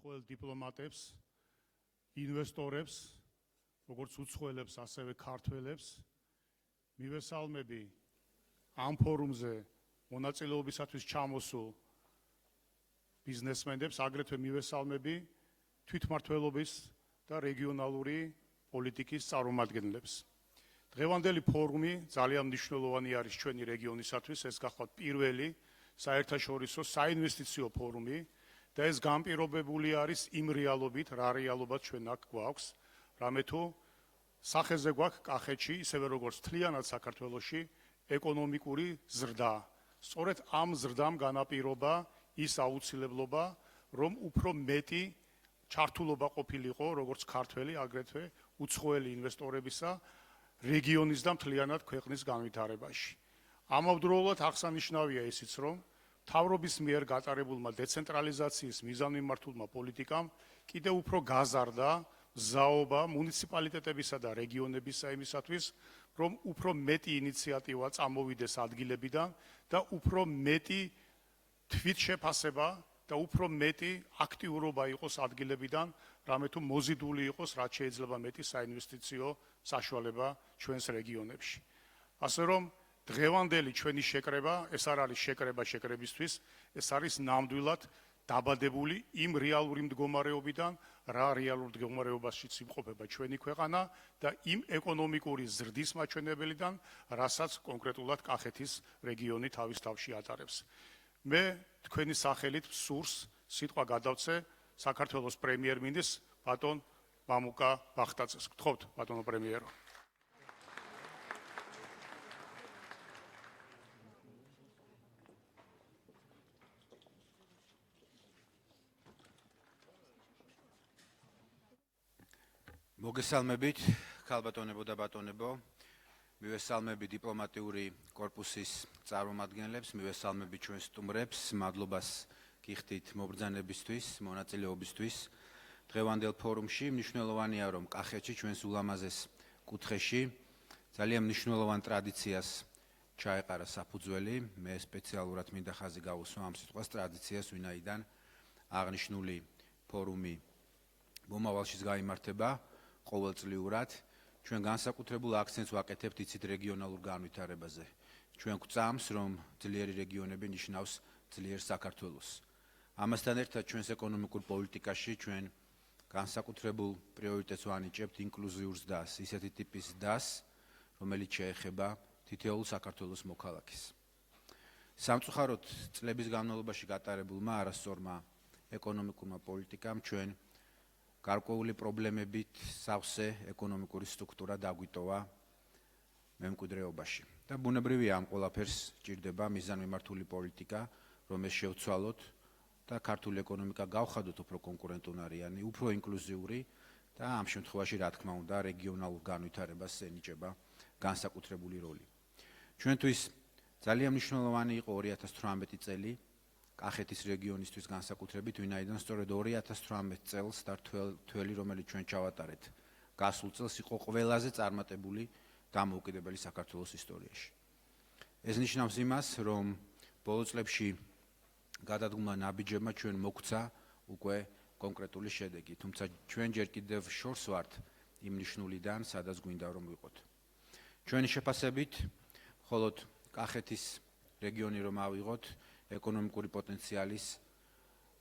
უცხოელ დიპლომატებს, ინვესტორებს, როგორც უცხოელებს, ასევე ქართველებს მივესალმები ამ ფორუმზე მონაწილეობისათვის ჩამოსულ ბიზნესმენებს, აგრეთვე მივესალმები თვითმმართველობის და რეგიონალური პოლიტიკის წარმომადგენლებს. დღევანდელი ფორუმი ძალიან მნიშვნელოვანი არის ჩვენი რეგიონისათვის, ეს გახლავთ პირველი საერთაშორისო საინვესტიციო ფორუმი და ეს განპირობებული არის იმ რეალობით, რა რეალობაც ჩვენ აქ გვაქვს, რამე თუ სახეზე გვაქვს კახეთში, ისევე როგორც მთლიანად საქართველოში ეკონომიკური ზრდა. სწორედ ამ ზრდამ განაპირობა ის აუცილებლობა, რომ უფრო მეტი ჩართულობა ყოფილიყო, როგორც ქართველი, აგრეთვე უცხოელი ინვესტორებისა რეგიონის და მთლიანად ქვეყნის განვითარებაში. ამავდროულად აღსანიშნავია ისიც, რომ მთავრობის მიერ გატარებულმა დეცენტრალიზაციის მიზანმიმართულმა პოლიტიკამ კიდევ უფრო გაზარდა ზაობა მუნიციპალიტეტებისა და რეგიონებისა იმისათვის, რომ უფრო მეტი ინიციატივა წამოვიდეს ადგილებიდან და უფრო მეტი თვითშეფასება და უფრო მეტი აქტიურობა იყოს ადგილებიდან, რამე თუ მოზიდული იყოს, რაც შეიძლება მეტი საინვესტიციო საშუალება ჩვენს რეგიონებში. ასე რომ დღევანდელი ჩვენი შეკრება, ეს არ არის შეკრება შეკრებისთვის, ეს არის ნამდვილად დაბადებული იმ რეალური მდგომარეობიდან, რა რეალურ მდგომარეობაშიც იმყოფება ჩვენი ქვეყანა და იმ ეკონომიკური ზრდის მაჩვენებელიდან, რასაც კონკრეტულად კახეთის რეგიონი თავის თავში ატარებს. მე თქვენი სახელით სურს სიტყვა გადავცე საქართველოს პრემიერ-მინისტრს ბატონ მამუკა ბახტაძეს. გთხოვთ, ბატონო პრემიერო. მოგესალმებით, ქალბატონებო და ბატონებო, მივესალმები დიპლომატიური კორპუსის წარმომადგენლებს, მივესალმები ჩვენ სტუმრებს, მადლობას გიხდით მობრძანებისთვის, მონაწილეობისთვის. დღევანდელ ფორუმში მნიშვნელოვანია, რომ კახეთში ჩვენს ულამაზეს კუთხეში ძალიან მნიშვნელოვან ტრადიციას ჩაეყარა საფუძველი. მე სპეციალურად მინდა ხაზი გავუსვა ამ სიტყვას ტრადიციას, ვინაიდან აღნიშნული ფორუმი მომავალშიც გაიმართება ყოველწლიურად. ჩვენ განსაკუთრებულ აქცენტს ვაკეთებთ იცით რეგიონალურ განვითარებაზე. ჩვენ გვწამს, რომ ძლიერი რეგიონები ნიშნავს ძლიერ საქართველოს. ამასთან ერთად ჩვენს ეკონომიკურ პოლიტიკაში ჩვენ განსაკუთრებულ პრიორიტეტს ვანიჭებთ ინკლუზიურ ზრდას, ისეთი ტიპის ზრდას, რომელიც შეეხება თითოეულ საქართველოს მოქალაქეს. სამწუხაროდ წლების განმავლობაში გატარებულმა არასწორმა ეკონომიკურმა პოლიტიკამ ჩვენ გარკვეული პრობლემებით სავსე ეკონომიკური სტრუქტურა დაგვიტოვა მემკვიდრეობაში. და ბუნებრივია ამ ყველაფერს სჭირდება მიზანმიმართული პოლიტიკა, რომ ეს შევცვალოთ და ქართული ეკონომიკა გავხადოთ უფრო კონკურენტუნარიანი, უფრო ინკლუზიური და ამ შემთხვევაში რა თქმა უნდა რეგიონალურ განვითარებას ენიჭება განსაკუთრებული როლი. ჩვენთვის ძალიან მნიშვნელოვანი იყო 2018 წელი კახეთის რეგიონისთვის განსაკუთრებით, ვინაიდან სწორედ 2018 წელს და თველი, რომელიც ჩვენ ჩავატარეთ გასულ წელს, იყო ყველაზე წარმატებული დამოუკიდებელი საქართველოს ისტორიაში. ეს ნიშნავს იმას, რომ ბოლო წლებში გადადგმულმა ნაბიჯებმა ჩვენ მოგცა უკვე კონკრეტული შედეგი, თუმცა ჩვენ ჯერ კიდევ შორს ვართ იმ ნიშნულიდან, სადაც გვინდა რომ ვიყოთ. ჩვენი შეფასებით, მხოლოდ კახეთის რეგიონი რომ ავიღოთ, ეკონომიკური პოტენციალის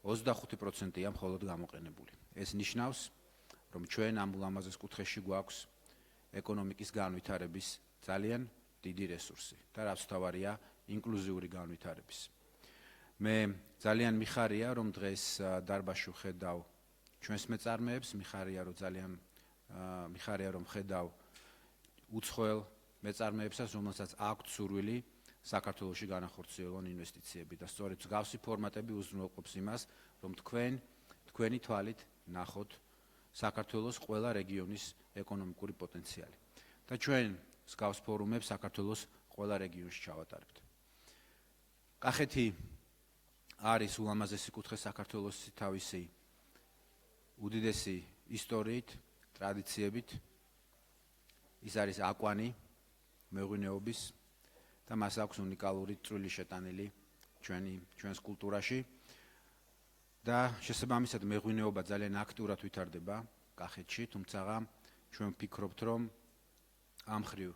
25%-ია მხოლოდ გამოყენებული. ეს ნიშნავს, რომ ჩვენ ამ ულამაზეს კუთხეში გვაქვს ეკონომიკის განვითარების ძალიან დიდი რესურსი და რაც თავარია ინკლუზიური განვითარების. მე ძალიან მიხარია, რომ დღეს დარბაზში ვხედავ ჩვენს მეწარმეებს, მიხარია, რომ ხედავ უცხოელ მეწარმეებსაც, რომელსაც აქვთ სურვილი საქართველოში განახორციელონ ინვესტიციები და სწორედ მსგავსი ფორმატები უზრუნველყოფს იმას, რომ თქვენი თვალით ნახოთ საქართველოს ყველა რეგიონის ეკონომიკური პოტენციალი. და ჩვენ მსგავს ფორუმებს საქართველოს ყველა რეგიონში ჩავატარებთ. კახეთი არის ულამაზესი კუთხე საქართველოსი თავისი უდიდესი ისტორიით, ტრადიციებით. ის არის აკვანი მეღვინეობის და მას აქვს უნიკალური წვრილი შეტანილი ჩვენს კულტურაში. და შესაბამისად მეღვინეობა ძალიან აქტიურად ვითარდება კახეთში, თუმცა ჩვენ ვფიქრობთ, რომ ამ მხრივ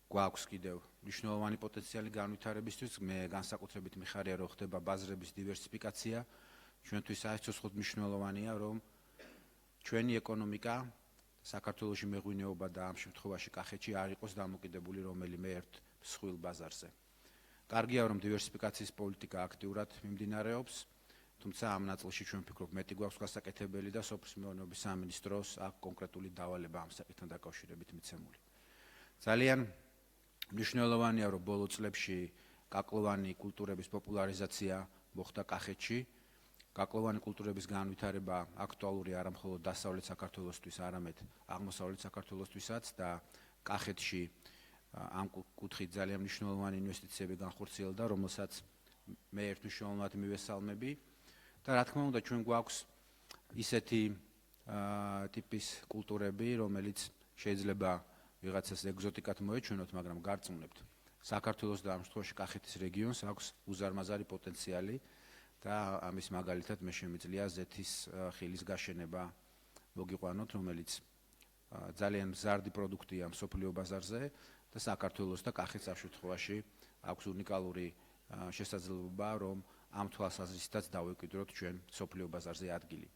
გვაქვს კიდევ მნიშვნელოვანი პოტენციალი განვითარებისთვის. მე განსაკუთრებით მიხარია, რომ ხდება ბაზრების დივერსიფიკაცია. ჩვენთვის საერთოდ მნიშვნელოვანია, რომ ჩვენი ეკონომიკა, საქართველოში მეღვინეობა და ამ შემთხვევაში კახეთში არ იყოს დამოკიდებული რომელიმე ერთ მსხვილ ბაზარზე. კარგია, რომ დივერსიფიკაციის პოლიტიკა აქტიურად მიმდინარეობს, თუმცა ამ ნაწილში ჩვენ ვფიქრობ, მეტი გვაქვს გასაკეთებელი და სოფლის მეურნეობის სამინისტროს აქვს კონკრეტული დავალება ამ საკითხთან დაკავშირებით მიცემული. ძალიან მნიშვნელოვანია, რომ ბოლო წლებში კაკლოვანი კულტურების პოპულარიზაცია მოხდა კახეთში. კაკლოვანი კულტურების განვითარება აქტუალური არა მხოლოდ დასავლეთ საქართველოსთვის, არამედ აღმოსავლეთ საქართველოსთვისაც და კახეთში ამ კუთხით ძალიან მნიშვნელოვანი ინვესტიციები განხორციელდა, რომელსაც მე ერთ მნიშვნელოვნად მივესალმები და რა თქმა უნდა ჩვენ გვაქვს ისეთი ტიპის კულტურები, რომელიც შეიძლება ვიღაცას ეგზოტიკად მოეჩვენოთ, მაგრამ გარწმუნებთ, საქართველოს და ამ შემთხვევაში კახეთის რეგიონს აქვს უზარმაზარი პოტენციალი და ამის მაგალითად მე შემიძლია ზეთის ხილის გაშენება მოგიყვანოთ, რომელიც ძალიან მზარდი პროდუქტია მსოფლიო ბაზარზე და საქართველოს და კახეთს ამ შემთხვევაში აქვს უნიკალური შესაძლებლობა, რომ ამ თვალსაზრისითაც დავეკიდროთ ჩვენ მსოფლიო ბაზარზე ადგილი.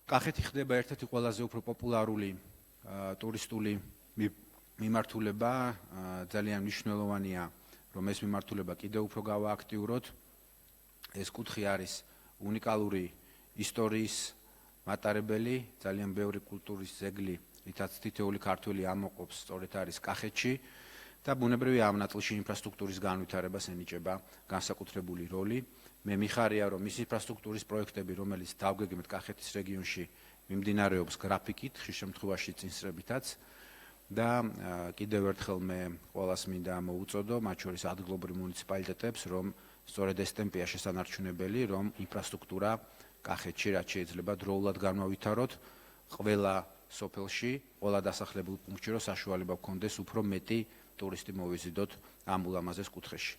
კახეთი ხდება ერთ-ერთი ყველაზე უფრო პოპულარული ტურისტული მიმართულება, ძალიან მნიშვნელოვანია, რომ ეს მიმართულება კიდევ უფრო გავააქტიუროთ. ეს კუთხე არის უნიკალური ისტორიის მატარებელი, ძალიან ბევრი კულტურის ძეგლი, რითაც თითოეული ქართველი ამოყობს, სწორედ არის კახეთში და ბუნებრივია ამ ნაწილში ინფრასტრუქტურის განვითარებას ენიჭება განსაკუთრებული როლი. მე მიხარია, რომ ის ინფრასტრუქტურის პროექტები, რომელიც დავგეგმეთ კახეთის რეგიონში, მიმდინარეობს გრაფიკით, ხშირ შემთხვევაში წინსრებითაც და კიდევ ერთხელ მე ყველას მინდა მოუწოდო, მათ შორის ადგილობრივ მუნიციპალიტეტებს, რომ სწორედ ეს ტემპია შესანარჩუნებელი, რომ ინფრასტრუქტურა კახეთში რაც შეიძლება დროულად განავითაროთ, ყველა სოფელში, ყველა დასახლებულ პუნქტში, რომ საშუალება გქონდეს უფრო მეტი ტურისტი მოვიზიდოთ ამ ულამაზეს კუთხეში.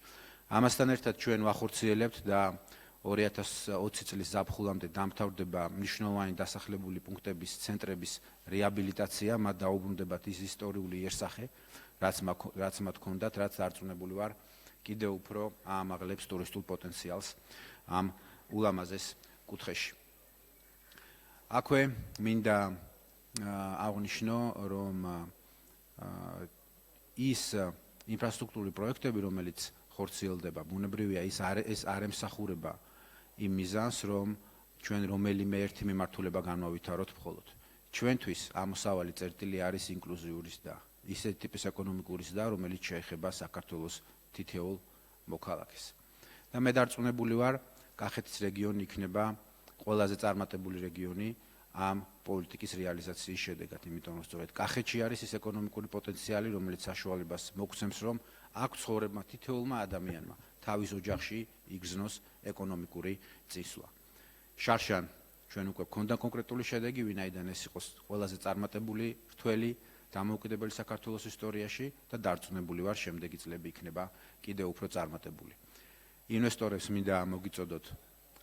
ამასთან ერთად ჩვენ ვახორციელებთ და 2020 წლის ზაფხულამდე დამთავრდება მნიშვნელოვანი დასახლებული პუნქტების ცენტრების რეაბილიტაცია, მათ დაუბრუნდებათ ის ისტორიული იერსახე, რაც მათ ჰქონდათ, რაც დარწმუნებული ვარ, კიდევ უფრო აამაღლებს ტურისტულ პოტენციალს ამ ულამაზეს კუთხეში. აქვე მინდა აღნიშნო, რომ ის ინფრასტრუქტურული პროექტები, რომელიც ხორციელდება, ბუნებრივია ის არ ემსახურება იმ მიზანს, რომ ჩვენ რომელიმე ერთი მიმართულება განვავითაროთ მხოლოდ. ჩვენთვის ამოსავალი წერტილი არის ინკლუზიური ზრდა, ისეთი ტიპის ეკონომიკური ზრდა, რომელიც შეეხება საქართველოს თითოეულ მოქალაქეს. და მე დარწმუნებული ვარ, კახეთის რეგიონი იქნება ყველაზე წარმატებული რეგიონი ამ პოლიტიკის რეალიზაციის შედეგად, იმიტომ რომ სწორედ კახეთში არის ის ეკონომიკური პოტენციალი, რომელიც საშუალებას მოგცემს, რომ აქ ცხოვრებმა თითოეულმა ადამიანმა თავის ოჯახში იგრძნოს ეკონომიკური წინსვლა. შარშან ჩვენ უკვე გვქონდა კონკრეტული შედეგი, ვინაიდან ეს იყოს ყველაზე წარმატებული რთველი დამოუკიდებელი საქართველოს ისტორიაში და დარწმუნებული ვარ, შემდეგი წლები იქნება კიდევ უფრო წარმატებული. ინვესტორებს მინდა მოგიწოდოთ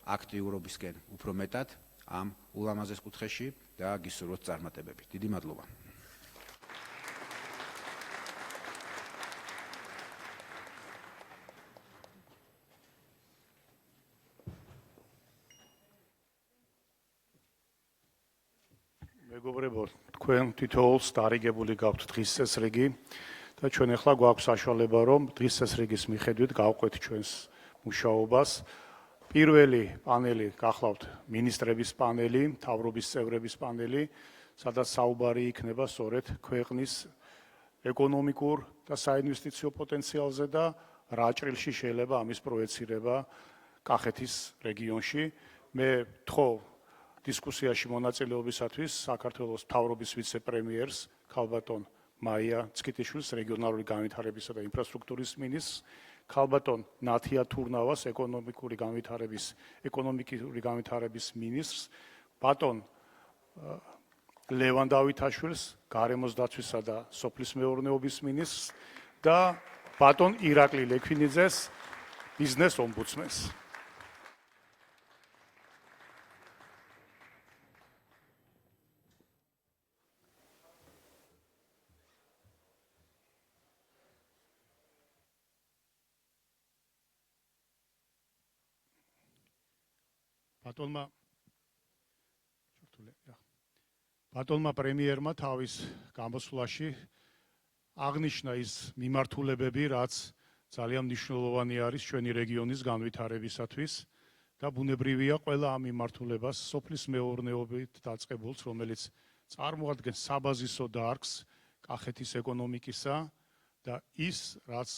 აქტიურობისკენ უფრო მეტად ამ ულამაზეს კუთხეში და გისურვოთ წარმატებები. დიდი მადლობა. მეგობრებო, თქვენ თითოეულს დარიგებული გაქვთ დღის წესრიგი და ჩვენ ახლა გვაქვს საშუალება, რომ დღის წესრიგის მიხედვით გავყვეთ ჩვენს მუშაობას. პირველი პანელი გახლავთ მინისტრების პანელი, მთავრობის წევრების პანელი, სადაც საუბარი იქნება სწორედ ქვეყნის ეკონომიკურ და საინვესტიციო პოტენციალზე და რა ჭრილში შეიძლება ამის პროექცირება კახეთის რეგიონში. მე ვთხოვ დისკუსიაში მონაწილეობისათვის საქართველოს მთავრობის ვიცე-პრემიერს ქალბატონ მაია ცკიტიშვილს, რეგიონალური განვითარებისა და ინფრასტრუქტურის მინისტრს, ქალბატონ ნათია თურნავას, ეკონომიკური განვითარების მინისტრს, ბატონ ლევან დავითაშვილს, გარემოს დაცვისა და სოფლის მეურნეობის მინისტრს და ბატონ ირაკლი ლექვინიძეს, ბიზნეს ომბუდსმენს. ბატონმა პრემიერმა თავის გამოსვლაში აღნიშნა ის მიმართულებები, რაც ძალიან მნიშვნელოვანი არის ჩვენი რეგიონის განვითარებისათვის და ბუნებრივია ყველა ამ მიმართულებას სოფლის მეურნეობით დაწყებულს, რომელიც წარმოადგენს საბაზისო დარგს კახეთის ეკონომიკისა და ის, რაც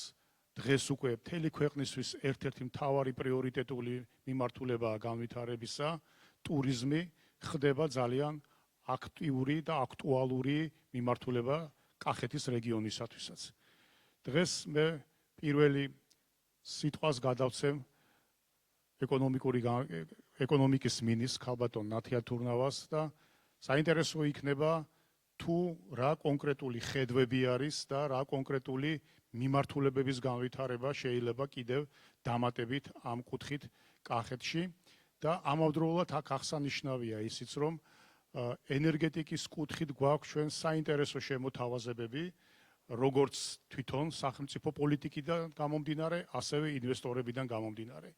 დღეს უკვე მთელი ქვეყნისთვის ერთ-ერთი მთავარი პრიორიტეტული მიმართულებაა განვითარებისა, ტურიზმი ხდება ძალიან აქტიური და აქტუალური მიმართულება კახეთის რეგიონისათვისაც. დღეს მე პირველი სიტყვას გადავცემ ეკონომიკის მინისტრს ქალბატონ ნათია თურნავას და საინტერესო იქნება თუ რა კონკრეტული ხედვები არის და რა კონკრეტული მიმართულებების განვითარება შეიძლება კიდევ დამატებით ამ კუთხით კახეთში და ამავდროულად აქ აღსანიშნავია ისიც რომ ენერგეტიკის კუთხით გვაქვს ჩვენ საინტერესო შემოთავაზებები როგორც თვითონ სახელმწიფო პოლიტიკიდან გამომდინარე, ასევე ინვესტორებიდან გამომდინარე.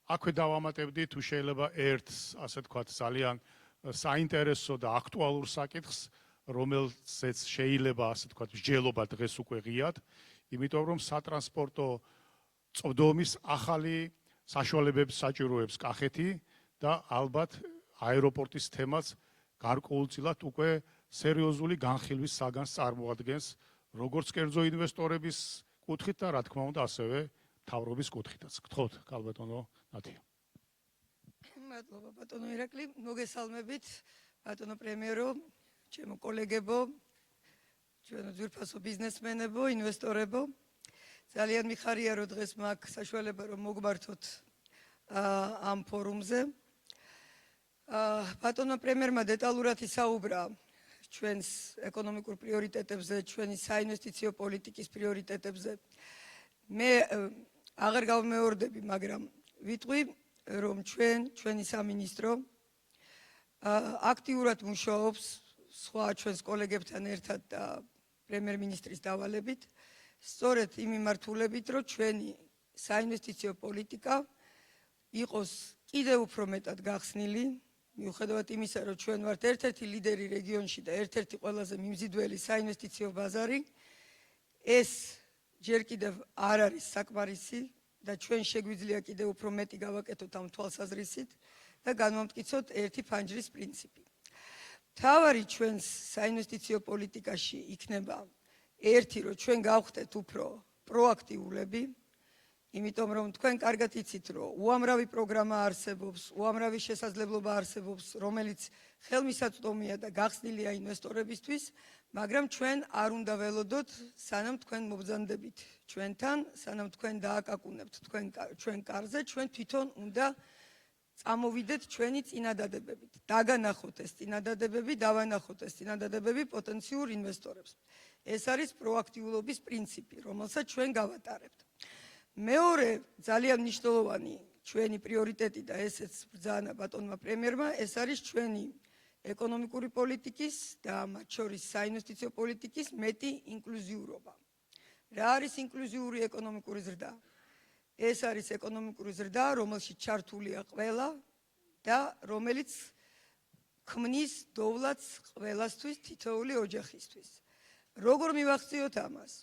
აქვე დავამატებდი თუ შეიძლება ერთს, ასე თქვათ, ძალიან საინტერესო და აქტუალურ საკითხს, რომელზეც შეიძლება, ასე თქვათ, მსჯელობა დღეს უკვე ღიად, იმიტომ რომ სატრანსპორტო წვდომის ახალი საშუალებებს საჭიროებს კახეთი და ალბათ აეროპორტის თემაც გარკვეულწილად უკვე სერიოზული განხილვის საგანს წარმოადგენს როგორც კერძო ინვესტორების კუთხით და რა თქმა უნდა ასევე მთავრობის კუთხითაც. გთხოვთ, ქალბატონო ნათია. მადლობა ბატონო ირაკლი, მოგესალმებით ბატონო პრემიერო, ჩემო კოლეგებო, ჩვენო ძვირფასო ბიზნესმენებო, ინვესტორებო. ძალიან მიხარია რომ დღეს მაქვს საშუალება რომ მოგმართოთ ამ ფორუმზე. ბატონო პრემიერმა დეტალურად ისაუბრა ჩვენს ეკონომიკურ პრიორიტეტებზე, ჩვენი საინვესტიციო პოლიტიკის პრიორიტეტებზე. მე აღარ გავმეორდები, მაგრამ ვიტყვი, რომ ჩვენი სამინისტრო აქტიურად მუშაობს სხვა ჩვენს კოლეგებთან ერთად და პრემიერ-მინისტრის დავალებით, სწორედ იმ მიმართულებით, რომ ჩვენი საინვესტიციო პოლიტიკა იყოს კიდევ უფრო მეტად გახსნილი, მიუხედავად იმისა, რომ ჩვენ ვართ ერთ-ერთი ლიდერი რეგიონში და ერთ-ერთი ყველაზე მიმზიდველი საინვესტიციო ბაზარი, ეს ჯერ კიდევ არ არის საკმარისი და ჩვენ შეგვიძლია კიდევ უფრო მეტი გავაკეთოთ ამ თვალსაზრისით და განვამტკიცოთ ერთი ფანჯრის პრინციპი. მთავარი ჩვენს საინვესტიციო პოლიტიკაში იქნება ერთი, რომ ჩვენ გავხდეთ უფრო პროაქტიულები, იმიტომ რომ თქვენ კარგად იცით, რომ უამრავი პროგრამა არსებობს, უამრავი შესაძლებლობა არსებობს, რომელიც ხელმისაწვდომია და გახსნილია ინვესტორებისთვის, მაგრამ ჩვენ არ უნდა ველოდოთ, სანამ თქვენ მობრძანდებით ჩვენთან, სანამ თქვენ დააკაკუნებთ ჩვენ კარზე, ჩვენ თვითონ უნდა წამოვიდეთ ჩვენი წინადადებებით. დაგანახოთ ეს წინადადებები, დავანახოთ ეს წინადადებები პოტენციურ ინვესტორებს. ეს არის პროაქტიულობის პრინციპი, რომელსაც ჩვენ გავატარებთ. მეორე ძალიან მნიშვნელოვანი ჩვენი პრიორიტეტი და ესეც ბრძანა ბატონმა პრემიერმა, ეს არის ჩვენი ეკონომიკური პოლიტიკის და მათ შორის საინვესტიციო პოლიტიკის მეტი ინკლუზიურობა. რა არის ინკლუზიური ეკონომიკური ზრდა? ეს არის ეკონომიკური ზრდა, რომელშიც ჩართულია ყველა და რომელიც ქმნის დოვლათს ყველასთვის, თითოეული ოჯახისთვის. როგორ მივახციოთ ამას?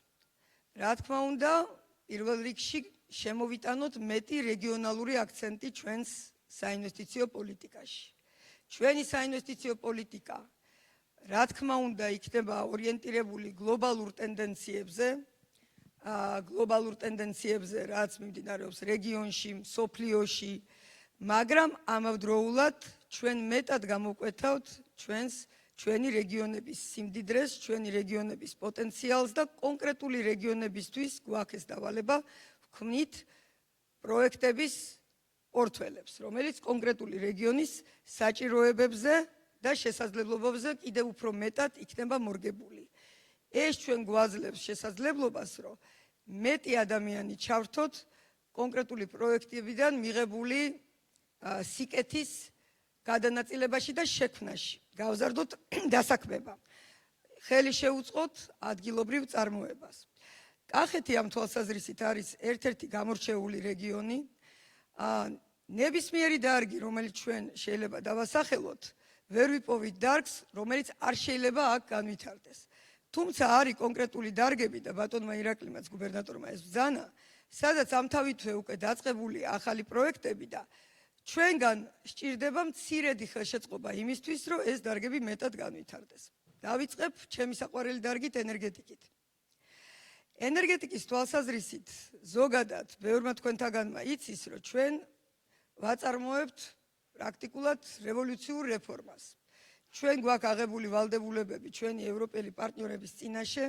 რა თქმა უნდა, პირველ რიგში შემოვიტანოთ მეტი რეგიონალური აქცენტი ჩვენს საინვესტიციო პოლიტიკაში. ჩვენი საინვესტიციო პოლიტიკა, რა თქმა უნდა, იქნება ორიენტირებული გლობალურ ტენდენციებზე, რაც მიმდინარეობს რეგიონში, მსოფლიოში, მაგრამ ამავდროულად ჩვენ მეტად გამოვკვეთავთ ჩვენი რეგიონების სიმდიდრეს, ჩვენი რეგიონების პოტენციალს და კონკრეტული რეგიონებისთვის გვაქვს ეს დავალება ვქმნით პროექტების პორტფელებს, რომელიც კონკრეტული რეგიონის საჭიროებებზე და შესაძლებლობებზე კიდევ უფრო მეტად იქნება მორგებული. ეს ჩვენ გვაძლევს შესაძლებლობას, რომ მეტი ადამიანი ჩავრთოთ კონკრეტული პროექტებიდან მიღებული სიკეთის გადანაწილებაში და შექმნაში. გავზარდოთ დასაქმება. ხელი შეუწყოთ ადგილობრივ წარმოებას. კახეთი ამ თვალსაზრისით არის ერთ-ერთი გამორჩეული რეგიონი. ნებისმიერი დარგი, რომელიც ჩვენ შეიძლება დავასახელოთ, ვერ ვიპოვით დარგს, რომელიც არ შეიძლება აქ განვითარდეს. თუმცა არის კონკრეტული დარგები და ბატონმა ირაკლიმაც გუბერნატორმა ეს ბრძანა, სადაც ამთავითვე უკვე დაწყებული ახალი პროექტები და ჩვენგან სჭირდება მცირედი ხელშეწყობა იმისთვის, რომ ეს დარგები მეტად განვითარდეს. დავიწყებ ჩემი საყვარელი დარგით ენერგეტიკით. ენერგეტიკის თვალსაზრისით ზოგადად ბევრმა თქვენთაგანმა იცის, რომ ჩვენ ვაწარმოებთ პრაქტიკულად რევოლუციურ რეფორმას. ჩვენ გვაქვს აღებული ვალდებულებები ჩვენი ევროპელი პარტნიორების წინაშე,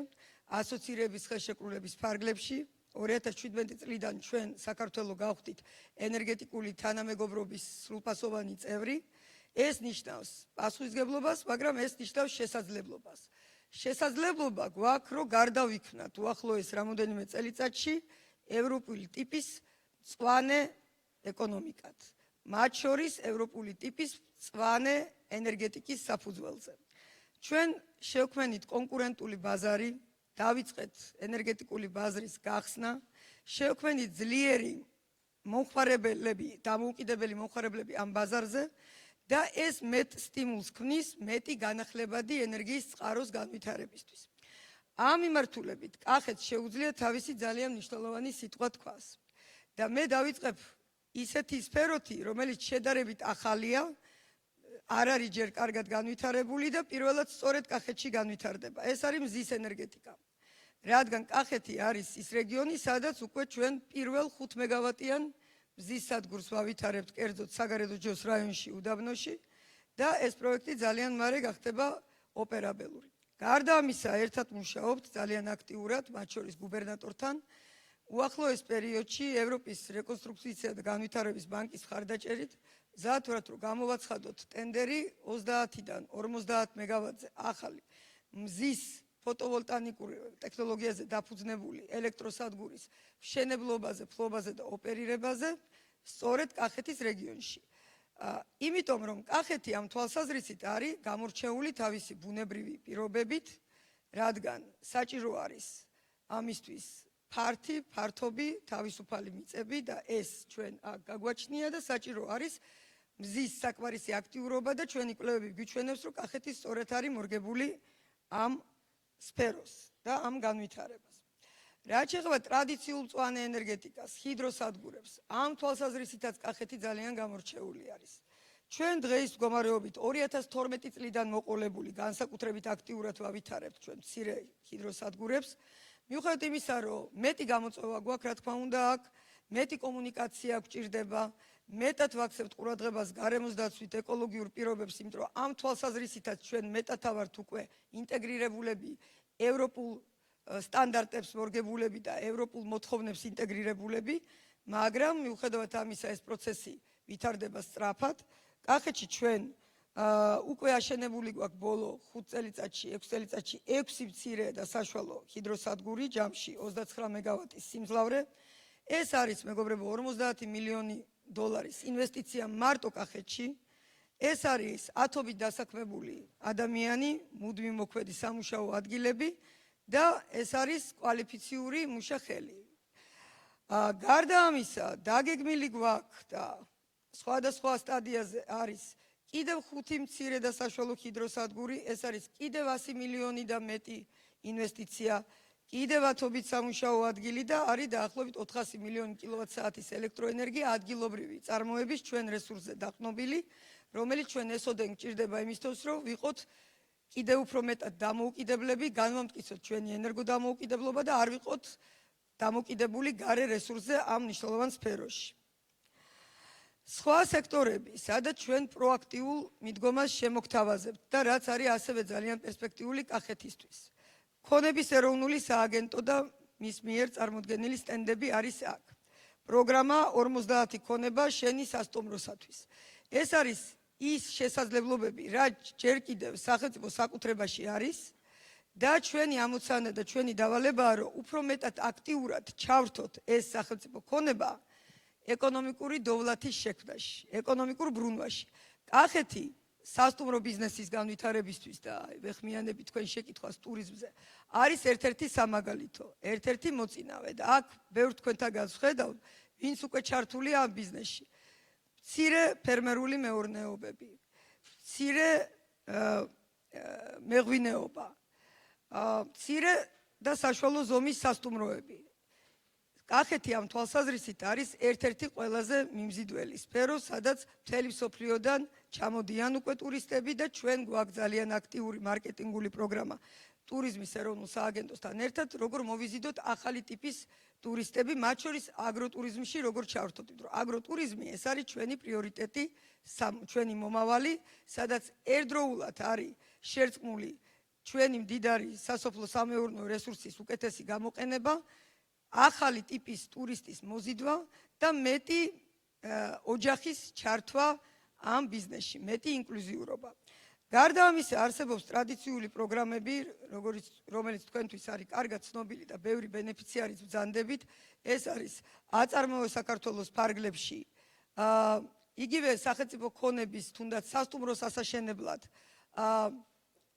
ასოცირების ხელშეკრულების ფარგლებში. 2017 წლიდან ჩვენ საქართველოს გავხდით ენერგეტიკული თანამეგობრობის სრულფასოვანი წევრი. ეს ნიშნავს პასუხისმგებლობას, მაგრამ ეს ნიშნავს შესაძლებლობას. შესაძლებლობა გვაქვს, რომ გარდავიქმნათ უახლოეს რამოდენიმე წელიწადში ევროპული ტიპის მწვანე ეკონომიკად. მათ შორის ევროპული ტიპის მწვანე ენერგეტიკის საფუძველზე. ჩვენ შევქმნით კონკურენტული ბაზარი, დავიწყეთ ენერგეტიკული ბაზრის გახსნა, შევქმნით ძლიერი მომხმარებლები, დამოუკიდებელი მომხმარებლები ამ ბაზარზე და ეს მეტ სტიმულს ქმნის მეტი განახლებადი ენერგიის წყაროს განვითარებისთვის. ამ მიმართულებით კახეთს შეუძლია თავისი ძალიან მნიშვნელოვანი სიტყვა თქვას. და მე დავიწყებ ისეთი სფეროთი, რომელიც შედარებით ახალია, არ არის ჯერ კარგად განვითარებული და პირველად სწორედ კახეთში განვითარდება. ეს არის მზის ენერგეტიკა. რადგან კახეთი არის ის რეგიონი, სადაც უკვე ჩვენ პირველ 5 მეგავატიან მზის სადგურს ვავითარებთ, კერძოდ საგარეჯო ჯოს რაიონში, უდაბნოში და ეს პროექტი ძალიან მალე გახდება ოპერაბელური. გარდა ამისა, ერთად მუშაობთ ძალიან აქტიურად, მათ შორის გუბერნატორთან. უახლოეს პერიოდში ევროპის რეკონსტრუქციისა და განვითარების ბანკის მხარდაჭერით მზად ვართ, რომ გამოვაცხადოთ ტენდერი 30-დან 50 მეგავატზე ახალი მზის ფოტოვოლტაიკურ ტექნოლოგიაზე დაფუძნებული ელექტროსადგურის მშენებლობაზე, ფლობაზე და ოპერირებაზე სწორედ კახეთის რეგიონში. იმიტომ რომ კახეთი ამ თვალსაზრისით არის გამორჩეული თავისი ბუნებრივი პირობებით, რადგან საჭირო არის ამისთვის ფართობი, თავისუფალი მიწები და ეს ჩვენ აქ გაგვაჩნია და საჭირო არის მზის საკმარისი აქტიურობა და ჩვენი კვლევები გვიჩვენებს, რომ კახეთი სწორედ არის მორგებული ამ სფეროს და ამ განვითარებას. რაც შეეხება ტრადიციულ მწვანე ენერგეტიკას, ჰიდროსადგურებს, ამ თვალსაზრისითაც კახეთი ძალიან გამორჩეული არის. ჩვენ დღეის მდგომარეობით 2012 წლიდან მოყოლებული განსაკუთრებით აქტიურად ვავითარებთ ჩვენ მცირე ჰიდროსადგურებს. მიუხედავად იმისა, რომ მეტი გამოწვევა გვაქვს, რა თქმა უნდა, აქ მეტი კომუნიკაცია გვჭირდება, მეტად ვაქცევთ ყურადღებას გარემოს დაცვით, ეკოლოგიურ პირობებს, იმიტომ რომ ამ თვალსაზრისითაც ჩვენ მეტად ვართ უკვე ინტეგრირებულები, ევროპულ სტანდარტებს მორგებულები და ევროპულ მოთხოვნებს ინტეგრირებულები, მაგრამ მიუხედავად ამისა ეს პროცესი ვითარდება სწრაფად. კახეთში ჩვენ უკვე აშენებული გვაქვს ბოლო 5 წელიწადში, 6 წელიწადში 6 მცირე და საშუალო ჰიდროსადგური, ჯამში 29 მეგავატის სიმძლავრე. ეს არის, მეგობრებო, 50 მილიონი დოლარის ინვესტიცია მარტო კახეთში. ეს არის ათობით დასაქმებული ადამიანი, მუდმივ მოქმედი სამუშაო ადგილები და ეს არის კვალიფიციური მუშახელი. გარდა ამისა, დაგეგმილი გვაქვს და სხვადასხვა სტადიაზე არის კიდევ 5 მცირე და საშუალო ჰიდროსადგური, ეს არის კიდევ 100 მილიონი და მეტი ინვესტიცია, კიდევ ათობით სამუშაო ადგილი და არის დაახლოებით 400 მილიონი კილოვატ-საათის ელექტროენერგია ადგილობრივი წარმოების ჩვენ რესურსზე დაყრდნობილი, რომელიც ჩვენ ესოდენ გჭირდება იმისთვის, რომ ვიყოთ კიდევ უფრო მეტად დამოუკიდებლები, განვამტკიცოთ ჩვენი ენერგოდამოუკიდებლობა და არ ვიყოთ დამოკიდებული გარე რესურსზე ამ მნიშვნელოვან სფეროში. სხვა სექტორები, სადაც ჩვენ პროაქტიულ მიდგომას შემოგთავაზებთ და რაც არის ასევე ძალიან პერსპექტიული კახეთისთვის. ქონების ეროვნული სააგენტო და მის მიერ წარმოდგენილი სტენდები არის აქ. პროგრამა 50 ქონება შენი სასტუმროსათვის. ეს არის ის შესაძლებლობები, რაც ჯერ კიდევ სახელმწიფო საკუთრებაში არის და ჩვენი ამოცანა და ჩვენი დავალებაა, რომ უფრო მეტად აქტიურად ჩავრთოთ ეს სახელმწიფო ქონება ეკონომიკური დოვლათის შექმნაში, ეკონომიკურ ბრუნვაში. კახეთი სასტუმრო ბიზნესის განვითარებისთვის და ვეხმიანები თქვენ შეკითხვას ტურიზმზე არის ერთ-ერთი სამაგალითო, ერთ-ერთი მოწინავე და აქ ბევრ თქვენთაგან ვხედავ, ვინც უკვე ჩართულია ამ ბიზნესში. მცირე ფერმერული მეურნეობები, მცირე მეღვინეობა, მცირე და საშუალო ზომის სასტუმროები. კახეთი ამ თვალსაზრისით არის ერთ-ერთი ყველაზე მიმზიდველი სფერო, სადაც მთელი მსოფლიოდან ჩამოდიან უკვე ტურისტები და ჩვენ გვაქვს ძალიან აქტიური მარკეტინგული პროგრამა ტურიზმის ეროვნულ სააგენტოსთან ერთად, როგორ მოვიზიდოთ ახალი ტიპის ტურისტები, მათ შორის აგროტურიზმში როგორ ჩავრთოთ, რომ აგროტურიზმი ეს არის ჩვენი პრიორიტეტი, ჩვენი მომავალი, სადაც ერთდროულად არის შერწყმული ჩვენი მდიდარი სასოფლო-სამეურნეო რესურსის უკეთესი გამოყენება, ახალი ტიპის ტურისტის მოზიდვა და მეტი ოჯახის ჩართვა ამ ბიზნესში, მეტი ინკლუზიურობა. გარდა ამისა არსებობს ტრადიციული პროგრამები, რომელიც თქვენთვის არის კარგად ცნობილი და ბევრი ბენეფიციარის ბრძანდებით, ეს არის აწარმოო საქართველოს ფარგლებში, იგივე სახელმწიფო ქონების, თუნდაც სასტუმროს ასაშენებლად,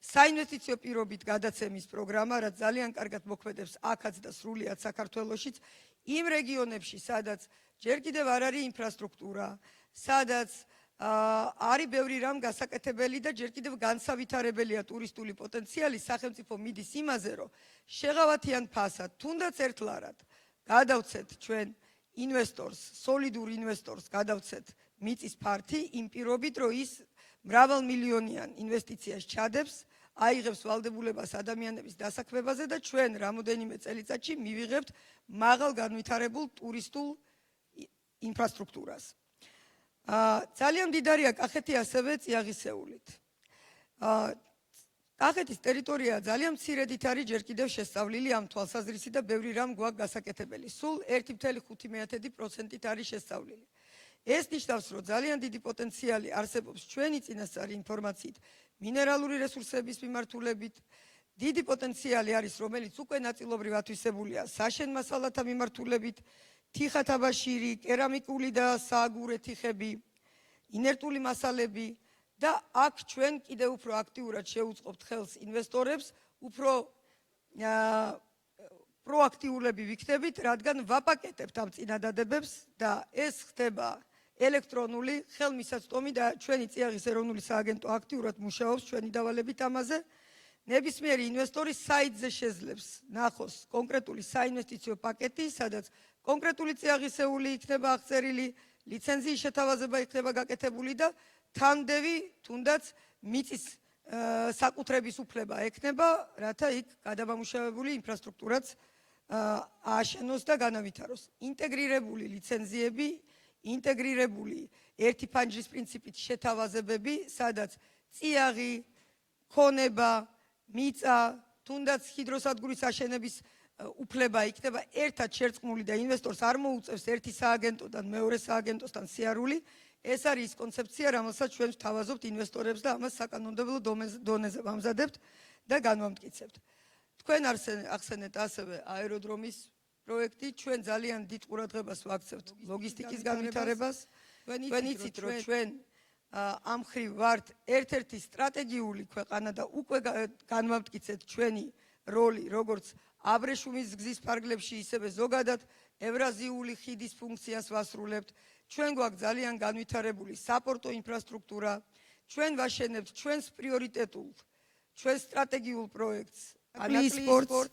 საინვესტიციო პირობით გადაცემის პროგრამა, რაც ძალიან კარგად მოქმედებს აქაც და სრულიად საქართველოშიც, იმ რეგიონებში, სადაც ჯერ კიდევ არ არის ინფრასტრუქტურა, სადაც არის ბევრი რამ გასაკეთებელი და ჯერ კიდევ განსავითარებელია ტურისტული პოტენციალი, სახელმწიფო მიდის იმაზე, რომ შეღავათიან ფასად, თუნდაც ერთლარად გადავცეთ ჩვენ ინვესტორს, სოლიდურ ინვესტორს გადავცეთ მიწის ფართი, იმ პირობით, რომ ის მრავალმილიონიან ინვესტიციას ჩადებს, აიღებს ვალდებულებას ადამიანების დასაქმებაზე და ჩვენ რამოდენიმე წელიწადში მივიღებთ მაღალ განვითარებულ ტურისტულ ინფრასტრუქტურას. ძალიან მდიდარია კახეთი ასევე წიაღისეულით. კახეთის ტერიტორია ძალიან მცირედით არის ჯერ კიდევ შესწავლილი ამ თვალსაზრისით და ბევრი რამ გვაქვს გასაკეთებელი. სულ 1.5% არის შესწავლილი. ეს ნიშნავს, რომ ძალიან დიდი პოტენციალი არსებობს ჩვენი წინასწარი ინფორმაციით, მინერალური რესურსების მიმართულებით, დიდი პოტენციალი არის, რომელიც უკვე ნაწილობრივ ათვისებულია საშენ მასალათა მიმართულებით, თიხათაბაშირი, კერამიკული და სააგურე თიხები, ინერტული მასალები და აქ ჩვენ კიდევ უფრო აქტიურად შევუწყობთ ხელს ინვესტორებს, უფრო პროაქტიულები ვიქნებით, რადგან ვაპაკეტებთ ამ წინადადებებს და ეს ხდება ელექტრონული ხელმისაწვდომი და ჩვენი წიაღის ეროვნული სააგენტო აქტიურად მუშაობს ჩვენი დავალებით ამაზე. ნებისმიერი ინვესტორი საიტზე შეძლებს ნახოს კონკრეტული საინვესტიციო პაკეტი, სადაც კონკრეტული წიაღისეული იქნება აღწერილი, ლიცენზიის შეთავაზება იქნება გაკეთებული და თანმდევი თუნდაც მიწის საკუთრების უფლება ექნება, რათა იქ გადამამუშავებელი ინფრასტრუქტურაც ააშენოს და განავითაროს. ინტეგრირებული ლიცენზიები, ინტეგრირებული ერთი ფანჯრის პრინციპით შეთავაზებები, სადაც წიაღი, ქონება, მიწა, თუნდაც ჰიდროსადგურის აშენების უფლება იქნება ერთად შერწყმული და ინვესტორს არ მოუწევს ერთი სააგენტოდან მეორე სააგენტოსთან სიარული. ეს არის ის კონცეფცია, რომელსაც ჩვენ ვთავაზობთ ინვესტორებს და ამას საკანონმდებლო დონეზე ვამზადებთ და განვამტკიცებთ. თქვენ ახსენეთ ასევე აეროდრომის პროექტი, ჩვენ ძალიან დიდ ყურადღებას ვაქცევთ ლოგისტიკის განვითარებას. თქვენ იცით, რომ ჩვენ ამ მხრივ ვართ ერთ-ერთი სტრატეგიული ქვეყანა და უკვე განვამტკიცეთ ჩვენი როლი, როგორც აბრეშუმის გზის ფარგლებში, ისევე ზოგადად ევრაზიული ხიდის ფუნქციას ვასრულებთ. ჩვენ გვაქვს ძალიან განვითარებული საპორტო ინფრასტრუქტურა, ჩვენ ვაშენებთ ჩვენს პრიორიტეტულ, ჩვენს სტრატეგიულ პროექტს, სპორტს,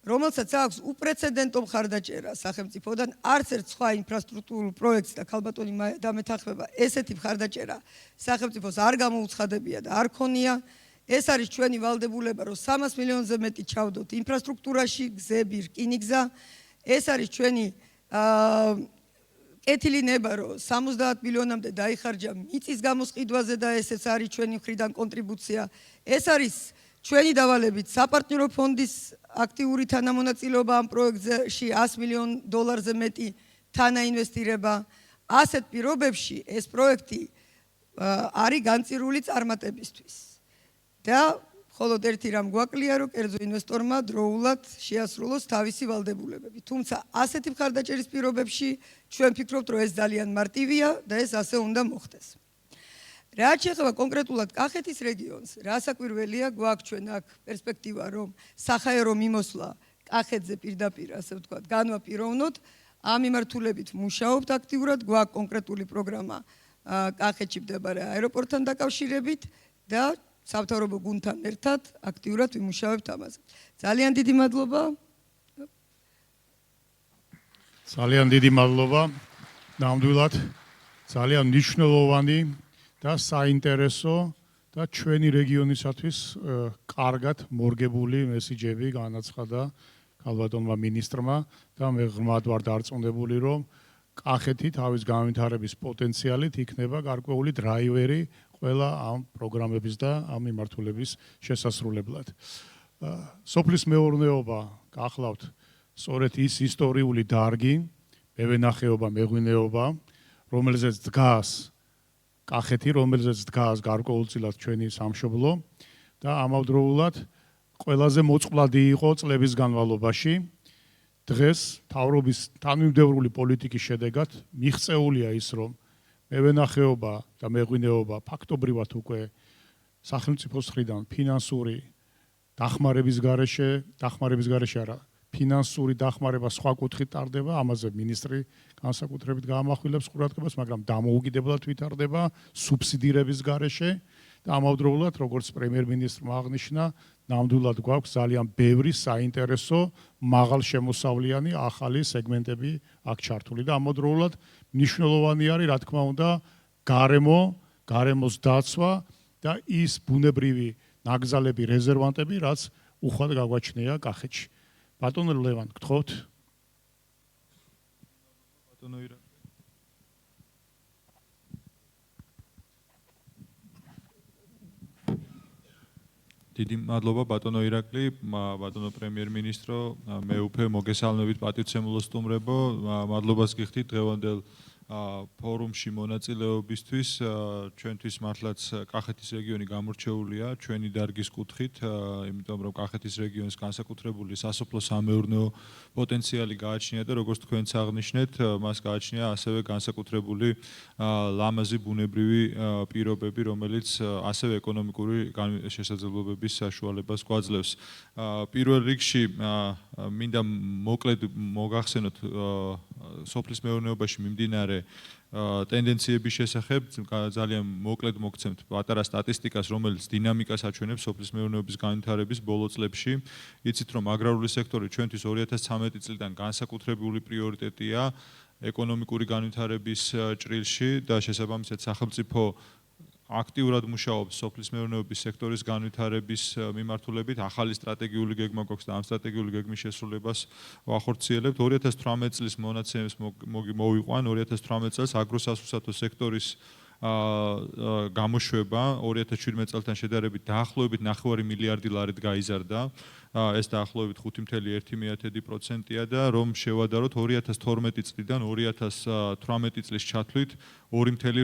რომელსაც აქვს უპრეცედენტო მხარდაჭერა სახელმწიფოდან, არც ერთ სხვა ინფრასტრუქტურულ პროექტს და ქალბატონი დამეთანხმება, ესეთი მხარდაჭერა სახელმწიფოს არ გამოუცხადებია და არ ქონია. ეს არის ჩვენი ვალდებულება, რომ 300 მილიონზე მეტი ჩავდოთ ინფრასტრუქტურაში, გზები, რკინიგზა. ეს არის ჩვენი კეთილი ნება, რომ 70 მილიონამდე დაიხარჯა მიწის გამოსყიდვაზე და ესეც არის ჩვენი მხრიდან კონტრიბუცია. ეს არის ჩვენი დავალებით საპარტნიორო ფონდის აქტიური თანამონაწილეობა ამ პროექტში 100 მილიონ დოლარზე მეტი თანაინვესტირება. ასეთ პირობებში ეს პროექტი არის განწირული წარმატებისთვის. და მხოლოდ ერთი რამ გვაკლია, რომ კერძო ინვესტორმა დროულად შეასრულოს თავისი ვალდებულებები. თუმცა ასეთი მხარდაჭერის პირობებში ჩვენ ვფიქრობთ, რომ ეს ძალიან მარტივია და ეს ასე უნდა მოხდეს. რაც შეეხება კონკრეტულად კახეთის რეგიონს, რასაკვირველია, გვაქვს ჩვენ აქ პერსპექტივა, რომ საჰაერო მიმოსვლა კახეთზე პირდაპირ, ასე ვთქვათ, განვაპიროვნოთ. ამ მიმართულებით მუშაობთ აქტიურად, გვაქვს კონკრეტული პროგრამა კახეთში მდებარე აეროპორტთან დაკავშირებით და სამთავრობო გუნდთან ერთად აქტიურად ვიმუშავებთ ამაზე. ძალიან დიდი მადლობა. ძალიან დიდი მადლობა. ნამდვილად ძალიან მნიშვნელოვანი და საინტერესო და ჩვენი რეგიონისათვის კარგად მორგებული მესიჯები განაცხადა ქალბატონმა მინისტრმა და მე ღრმად ვარ დარწმუნებული, რომ კახეთი თავის განვითარების პოტენციალით იქნება გარკვეული დრაივერი ყველა ამ პროგრამების და ამ მიმართულების შესასრულებლად. სოფლის მეურნეობა გახლავთ სწორედ ის ისტორიული დარგი, მევენახეობა, მეღვინეობა, რომელზეც დგას კახეთი, რომელზეც დგას გარკვეულწილად ჩვენი სამშობლო და ამავდროულად ყველაზე მოწყვლადი იყო წლების განმავლობაში. დღეს თავრობის თანმიმდევრული პოლიტიკის შედეგად მიღწეულია ის, რომ მევენახეობა და მეღვინეობა ფაქტობრივად უკვე სახელმწიფოს მხრიდან ფინანსური დახმარების გარეშე არა, ფინანსური დახმარება სხვა კუთხით ტარდება, ამაზე მინისტრი განსაკუთრებით გაამახვილებს ყურადღებას, მაგრამ დამოუკიდებლად ვითარდება სუბსიდირების გარეშე და ამავდროულად, როგორც პრემიერ-მინისტრმა აღნიშნა, ნამდვილად გვაქვს ძალიან ბევრი საინტერესო, მაღალშემოსავლიანი ახალი სეგმენტები აქ ჩართული და ამავდროულად მნიშვნელოვანი არის, რა თქმა უნდა, გარემოს დაცვა და ის ბუნებრივი ნაკრძალები, რეზერვანტები, რაც უხვად გაგვაჩნია კახეთში. ბატონო ლევან, გთხოვთ. ბატონო ირაკლი. დიდი მადლობა ბატონო ირაკლი, ბატონო პრემიერ-მინისტრო, მე უფე მოგესალმებით პატივცემულო სტუმრებო, მადლობას გიხდით დღევანდელ ფორუმში მონაწილეობისთვის. ჩვენთვის მართლაც კახეთის რეგიონი გამორჩეულია ჩვენი დარგის კუთხით, იმიტომ რომ კახეთის რეგიონს განსაკუთრებული სასოფლო-სამეურნეო პოტენციალი გააჩნია და როგორც თქვენც აღნიშნეთ, მას გააჩნია ასევე განსაკუთრებული ლამაზი ბუნებრივი პირობები, რომელიც ასევე ეკონომიკური შესაძლებლობების საშუალებას გვაძლევს. პირველ რიგში მინდა მოკლედ მოგახსენოთ სოფლის მეურნეობაში მიმდინარე ტენდენციების შესახებ, ძალიან მოკლედ მოგცემთ პატარა სტატისტიკას, რომელიც დინამიკას აჩვენებს სოფლის მეურნეობის განვითარების ბოლო წლებში. იცით, რომ აგრარული სექტორი ჩვენთვის 2013 წლიდან განსაკუთრებული პრიორიტეტია ეკონომიკური განვითარების ჭრილში და შესაბამისად სახელმწიფო აქტიურად მუშაობს სოფლის მეურნეობის სექტორის განვითარების მიმართულებით, ახალი სტრატეგიული გეგმა გვაქვს და ამ სტრატეგიული გეგმის შესრულებას ვახორციელებთ. 2018 წლის მონაცემებს მოვიყვან, 2018 წელს აგროსასუსათო სექტორის გამოშვება 2017 წელთან შედარებით დაახლოებით 9 მილიარდი ლარით გაიზარდა. ეს დაახლოებით 5.1%-ია და რომ შევადაროთ 2012 წლიდან 2018 წლის ჩათვლით 2.8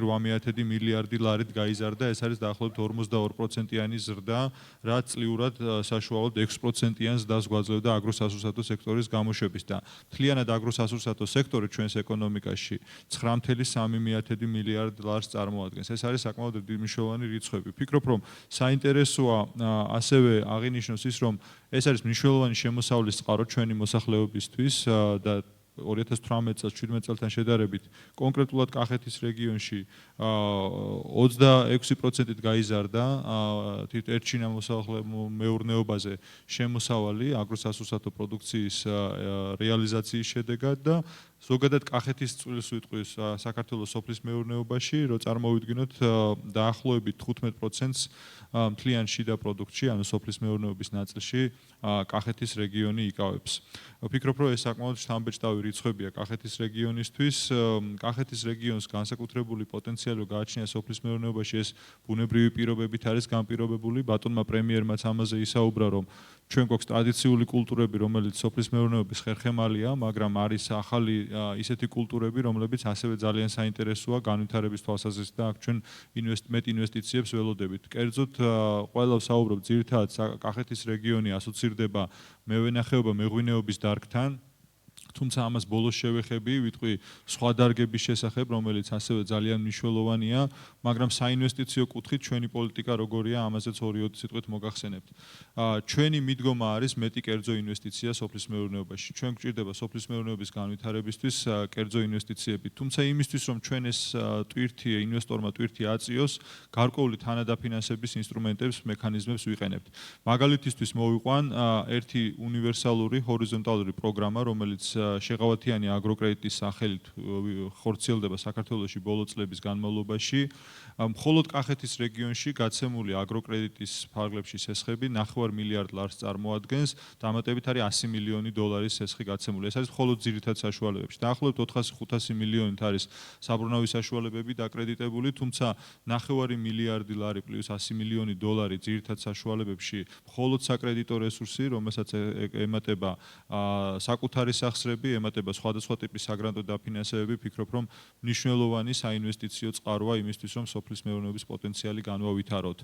მილიარდი ლარით გაიზარდა. ეს არის დაახლოებით 42%-იანი ზრდა, რაც წლიურად საშუალოდ 6%-იან ზრდას გვაძლევდა აგროსასუსათო სექტორის გამოშვების და მთლიანად აგროსასუსათო სექტორი ჩვენს ეკონომიკაში 9.3 მილიარდ ლარს წარმოადგენს. ეს არის საკმაოდ მნიშვნელოვანი რიცხვები. ვფიქრობ, რომ საინტერესოა ასევე აღინიშნოს ის, რომ ეს არის მნიშვნელოვანი შემოსავლის წყარო ჩვენი მოსახლეობისთვის და 2018 წელს 17 წელთან შედარებით კონკრეტულად კახეთის რეგიონში 26%-ით გაიზარდა ერთჩინა მეურნეობაზე შემოსავალი აგროსასუსათო პროდუქციის რეალიზაციის შედეგად და ზოგადად კახეთის წვლის ვიტყვის საქართველოს სოფლის მეურნეობაში, რო წარმოვიდგინოთ დაახლოებით 15%-ს მთლიან შიდა პროდუქტში, ანუ სოფლის მეურნეობის ნაწილში კახეთის რეგიონი იკავებს. ვფიქრობ, რომ ეს საკმაოდ შთამბეჭდავი რიცხვებია კახეთის რეგიონისთვის. კახეთის რეგიონს განსაკუთრებული პოტენციალი გააჩნია სოფლის მეურნეობაში, ეს ბუნებრივი პირობებით არის განპირობებული. ბატონმა პრემიერმაც ამაზე ისაუბრა, რომ ჩვენ გვაქვს ტრადიციული კულტურები, რომელიც სოფლის მეურნეობის ხერხემალია, მაგრამ არის ახალი ისეთი კულტურები, რომლებიც ასევე ძალიან საინტერესოა განვითარების თვალსაზრისით და აქ ჩვენ მეტ ინვესტიციებს ველოდებით. კერძოდ, ყველა ვსაუბრობ ძირითადად კახეთის რეგიონი ასოცირდება მევენახეობა, მეღვინეობის დარგთან. თუმცა ამას ბოლოს შევეხები, ვიტყვი სხვა დარგების შესახებ, რომელიც ასევე ძალიან მნიშვნელოვანია, მაგრამ საინვესტიციო კუთხით ჩვენი პოლიტიკა როგორია, ამაზეც 2-3 სიტყვით მოგახსენებთ. ჩვენი მიდგომა არის მეტი კერძო ინვესტიცია სოფლის მეურნეობაში. ჩვენ გვჭირდება სოფლის მეურნეობის განვითარებისთვის კერძო ინვესტიციები. თუმცა იმისთვის, რომ ჩვენ ეს ინვესტორმა ტვირთი აწიოს, გარკვეული თანადაფინანსების ინსტრუმენტებს, მექანიზმებს ვიყენებთ. მაგალითისთვის მოვიყვან ერთი უნივერსალური ჰორიზონტალური პროგრამა, რომელიც შეღავათიანი აგროკრედიტის სახელით ხორციელდება საქართველოში ბოლო წლების განმავლობაში. მხოლოდ კახეთის რეგიონში გაცემული აგროკრედიტის ფარგლებში სესხები 9 მილიარდ ლარს წარმოადგენს, დამატებით არის 100 მილიონი დოლარის სესხი გაცემული. ეს არის მხოლოდ ძირითად საშუალებებში. დაახლოებით 400-500 მილიონით არის საბრუნავი საშუალებები დაკრედიტებული, თუმცა 9 მილიარდი ლარი პლუს 100 მილიონი დოლარი ძირითად საშუალებებში მხოლოდ საკრედიტო რესურსი, რომელსაც ემატება საკუთარი სახსრები, ემატება სხვადასხვა ტიპის საგრანტო დაფინანსებები, ფიქრობ, რომ მნიშვნელოვანი საინვესტიციო წყაროა იმისთვის, რომ სოფლის მეურნეობის პოტენციალი განვავითაროთ.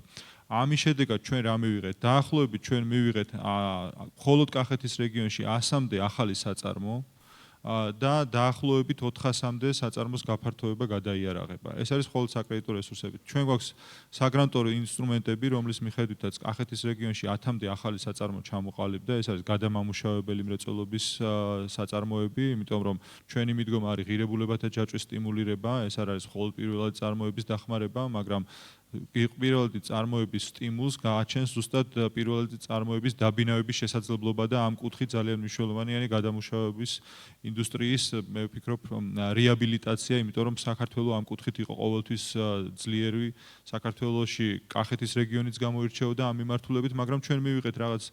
ამის შედეგად ჩვენ რა მივიღეთ? დაახლოებით ჩვენ მივიღეთ მხოლოდ კახეთის რეგიონში 100-მდე ახალი საწარმო და დაახლოებით 400-მდე საწარმოს გაფართოება გადაიარაღება. ეს არის მხოლოდ საკრედიტო რესურსები. ჩვენ გვაქვს საგრანტო ინსტრუმენტები, რომლის მიხედვითაც კახეთის რეგიონში 10-მდე ახალი საწარმო ჩამოყალიბდა. ეს არის გადამამუშავებელი მრეწველობის საწარმოები, იმიტომ რომ ჩვენი მიდგომა არის ღირებულებათა ჯაჭვის სტიმულირება, ეს არ არის მხოლოდ პირველადი წარმოების დახმარება, მაგრამ პირველადი წარმოების სტიმულს გააჩენს ზუსტად პირველადი წარმოების დაბინავების შესაძლებლობა და ამ კუთხით ძალიან მნიშვნელოვანია გადამუშავების ინდუსტრიის, მე ვფიქრობ, რეაბილიტაცია, იმიტომ რომ საქართველო ამ კუთხით იყო ყოველთვის ძლიერი, საქართველოში კახეთის რეგიონიც გამოირჩეოდა ამ მიმართულებით, მაგრამ ჩვენ მივიღეთ რაღაც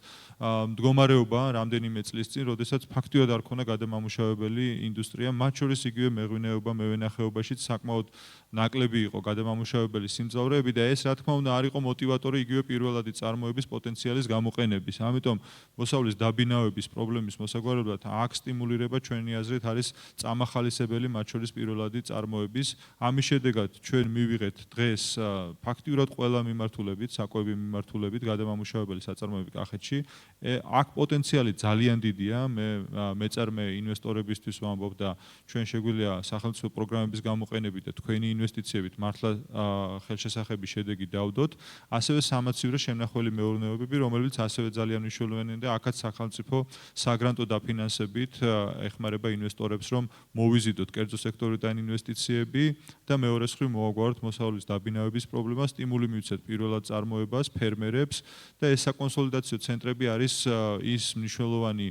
მდგომარეობა რამდენიმე წლის წინ, როდესაც ფაქტიურად არ ქონა გადამამუშავებელი ინდუსტრია, მათ შორის იგივე მეღვინეობა, მევენახეობაშიც საკმაოდ ნაკლები იყო გადამამუშავებელი სიმძლავრეები და ეს რა თქმა უნდა არ იყო მოტივატორი იგივე პირველადი წარმოების პოტენციალის გამოყენების. ამიტომ მოსავლის დაბინავების პრობლემის მოსაგვარებლად აქ სტიმულირება ჩვენი აზრით არის წამახალისებელი მათ შორის პირველადი წარმოების. ამის შედეგად ჩვენ მივიღეთ დღეს ფაქტიურად ყველა მიმართულებით, საკვები მიმართულებით გადამამუშავებელი საწარმოები კახეთში. აქ პოტენციალი ძალიან დიდია. მე მეწარმე ინვესტორებისთვის ვამბობ და ჩვენ შეგვიძლია სახელმწიფო პროგრამების გამოყენებით და თქვენი ინვესტიციებით მართლა ხელშესახების შედეგი დავდოთ, ასევე სამაცივრო შემნახველი მეურნეობები, რომელიც ასევე ძალიან მნიშვნელოვანია და აქაც სახელმწიფო საგრანტო დაფინანსებით ეხმარება ინვესტორებს, რომ მოვიზიდოთ კერძო სექტორიდან ინვესტიციები და მეორე მხრივ მოაგვაროთ მოსავლის დაბინავების პრობლემას, სტიმული მივცეთ პირველად წარმოებას, ფერმერებს და ეს საკონსოლიდაციო ცენტრები არის ის მნიშვნელოვანი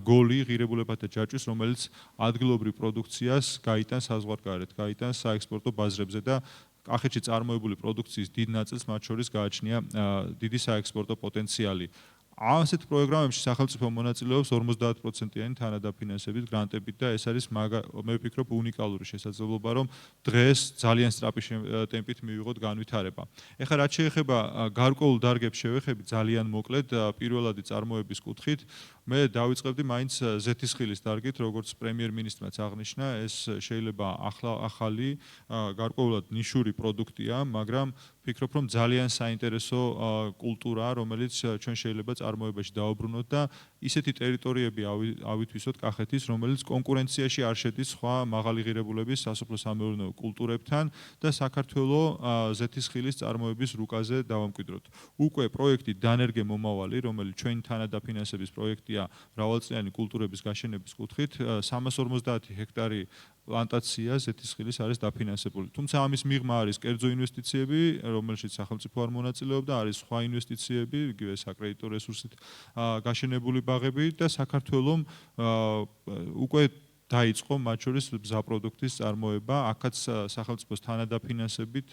რგოლი ღირებულებათა ჯაჭვის, რომელიც ადგილობრივ პროდუქციას გაიტანს საზღვარგარეთ, გაიტანს საექსპორტო ბაზრებზე და კახეთში წარმოებული პროდუქციის დიდ ნაწილს მათ შორის გააჩნია დიდი საექსპორტო პოტენციალი. ასეთ პროგრამებში სახელმწიფო მონაწილეობს 50%-იანი თანადაფინანსებით, გრანტებით და ეს არის მე ვფიქრობ უნიკალური შესაძლებლობა, რომ დღეს ძალიან სწრაფი ტემპით მივიღოთ განვითარება. ეხლა რაც შეეხება გარკვეულ დარგებს შევეხები ძალიან მოკლედ პირველადი წარმოების კუთხით, მე დავიწყებდი მაინც ზეთისხილის დარგით, როგორც პრემიერ-მინისტრმაც აღნიშნა, ეს შეიძლება ახალი გარკვეულად ნიშური პროდუქტია, მაგრამ ვფიქრობ, რომ ძალიან საინტერესო კულტურაა, რომელიც ჩვენ შეიძლება წარმოებაში დავუბრუნოთ და ისეთი ტერიტორიები ავითვისოთ კახეთის, რომელიც კონკურენციაში არ შედის სხვა მაღალი ღირებულების სასოფლო-სამეურნეო კულტურებთან და საქართველოს ზეთისხილის წარმოების რუკაზე დავამკვიდროთ. უკვე პროექტი დანერგე მომავალი, რომელიც ჩვენი თანადაფინანსების პროექტია მრავალწლიანი კულტურების გაშენების კუთხით, 350 ჰექტარი პლანტაცია ზეთისხილის არის დაფინანსებული. თუმცა ამის მიღმა არის კერძო ინვესტიციები, რომელშიც სახელმწიფო არ მონაწილეობდა, არის სხვა ინვესტიციები, იგივე საკრედიტო რესურსით გაშენებული ბაღები და საქართველოს უკვე დაიწყო მათ შორის მზაპროდუქტის წარმოება, აქაც სახელმწიფოს თანადაფინანსებით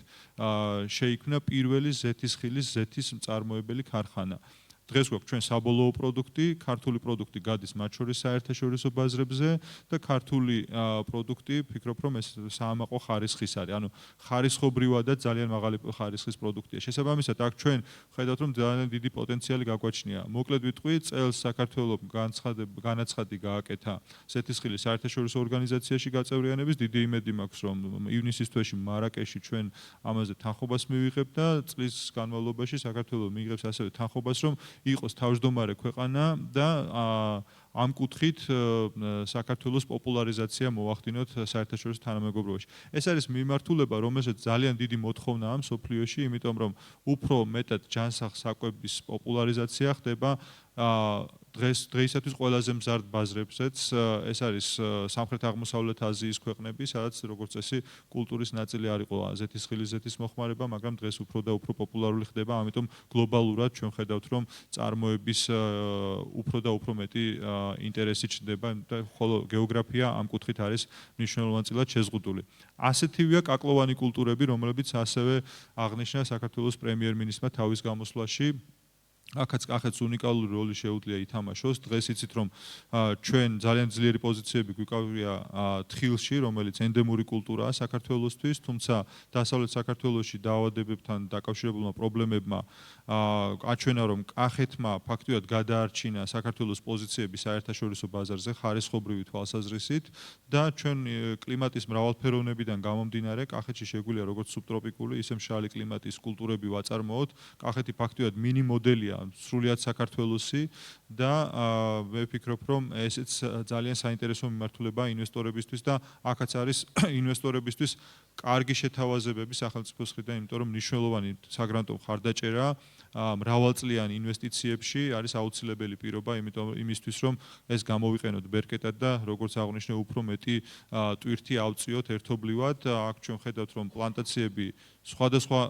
შეიქმნა პირველი ზეთისხილის ზეთის მწარმოებელი ქარხანა. დღეს გვაქვს ჩვენ საბოლოო პროდუქტი, ქართული პროდუქტი გადის მათ შორის საერთაშორისო ბაზრებზე და ქართული პროდუქტი ვფიქრობ, რომ ეს საამაყო ხარისხის არის. ანუ ხარისხობრივადაც ძალიან მაღალი ხარისხის პროდუქტია. შესაბამისად, აქ ჩვენ ხედავთ, რომ ძალიან დიდი პოტენციალი გაგვაჩნია. მოკლედ ვიტყვი, წელს საქართველოს განაცხადი გააკეთა ზეთისხილის საერთაშორისო ორგანიზაციაში გაწევრიანების. დიდი იმედი მაქვს, რომ ივნისის თვეში მარაკეში ჩვენ ამაზე თანხმობას მივიღებთ და წლის განმავლობაში საქართველოს მიიღებს ასევე თანხმობას, რომ იყოს თავმჯდომარე ქვეყანა და ამ კუთხით საქართველოს პოპულარიზაცია მოახდინოთ საერთაშორისო თანამეგობრობაში. ეს არის მიმართულება, რომელსაც ძალიან დიდი მოთხოვნა ამ სოფლიოში, იმიტომ რომ უფრო მეტად ჯანსაღ საკვების პოპულარიზაცია ხდება დღეისათვის ყველაზე მზარდ ბაზრებზეც ეს არის სამხრეთ აღმოსავლეთ აზიის ქვეყნები, სადაც როგორც წესი კულტურის ნაწილი არ იყო ზეთისხილის მოხმარება, მაგრამ დღეს უფრო და უფრო პოპულარული ხდება, ამიტომ გლობალურად ჩვენ ხედავთ, რომ წარმოების უფრო და უფრო მეტი ინტერესი ჩნდება, ხოლო გეოგრაფია ამ კუთხით არის მნიშვნელოვანწილად შეზღუდული. ასეთივეა კაკლოვანი კულტურები, რომლებიც ასევე აღნიშნა საქართველოს პრემიერ-მინისტრმა თავის გამოსვლაში. აქაც კახეთს უნიკალური როლი შეუძლია ითამაშოს. დღეს იცით, რომ ჩვენ ძალიან ძლიერი პოზიციები გვიკავია თხილში, რომელიც ენდემური კულტურაა საქართველოსთვის, თუმცა დასავლეთ საქართველოში დაავადებებთან დაკავშირებულმა პრობლემებმა აჩვენა, რომ კახეთმა ფაქტიურად გადაარჩინა საქართველოს პოზიციები საერთაშორისო ბაზარზე ხარისხობრივი თვალსაზრისით და ჩვენ კლიმატის მრავალფეროვნებიდან გამომდინარე, კახეთში შეგვიძლია როგორც სუბტროპიკული, ისე მშრალი კლიმატის კულტურები ვაწარმოოთ. კახეთი ფაქტიურად მინი მოდელია სრულიად საქართველოსი და მე ვფიქრობ, რომ ესეც ძალიან საინტერესო მიმართულებაა ინვესტორებისთვის და აქაც არის ინვესტორებისთვის კარგი შეთავაზებები სახელმწიფოს მხრიდან, იმიტომ რომ მნიშვნელოვანი საგრანტო მხარდაჭერა მრავალწლიან ინვესტიციებში არის აუცილებელი პირობა, იმისთვის რომ ეს გამოვიყენოთ ბერკეტად და როგორც აღნიშნე, უფრო მეტი ტვირთი ავწიოთ ერთობლივად. აქ ჩვენ ხედავთ, რომ პლანტაციები სხვადასხვა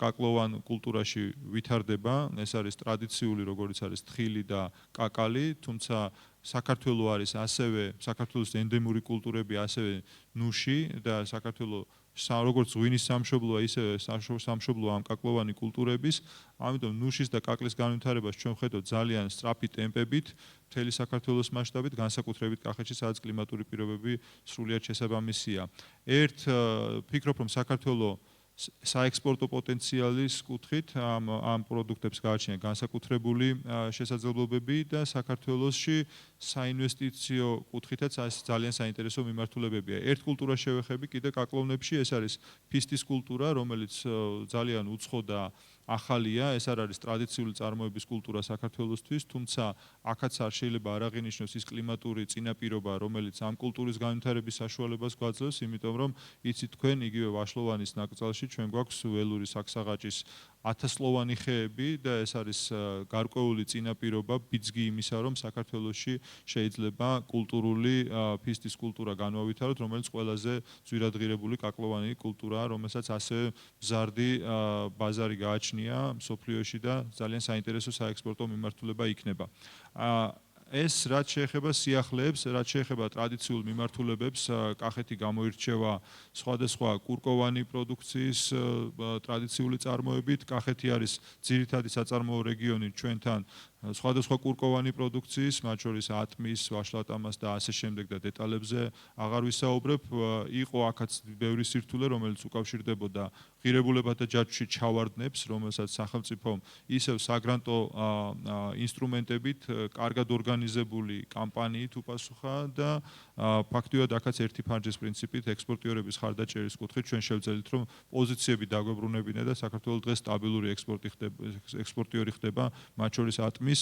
კაკლოვან კულტურაში ვითარდება, ეს არის ტრადიციული, როგორც არის თხილი და კაკალი, თუმცა საქართველო არის ასევე საქართველოს ენდემური კულტურები, ასევე ნუში და საქართველოს როგორც ღვინის სამშობლოა, ისე სამშობლოა ამ კაკლოვანი კულტურების, ამიტომ ნუშის და კაკლის განვითარებას ჩვენ ვხედავთ ძალიან სწრაფი ტემპებით, მთელი საქართველოს მასშტაბით, განსაკუთრებით კახეთში, სადაც კლიმატური პირობები სრულიად შესაბამისია. ვფიქრობ, რომ საქართველოს საექსპორტო პოტენციალის კუთხით ამ პროდუქტებს გააჩნია განსაკუთრებული შესაძლებლობები და საქართველოსში საინვესტიციო კუთხითაც ძალიან საინტერესო მიმართულებებია. ერთ კულტურას შევეხები კიდე კაკლოვნებში, ეს არის ფისტის კულტურა, რომელიც ძალიან უცხო და ახალია, ეს არ არის ტრადიციული წარმოების კულტურა საქართველოსთვის, თუმცა აქაც არ შეიძლება არ აღინიშნოს ის კლიმატური წინაპირობა, რომელიც ამ კულტურის განვითარების საშუალებას გვაძლევს, იმიტომ რომ იცით თქვენ, იგივე ვაშლოვანის ნაკრძალში ჩვენ გვაქვს ველური საქსაღაჭის 1000-ლოვანი ხეები და ეს არის გარკვეული წინაპირობა ბიძგი იმისა, რომ საქართველოში შეიძლება კულტურული ფისტის კულტურა განვავითაროთ, რომელიც ყველაზე ძვირადღირებული კაკლოვანი კულტურაა, რომელსაც ასევე მზარდი ბაზარი გააჩნია მსოფლიოში და ძალიან საინტერესო საექსპორტო მიმართულება იქნება. ეს რაც შეეხება სიახლეებს, რაც შეეხება ტრადიციულ მიმართულებებს, კახეთი გამოირჩევა სხვადასხვა კურკოვანი პროდუქციის ტრადიციული წარმოებით. კახეთი არის ძირითადი საწარმოო რეგიონი ჩვენთან სხვადასხვა კურკოვანი პროდუქციის, მათ შორის ატმის, ვაშლატამას და ასე შემდეგ და დეტალებზე აღარ ვისაუბრებ. იყო აქაც ბევრი სირთულე, რომელიც უკავშირდებოდა ღირებულებათა ჯაჭვში ჩავარდნებს, რომელსაც სახელმწიფომ ისევ საგრანტო ინსტრუმენტებით, კარგად ორგანიზებული კამპანიით უპასუხა და ფაქტიურად აქაც ერთი ფანჯრის პრინციპით ექსპორტიორების ხარდაჭერის კუთხით ჩვენ შევძელით, რომ პოზიციები დაგვებრუნებინა და საქართველოს დღეს სტაბილური ექსპორტიორი ხდება, მათ შორის ატმის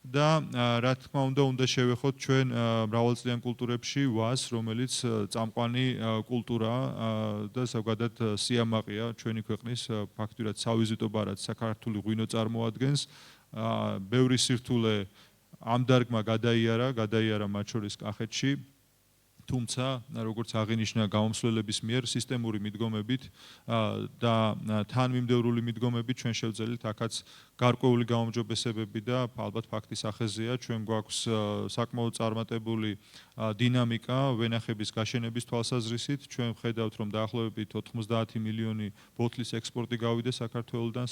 და რა თქმა უნდა შევეხოთ ჩვენ მრავალწლიან კულტურებში ვაზს, რომელიც წამყვანი კულტურაა და ზოგადად სიამაყეა ჩვენი ქვეყნის ფაქტურად სავიზიტო ბარად საქართველოს ღვინო წარმოადგენს. ბევრი სირთულე ამ დარგმა გადაიარა მათ შორის კახეთში. თუმცა, როგორც აღინიშნა გამომსვლელების მიერ სისტემური მიდგომებით და თანმიმდევრული მიდგომებით ჩვენ შევძელით აქაც გარკვეული გაუმჯობესებები და ალბათ ფაქტის ახეზია, ჩვენ გვაქვს საკმაოდ წარმატებული დინამიკა ვენახების გაშენების თვალსაზრისით. ჩვენ ვხედავთ, რომ დაახლოებით 90 მილიონი ბოთლის ექსპორტი გავიდა საქართველოსდან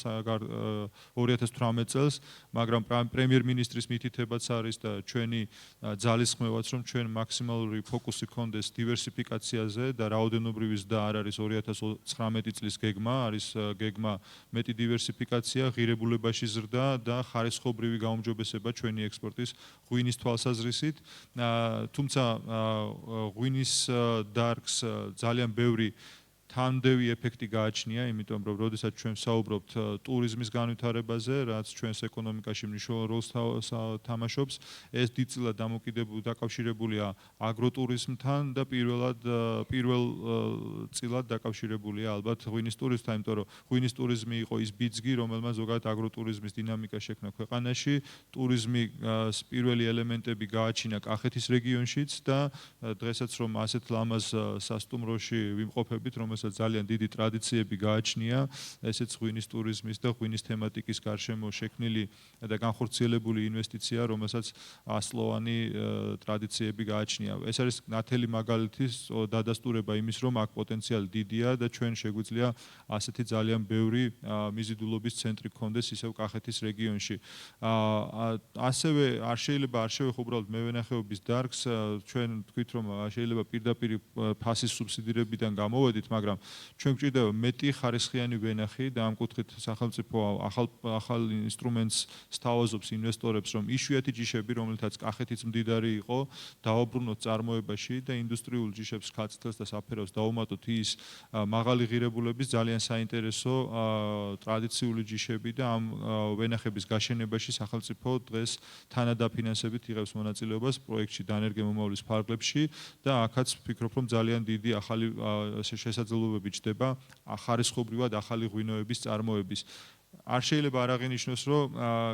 2018 წელს, მაგრამ პრემიერ-მინისტრის მითითებაც არის და ჩვენი ძალისხმევაც, რომ ჩვენ მაქსიმალური ფოკუსი გქონდეს დივერსიფიკაციაზე და რაოდენობრივი ზრდა არ არის 2019 წლის გეგმა, არის გეგმა მეტი დივერსიფიკაცია, ღირებულებაში ზრდა და ხარისხობრივი გაუმჯობესება ჩვენი ექსპორტის ღვინის თვალსაზრისით. თუმცა ღვინის დარგს ძალიან ბევრი თანმდევი ეფექტი გააჩნია, იმიტომ რომ როდესაც ჩვენ ვსაუბრობთ ტურიზმის განვითარებაზე, რაც ჩვენს ეკონომიკაში მნიშვნელოვან როლს თამაშობს, ეს დიდწილად დაკავშირებულია აგროტურიზმთან და პირველ წილად დაკავშირებულია ალბათ ღვინის ტურიზმთან, იმიტომ რომ ღვინის ტურიზმი იყო ის ბიძგი, რომელმაც ზოგადად აგროტურიზმის დინამიკა შექმნა ქვეყანაში. ტურიზმის პირველი ელემენტები გააჩინა კახეთის რეგიონშიც და დღესაც რომ ასეთ ლამაზ სასტუმროში ვიმყოფებით, რომელსაც ძალიან დიდი ტრადიციები გააჩნია, ესეც ღვინის ტურიზმის და ღვინის თემატიკის გარშემო შექმნილი და განხორციელებული ინვესტიცია, რომელსაც ასლოვანი ტრადიციები გააჩნია. ეს არის ნათელი მაგალითი დადასტურება იმის, რომ აქ პოტენციალი დიდია და ჩვენ შეგვიძლია ასეთი ძალიან ბევრი მიზიდულობის ცენტრი გქონდეს ისევ კახეთის რეგიონში. ასევე არ შეიძლება არ შევეხო უბრალოდ მევენახეობის დარგს, ჩვენ თქვით რომ შეიძლება პირდაპირ ფასის სუბსიდირებიდან გამოვედით, მაგრამ ჩვენ გვჭირდება მეტი ხარისხიანი ვენახი და ამ კუთხით სახელმწიფო ახალ ინსტრუმენტს სთავაზობს ინვესტორებს, რომ იშვიათი ჯიშები, რომელთაც კახეთიც მდიდარი იყო, დაუბრუნოთ წარმოებაში და ინდუსტრიულ ჯიშებს, ქაცთელს და საფერავს დაუმატოთ ის მაღალი ღირებულების ძალიან საინტერესო ტრადიციული ჯიშები და ამ ვენახების გაშენებაში სახელმწიფო დღეს თანადაფინანსებით იღებს მონაწილეობას პროექტში დანერგე-მომავლის ფარგლებში და აქაც ვფიქრობ, რომ ძალიან დიდი ახალი შესაძლებლობები ჩნდება ხარისხობრივად ახალი ღვინოების წარმოების. არ შეიძლება არ აღინიშნოს, რომ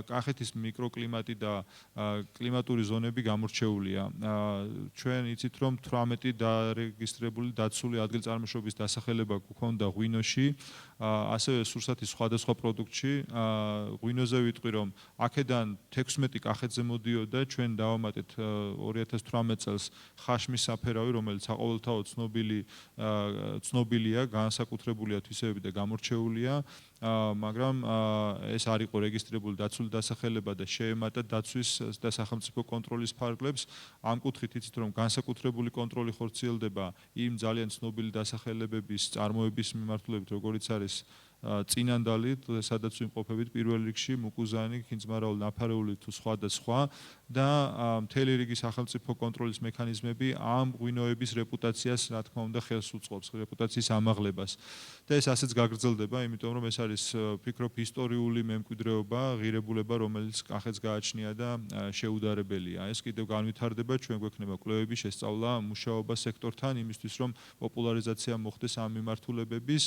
კახეთის მიკროკლიმატი და კლიმატური ზონები გამორჩეულია. ჩვენ იცით, რომ 18 დარეგისტრირებული დაცული ადგილწარმოშობის დასახელება გვქონდა ღვინოში, ასევე სურსათის სხვადასხვა პროდუქტში. ღვინოზე ვიტყვი, რომ აქედან 16 კახეთზე მოდიოდა, ჩვენ დავამატეთ 2018 წელს ხაშმის საფერავი, რომელიც საყოველთაოდ ცნობილია, განსაკუთრებულია თვისებები და გამორჩეულია. მაგრამ ეს არ იყო რეგისტრირებული დაცული დასახელება და შეემატა დაცვის და სახელმწიფო კონტროლის ფარგლებს. ამ კუთხით იცით, რომ განსაკუთრებული კონტროლი ხორციელდება იმ ძალიან ცნობილი დასახელებების წარმოების მიმართულებით, როგორიც არის წინანდალი, სადაც ვიმყოფებით პირველ რიგში, მუკუზანი, ქინძმარაული, ნაფარეული თუ სხვა და სხვა და მთელი რიგი სახელმწიფო კონტროლის მექანიზმები ამ ღვინოების რეპუტაციას, რა თქმა უნდა, ხელს უწყობს, რეპუტაციის ამაღლებას. და ეს ასეც გაგრძელდება, იმიტომ რომ ეს არის ვფიქრობ ისტორიული მემკვიდრეობა, ღირებულება, რომელიც კახეთს გააჩნია და შეუდარებელია. ეს კიდევ განვითარდება, ჩვენ გვექნება კვლევების შესწავლა მუშაობა სექტორთან, იმისთვის რომ პოპულარიზაცია მოხდეს ამ მიმართულებების.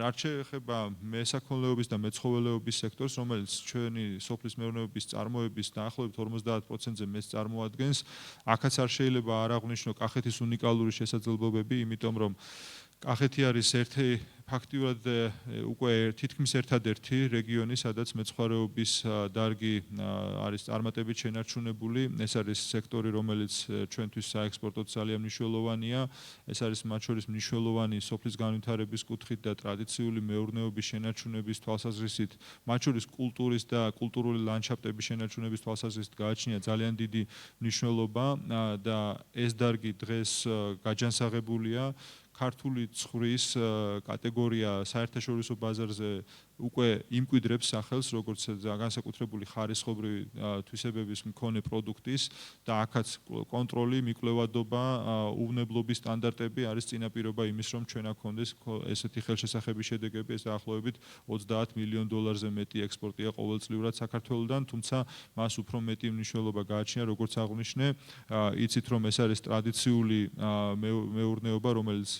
რაც შეეხება მესაქონლეობის და მეცხოველეობის სექტორს, რომელიც ჩვენი სოფლის მეურნეობის წარმოების დაახლოებით 50%-ზე მეც წარმოადგენს, აქაც არ შეიძლება არ აღვნიშნო კახეთის უნიკალური შესაძლებლობები, იმიტომ რომ კახეთი არის ფაქტიურად უკვე თითქმის ერთადერთი რეგიონი, სადაც მეცხვარეობის დარგი არის წარმატებით შენარჩუნებული. ეს არის სექტორი, რომელიც ჩვენთვის საექსპორტოდ ძალიან მნიშვნელოვანია. ეს არის მათ შორის მნიშვნელოვანი სოფლის განვითარების კუთხით და ტრადიციული მეურნეობის შენარჩუნების თვალსაზრისით, მათ შორის კულტურის და კულტურული ლანდშაფტების შენარჩუნების თვალსაზრისით გააჩნია ძალიან დიდი მნიშვნელობა და ეს დარგი დღეს გაჯანსაღებულია. ქართული ცხვრის კატეგორია საერთაშორისო ბაზარზე უკვე იმკვიდრებს სახელს, როგორც განსაკუთრებული ხარისხობრივი თვისებების მქონე პროდუქტის და აქაც კონტროლი, მიკვლევადობა, უვნებლობის სტანდარტები არის წინაპირობა იმის, რომ ჩვენ აქ გქონდეს ესეთი ხელშესახების შედეგები, ეს დაახლოებით $30 მილიონ მეტი ექსპორტია ყოველწლიურად საქართველოდან, თუმცა მას უფრო მეტი მნიშვნელობა გააჩნია, როგორც აღვნიშნე, იცით, რომ ეს არის ტრადიციული მეურნეობა, რომელიც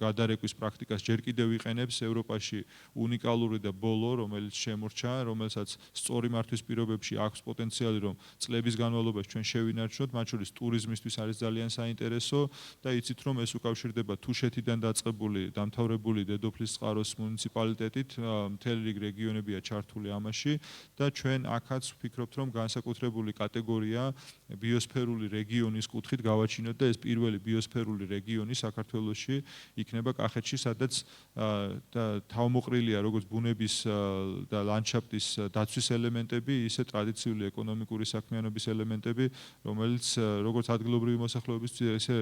გადარეკვის პრაქტიკას ჯერ კიდევ იყენებს ევროპაში უნიკალური და ბოლო, რომელიც შემორჩა, რომელსაც სწორი მართვის პირობებში აქვს პოტენციალი, რომ წლების განმავლობაში ჩვენ შევინარჩუნოთ, მათ შორის ტურიზმისთვის არის ძალიან საინტერესო და იცით, რომ ეს უკავშირდება თუშეთიდან დაწყებული, დამთავრებული დედოფლის წყაროს მუნიციპალიტეტით, მთელი რიგი რეგიონებია ჩართული ამაში და ჩვენ აქაც ვფიქრობთ, რომ განსაკუთრებული კატეგორია ბიოსფერული რეგიონის კუთხით გავაჩინოთ და ეს პირველი ბიოსფერული რეგიონი საქართველოში იქნება კახეთში, სადაც თავმოყრილია როგორც ბუნების რეგიონის და ლანდშაფტის დაცვის ელემენტები, ისე ტრადიციული ეკონომიკური საქმიანობის ელემენტები, რომელიც როგორც ადგილობრივი მოსახლეობისთვის, ისე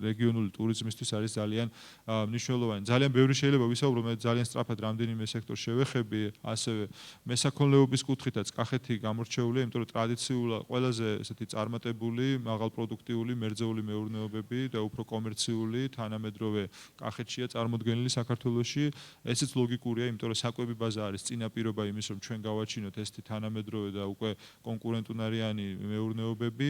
რეგიონული ტურიზმისთვის არის ძალიან მნიშვნელოვანი. ძალიან ბევრი შეიძლება ვისაუბრო, მე ძალიან სწრაფად რამდენიმე სექტორს შევეხები, ასევე მესაქონლეობის კუთხითაც კახეთი გამორჩეულია, იმიტომ რომ ტრადიციულად ყველაზე ესეთი წარმატებული, მაღალპროდუქტიული მერძეული მეურნეობები და უფრო კომერციული თანამედროვე კახეთშია წარმოდგენილი საქართველოში. ესეც ლოგიკურია, იმიტომ რომ საკვები ბაზა არის წინაპირობა იმის, რომ ჩვენ გავაჩინოთ ესეთი თანამედროვე და უკვე კონკურენტუნარიანი მეურნეობები.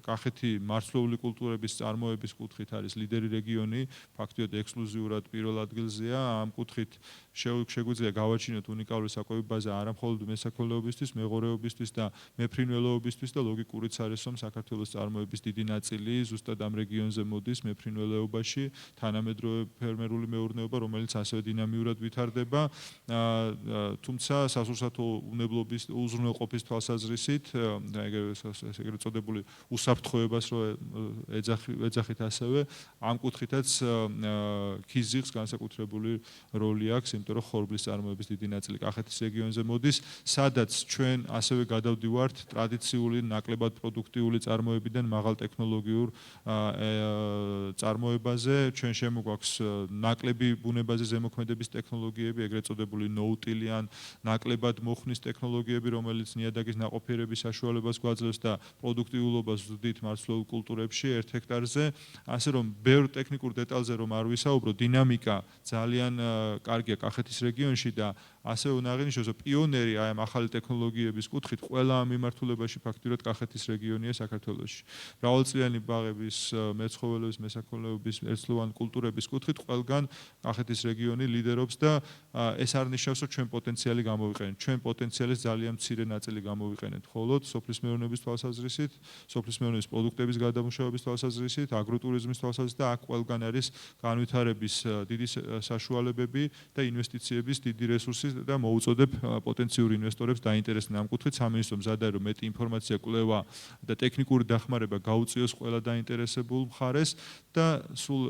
კახეთი მარცვლეული კულტურების წარმოების კუთხით არის ლიდერი რეგიონი, ფაქტობრივად ექსკლუზიურად პირველ ადგილზეა. ამ კუთხით შეგვიძლია გავაჩინოთ უნიკალური საკვები ბაზა არა მხოლოდ მესაქონლეობისთვის, მეღორეობისთვის და მეფრინველეობისთვის და ლოგიკურიც არის, რომ საქართველოს წარმოების დიდი ნაწილი ზუსტად ამ რეგიონზე მოდის მეფრინველეობაში, თანამედროვე ფერმერული მეურნეობა, რომელიც ასევე დინამიურად ვითარდება, თუმცა სასურსათო უნებლობის უზრუნველყოფის თვალსაზრისით, ეგრეთ წოდებული უსაფრთხოებას რო ეძახით ასევე, ამ კუთხითაც ქიზიყს განსაკუთრებული როლი აქვს, იმიტომ რომ ხორბლის წარმოების დიდი ნაწილი კახეთის რეგიონზე მოდის, სადაც ჩვენ ასევე გადავდივართ ტრადიციული ნაკლებად პროდუქტიული წარმოებიდან მაღალ ტექნოლოგიურ წარმოებაზე. ჩვენ შემოგვაქვს ნაკლები ბუნებაზე ზემოქმედების ტექნოლოგიები, ეგრეთ წოდებული ნოუტილი ან ნაკლებად მოხნის ტექნოლოგიები, რომელიც ნიადაგის ნაყოფიერების საშუალებას გვაძლევს და პროდუქტიულობას ვზრდით მარცვლეულ კულტურებში 1 ჰექტარზე. ასე რომ ბევრ ტექნიკურ დეტალზე რომ არ ვისაუბრო, დინამიკა ძალიან კარგია კახეთის რეგიონში და ასევე უნდა აღინიშნოს, რომ პიონერი აი ამ ახალი ტექნოლოგიების კუთხით ყველა ამ მიმართულებაში ფაქტობრივად კახეთის რეგიონია საქართველოში. მრავალწლიანი ბაღების, მეცხოველეობის, მესაქონლეობის, ერთწლოვანი კულტურების კუთხით ყველგან კახეთის რეგიონი ლიდერობს და ეს არ ნიშნავს, რომ ჩვენ პოტენციალი გამოვიყენეთ. ჩვენ პოტენციალის ძალიან მცირე ნაწილი გამოვიყენეთ მხოლოდ სოფლის მეურნეობის თვალსაზრისით, სოფლის მეურნეობის პროდუქტების გადამუშავების თვალსაზრისით, აგროტურიზმის თვალსაზრისით და აქ ყველგან არის განვითარების დიდი საშუალებები და ინვესტიციების დიდი რესურსი და მოუწოდებ პოტენციური ინვესტორებს დაინტერესდნენ ამ კუთხით. სამინისტრო მზადაა, რომ მეტი ინფორმაცია, კვლევა და ტექნიკური დახმარება გაუწიოს ყველა დაინტერესებულ მხარეს და სულ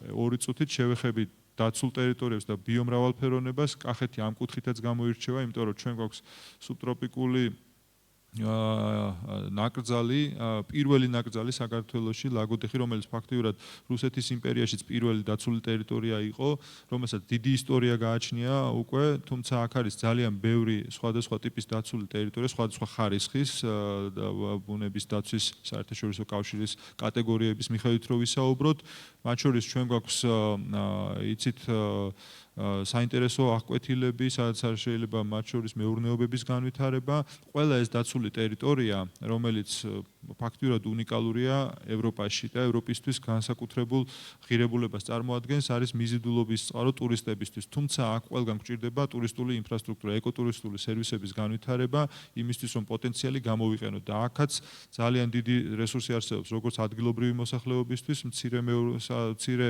2 წუთით შევეხებით დაცულ ტერიტორიებს და ბიომრავალფეროვნებას. კახეთი ამ კუთხითაც გამოირჩევა, იმიტომ რომ ჩვენ გვაქვს სუბტროპიკული ნაკრძალი, პირველი ნაკრძალი საქართველოში, ლაგოდეხი, რომელიც ფაქტიურად რუსეთის იმპერიაშიც პირველი დაცული ტერიტორია იყო, რომელსაც დიდი ისტორია გააჩნია უკვე, თუმცა აქ არის ძალიან ბევრი სხვადასხვა ტიპის დაცული ტერიტორია, სხვადასხვა ხარისხის ბუნების დაცვის საერთაშორისო კავშირის კატეგორიების მიხედვით რო ვისაუბროთ, მათ შორის ჩვენ გვაქვს იცით საინტერესო აღკვეთილები, სადაც შეიძლება მათ შორის მეურნეობების განვითარება. ყველა ეს დაცული ტერიტორია, რომელიც ფაქტიურად უნიკალურია ევროპაში და ევროპისთვის განსაკუთრებულ ღირებულებას წარმოადგენს, არის მიზიდულობის წყარო ტურისტებისთვის. თუმცა აქ ყველგან გვჭირდება ტურისტული ინფრასტრუქტურა, ეკოტურისტული სერვისების განვითარება, იმისთვის რომ პოტენციალი გამოვიყენოთ და აქაც ძალიან დიდი რესურსი არსებობს, როგორც ადგილობრივი მოსახლეობისთვის, მცირე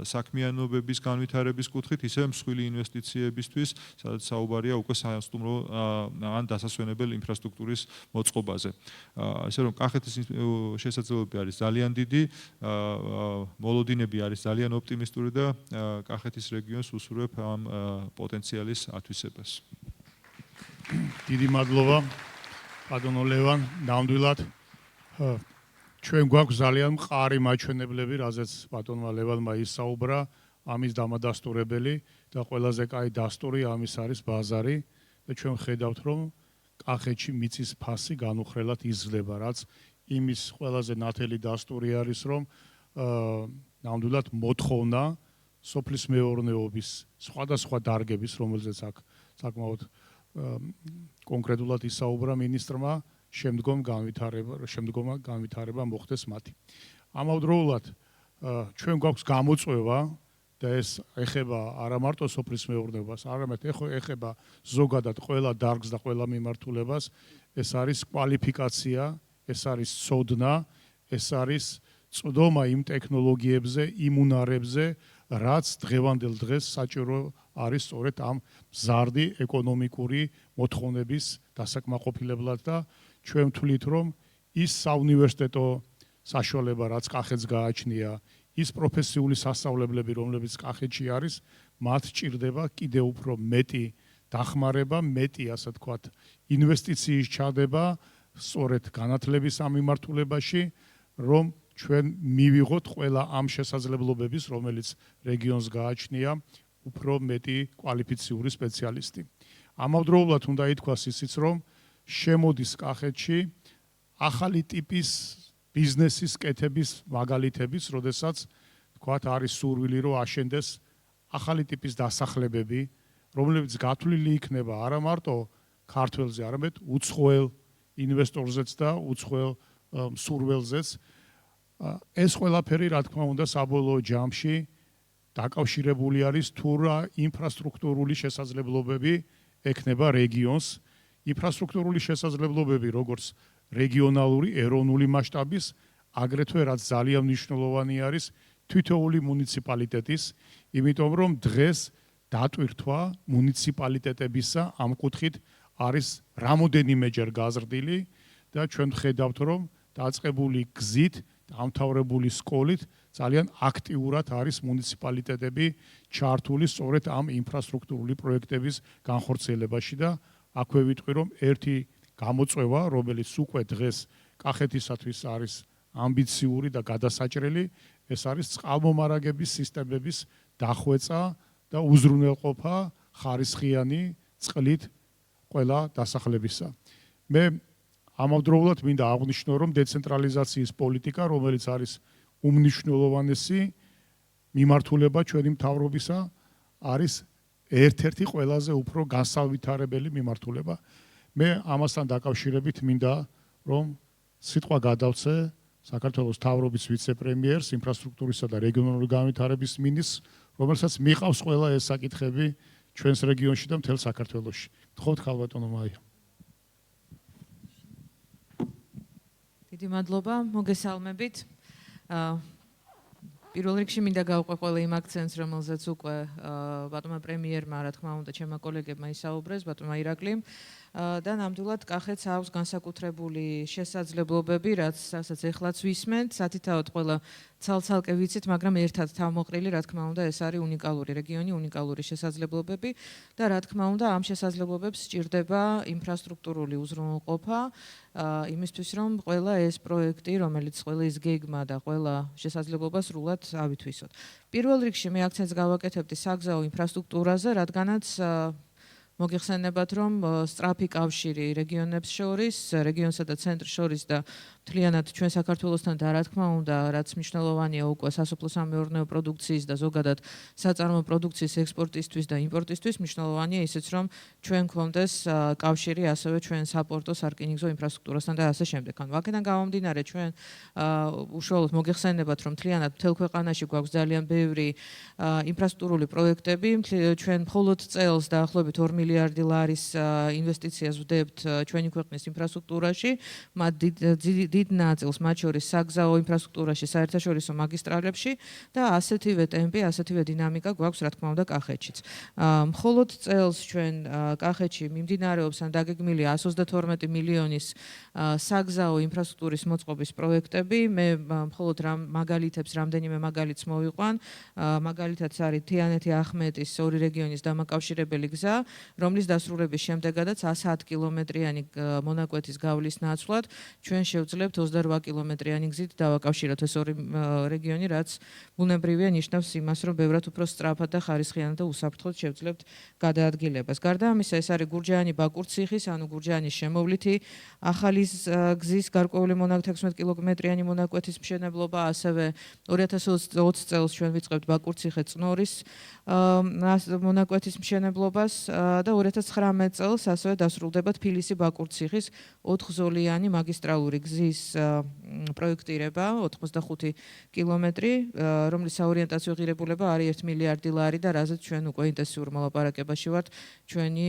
საქმიანობების განვითარების კუთხით, ისე მსხვილი ინვესტიციებისთვის, სადაც საუბარია უკვე სასტუმრო ან დასასვენებელ ინფრასტრუქტურის მოწყობაზე. ასე რომ კახეთის შესაძლებლობები არის ძალიან დიდი, მოლოდინები არის ძალიან ოპტიმისტური და კახეთის რეგიონს უსურვებ ამ პოტენციალის ათვისებას. დიდი მადლობა ბატონო ლევან, ნამდვილად ჩვენ გვაქვს ძალიან მყარი მაჩვენებლები, რაზეც ბატონმა ლევანმა ისაუბრა, ამის დამადასტურებელი და ყველაზე კაი დასტური ამის არის ბაზარი და ჩვენ ხედავთ, რომ კახეთში მიწის ფასი განუხრელად იზრდება, რაც იმის ყველაზე ნათელი დასტური არის, რომ ნამდვილად მოთხოვნა სოფლის მეურნეობის სხვადასხვა დარგების, რომელზეც აქ საკმაოდ კონკრეტულად ისაუბრა მინისტრმა, შემდგომ განვითარება მოხდეს მათი. ამავდროულად ჩვენ გვაქვს გამოწვევა და ეს ეხება არა მარტო სოფლის მეურნეობას, არამედ ეხება ზოგადად ყველა დარგს და ყველა მიმართულებას. ეს არის კვალიფიკაცია, ეს არის ცოდნა, ეს არის წვდომა იმ ტექნოლოგიებზე, იმ უნარებზე, რაც დღევანდელ დღეს საჭირო არის სწორედ ამ მზარდი ეკონომიკური მოთხოვნების დასაკმაყოფილებლად და ჩვენ ვთვლით, რომ ის საუნივერსიტეტო საშუალება, რაც კახეთს გააჩნია, ის პროფესიული სასწავლებლები, რომლებიც კახეთში არის, მათ ჭირდება კიდევ უფრო მეტი დახმარება, მეტი, ასე ვთქვათ, ინვესტიციის ჩადება სწორედ განათლების ამიმართულებაში, რომ ჩვენ მივიღოთ ყველა ამ შესაძლებლობების, რომელიც რეგიონს გააჩნია, უფრო მეტი კვალიფიციური სპეციალისტი. ამავდროულად უნდა ითქვას ისიც, რომ შემოდის კახეთში ახალი ტიპის ბიზნესის კეთების მაგალითების, როდესაც თქვათ არის სურვილი, რომ აშენდეს ახალი ტიპის დასახლებები, რომლებიც გათვლილი იქნება არა მარტო ქართველზე, არამედ უცხოელ ინვესტორზეც და უცხოელ მსურველზეც. ეს ყველაფერი, რა თქმა უნდა, საბოლოო ჯამში დაკავშირებული არის თუ რა ინფრასტრუქტურული შესაძლებლობები ექნება რეგიონს. ინფრასტრუქტურული შესაძლებლობები, როგორც რეგიონალური, ეროვნული მასშტაბის, აგრეთვე რაც ძალიან მნიშვნელოვანი არის თითოეული მუნიციპალიტეტის, იმიტომ რომ დღეს დატვირთვა მუნიციპალიტეტებისა ამ კუთხით არის რამოდენიმეჯერ გაზრდილი და ჩვენ ვხედავთ, რომ დაწყებული გზით, დამთავრებული სკოლით ძალიან აქტიურად არის მუნიციპალიტეტები ჩართული სწორედ ამ ინფრასტრუქტურული პროექტების განხორციელებაში და აქვე ვიტყვი, რომ ერთი გამოწვევა, რომელიც უკვე დღეს კახეთისათვის არის ამბიციური და გადასაჭრელი, ეს არის წყალმომარაგების სისტემების დახვეწა და უზრუნველყოფა ხარისხიანი წყლით ყველა დასახლებისა. მე ამავდროულად მინდა აღვნიშნო, რომ დეცენტრალიზაციის პოლიტიკა, რომელიც არის უმნიშვნელოვანესი მიმართულება ჩვენი მთავრობისა, არის ერთ-ერთი ყველაზე უფრო განსავითარებელი მიმართულება. მე ამასთან დაკავშირებით მინდა, რომ სიტყვა გადავცე საქართველოს მთავრობის ვიცე-პრემიერს, ინფრასტრუქტურისა და რეგიონალური განვითარების მინისტრს, რომელსაც მიყავს ყველა ეს საკითხები ჩვენს რეგიონში და მთელ საქართველოში. გთხოვთ ხალბატონო მაია. დიდი მადლობა, მოგესალმებით. პირველ რიგში მინდა გავყვე ყველა იმ აქცენტს, რომელზეც უკვე ბატონმა პრემიერმა, რა თქმა უნდა, ჩემმა კოლეგებმა ისაუბრეს, ბატონმა ირაკლიმ. და ნამდვილად კახეთს აქვს განსაკუთრებული შესაძლებლობები, რასაც ეხლაც ვისმენთ, სათითაოდ ყველა ცალ-ცალკე ვიცით, მაგრამ ერთად თავმოყრილი, რა თქმა უნდა, ეს არის უნიკალური რეგიონი, უნიკალური შესაძლებლობები და რა თქმა უნდა, ამ შესაძლებლობებს სჭირდება ინფრასტრუქტურული უზრუნველყოფა, იმისთვის, რომ ყველა ეს პროექტი, რომელიც ყველა ის გეგმა და ყველა შესაძლებლობა სრულად ავითვისოთ. პირველ რიგში მე აქცენტს გავაკეთებდი საგზაო ინფრასტრუქტურაზე, რადგანაც მოგიხსენებათ, რომ სწრაფი კავშირი რეგიონებს შორის, რეგიონსა და ცენტრს შორის და მთლიანად ჩვენ საქართველოსთან და რა თქმა უნდა, რაც მნიშვნელოვანია უკვე სასოფლო-სამეურნეო პროდუქციის და ზოგადად საწარმო პროდუქციის ექსპორტისთვის და იმპორტისთვის, მნიშვნელოვანია ისიც, რომ ჩვენ გვქონდეს კავშირი ასევე ჩვენ საპორტო სარკინიგზო ინფრასტრუქტურასთან და ასე შემდეგ. ანუ აქედან გამომდინარე, ჩვენ უშუალოდ მოგიხსენებათ, რომ მთლიანად მთელ ქვეყანაში გვაქვს ძალიან ბევრი ინფრასტრუქტურული პროექტები, ჩვენ მხოლოდ წელს დაახლოებით 2 მილიარდი ლარის ინვესტიციას ვდებთ ჩვენი ქვეყნის ინფრასტრუქტურაში, მათ დიდ ნაწილს, მათ შორის საგზაო ინფრასტრუქტურაში, საერთაშორისო მაგისტრალებში და ასეთივე ტემპი, ასეთივე დინამიკა გვაქვს, რა თქმა უნდა, კახეთშიც. მხოლოდ წელს ჩვენ კახეთში მიმდინარეობს ან დაგეგმილია 132 მილიონის საგზაო ინფრასტრუქტურის მოწყობის პროექტები. მე მხოლოდ მაგალითებს, რამდენიმე მაგალითს მოვიყვან. მაგალითად არის თიანეთი-ახმეტის ორი რეგიონის დამაკავშირებელი გზა, რომლის დასრულების შემდეგადაც 110 კილომეტრიანი მონაკვეთის გავლის ნაცვლად ჩვენ შევძლებთ 28 კილომეტრიანი გზით დავაკავშიროთ ეს ორი რეგიონი, რაც ბუნებრივია ნიშნავს იმას, რომ ბევრად უფრო სწრაფად და ხარისხიანად და უსაფრთხოდ შევძლებთ გადაადგილებას. გარდა ამისა, ეს არის გურჯაანი-ბაკურციხის, ანუ გურჯაანის შემოვლითი ახალი გზის გარკვეული 16 კილომეტრიანი მონაკვეთის მშენებლობა, ასევე 2020 წელს ჩვენ ვიწყებთ ბაკურციხე-წნორის მონაკვეთის მშენებლობას და 2019 წელს ასევე დასრულდება თბილისი-ბაკურციხის 4-ზოლიანი მაგისტრალური გზის პროექტირება 85 კილომეტრი, რომლის საორიენტაციო ღირებულება არის 1 მილიარდი ლარი და რაზეც ჩვენ უკვე ინტენსიურ მოლაპარაკებაში ვართ ჩვენი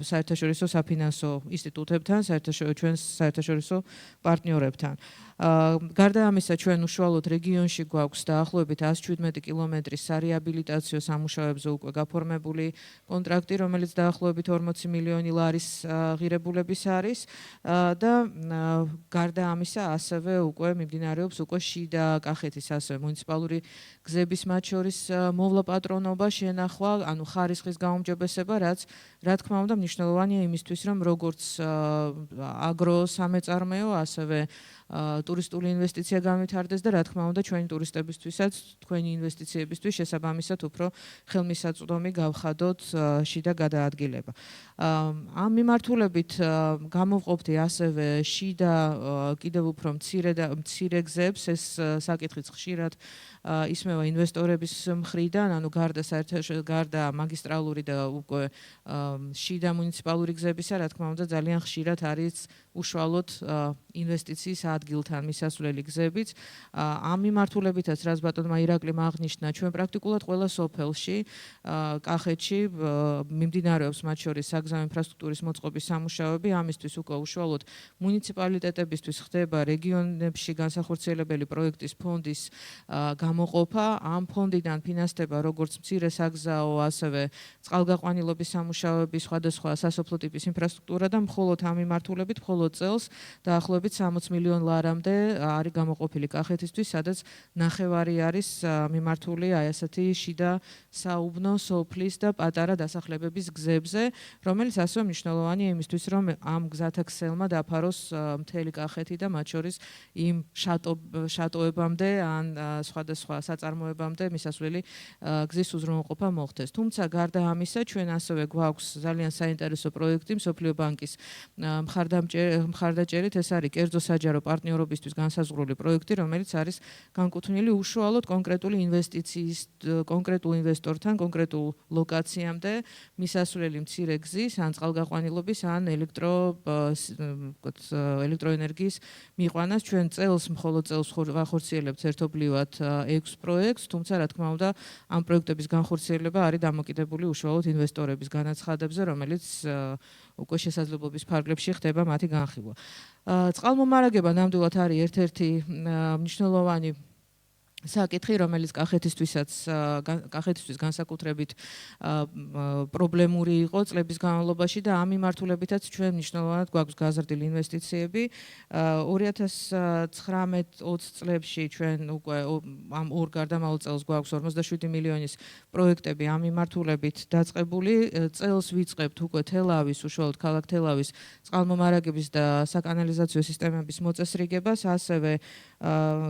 საერთაშორისო საფინანსო ინსტიტუტებთან, ჩვენს საერთაშორისო პარტნიორებთან. გარდა ამისა, ჩვენ უშუალოდ რეგიონში გვაქვს დაახლოებით 117 კილომეტრის სარეაბილიტაციო სამუშაოებზე უკვე გაფორმებული კონტრაქტი, რომელიც დაახლოებით 40 მილიონი ლარის ღირებულების არის და გარდა ამისა, ასევე უკვე მიმდინარეობს უკვე შიდა კახეთის ასევე მუნიციპალური გზების მათ შორის მოვლა პატრონობა, შენახვა, ანუ ხარისხის გაუმჯობესება, რაც რა თქმა უნდა მნიშვნელოვანია იმისთვის, რომ როგორც აგროსამეწარმეო, ასევე ტურისტული ინვესტიცია განვითარდეს და რა თქმა უნდა ჩვენი ტურისტებისთვისაც, თქვენი ინვესტიციებისთვის შესაბამისად უფრო ხელმისაწვდომი გავხადოთ შიდა გადაადგილება. ამ მიმართულებით გამოვყოფდი ასევე შიდა კიდევ უფრო მცირე გზებს, ეს საკითხიც ხშირად ისმევა ინვესტორების მხრიდან, ანუ გარდა მაგისტრალური და უკვე შიდა მუნიციპალური გზებისა, რა თქმა უნდა ძალიან ხშირად არის უშუალოდ ინვესტიციის ადგილთან მისასვლელი გზებიც. ამ მიმართულებითაც, რაც ბატონმა ირაკლიმ აღნიშნა, ჩვენ პრაქტიკულად ყველა სოფელში, კახეთში მიმდინარეობს მათ შორის საგზაო ინფრასტრუქტურის მოწყობის სამუშაოები, ამისთვის უკვე უშუალოდ მუნიციპალიტეტებისთვის ხდება რეგიონებში განსახორციელებელი პროექტის ფონდის გამოყოფა. ამ ფონდიდან ფინანსდება როგორც მცირე საგზაო, ასევე წყალგაყვანილობის სამუშაოები, სხვადასხვა სასოფლო ტიპის ინფრასტრუქტურა და მხოლოდ ამ მიმართულებით მხოლოდ წელს დაახლოებით 60 მილიონ ლარამდე არის გამოყოფილი კახეთისთვის, სადაც ნახევარი არის მიმართული აი ასეთი შიდა საუბნო, სოფლის და პატარა დასახლებების გზებზე, რომელიც ასევე მნიშვნელოვანია იმისთვის, რომ ამ გზათა ქსელმა დაფაროს მთელი კახეთი და მათ შორის იმ შატოებამდე ან სხვადასხვა საწარმოებამდე მისასვლელი გზის უზრუნველყოფა მოხდეს. თუმცა გარდა ამისა, ჩვენ ასევე გვაქვს ძალიან საინტერესო პროექტი მსოფლიო ბანკის მხარდაჭერით, ეს არის კერძო საჯარო პარტნიორობისთვის განსაზღვრული პროექტი, რომელიც არის განკუთვნილი უშუალოდ კონკრეტული ინვესტიციის, კონკრეტულ ინვესტორთან, კონკრეტულ ლოკაციამდე მისასვლელი მცირე გზის, ან წყალგაყვანილობის, ან ელექტროენერგიის მიყვანას. ჩვენ მხოლოდ წელს ვახორციელებთ ერთობლივად 6 პროექტს, თუმცა რა თქმა უნდა ამ პროექტების განხორციელება არის დამოკიდებული უშუალოდ ინვესტორების განაცხადებზე, რომელიც უკვე შესაძლებლობის ფარგლებში ხდება მათი განხილვა. წყალმომარაგება ნამდვილად არის ერთ-ერთი მნიშვნელოვანი საკითხი, რომელიც კახეთისთვის განსაკუთრებით პრობლემური იყო წლების განმავლობაში და ამ მიმართულებითაც ჩვენ მნიშვნელოვნად გვაქვს გაზრდილი ინვესტიციები. 2019-20 წლებში ჩვენ უკვე ამ ორ გარდამავალ წელს გვაქვს 57 მილიონის პროექტები ამ მიმართულებით დაწყებული. წელს ვიწყებთ უკვე თელავის, უშუალოდ ქალაქ თელავის წყალმომარაგების და საკანალიზაციო სისტემების მოწესრიგებას, ასევე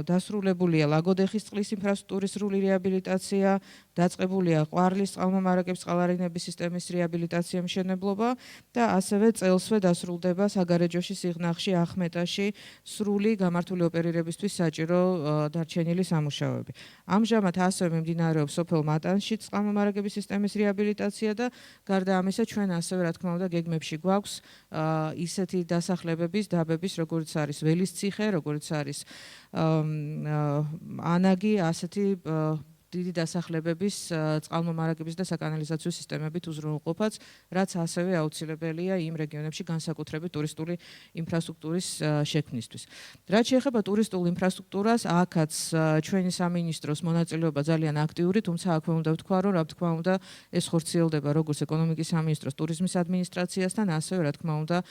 დასრულებულია ლაგოდეხის წყლის ინფრასტრუქტურის სრული რეაბილიტაცია, დაწყებულია ყვარლის წყალმომარაგების წყალარინების სისტემის რეაბილიტაცია მშენებლობა და ასევე წელსვე დასრულდება საგარეჯოში, სიღნაღში, ახმეტაში სრული გამართული ოპერირებისთვის საჭირო დარჩენილი სამუშაოები. ამჟამად ასევე მიმდინარეობს სოფელ მატანში წყალმომარაგების სისტემის რეაბილიტაცია და გარდა ამისა ჩვენ ასევე რა თქმა უნდა გეგმებში გვაქვს ისეთი დასახლებების, დაბების, როგორც არის ველისციხე, როგორც არის ანაგი, ასეთი დიდი დასახლებების წყალმომარაგების და საკანალიზაციო სისტემებით უზრუნველყოფაც, რაც ასევე აუცილებელია იმ რეგიონებში განსაკუთრებით ტურისტული ინფრასტრუქტურის შექმნისთვის. რაც შეეხება ტურისტულ ინფრასტრუქტურას, აქაც ჩვენი სამინისტროს მონაწილეობა ძალიან აქტიური, თუმცა აქვე უნდა ვთქვა, რომ რა თქმა უნდა ეს ხორციელდება როგორც ეკონომიკის სამინისტროს ტურიზმის ადმინისტრაციასთან, ასევე რა თქმა უნდა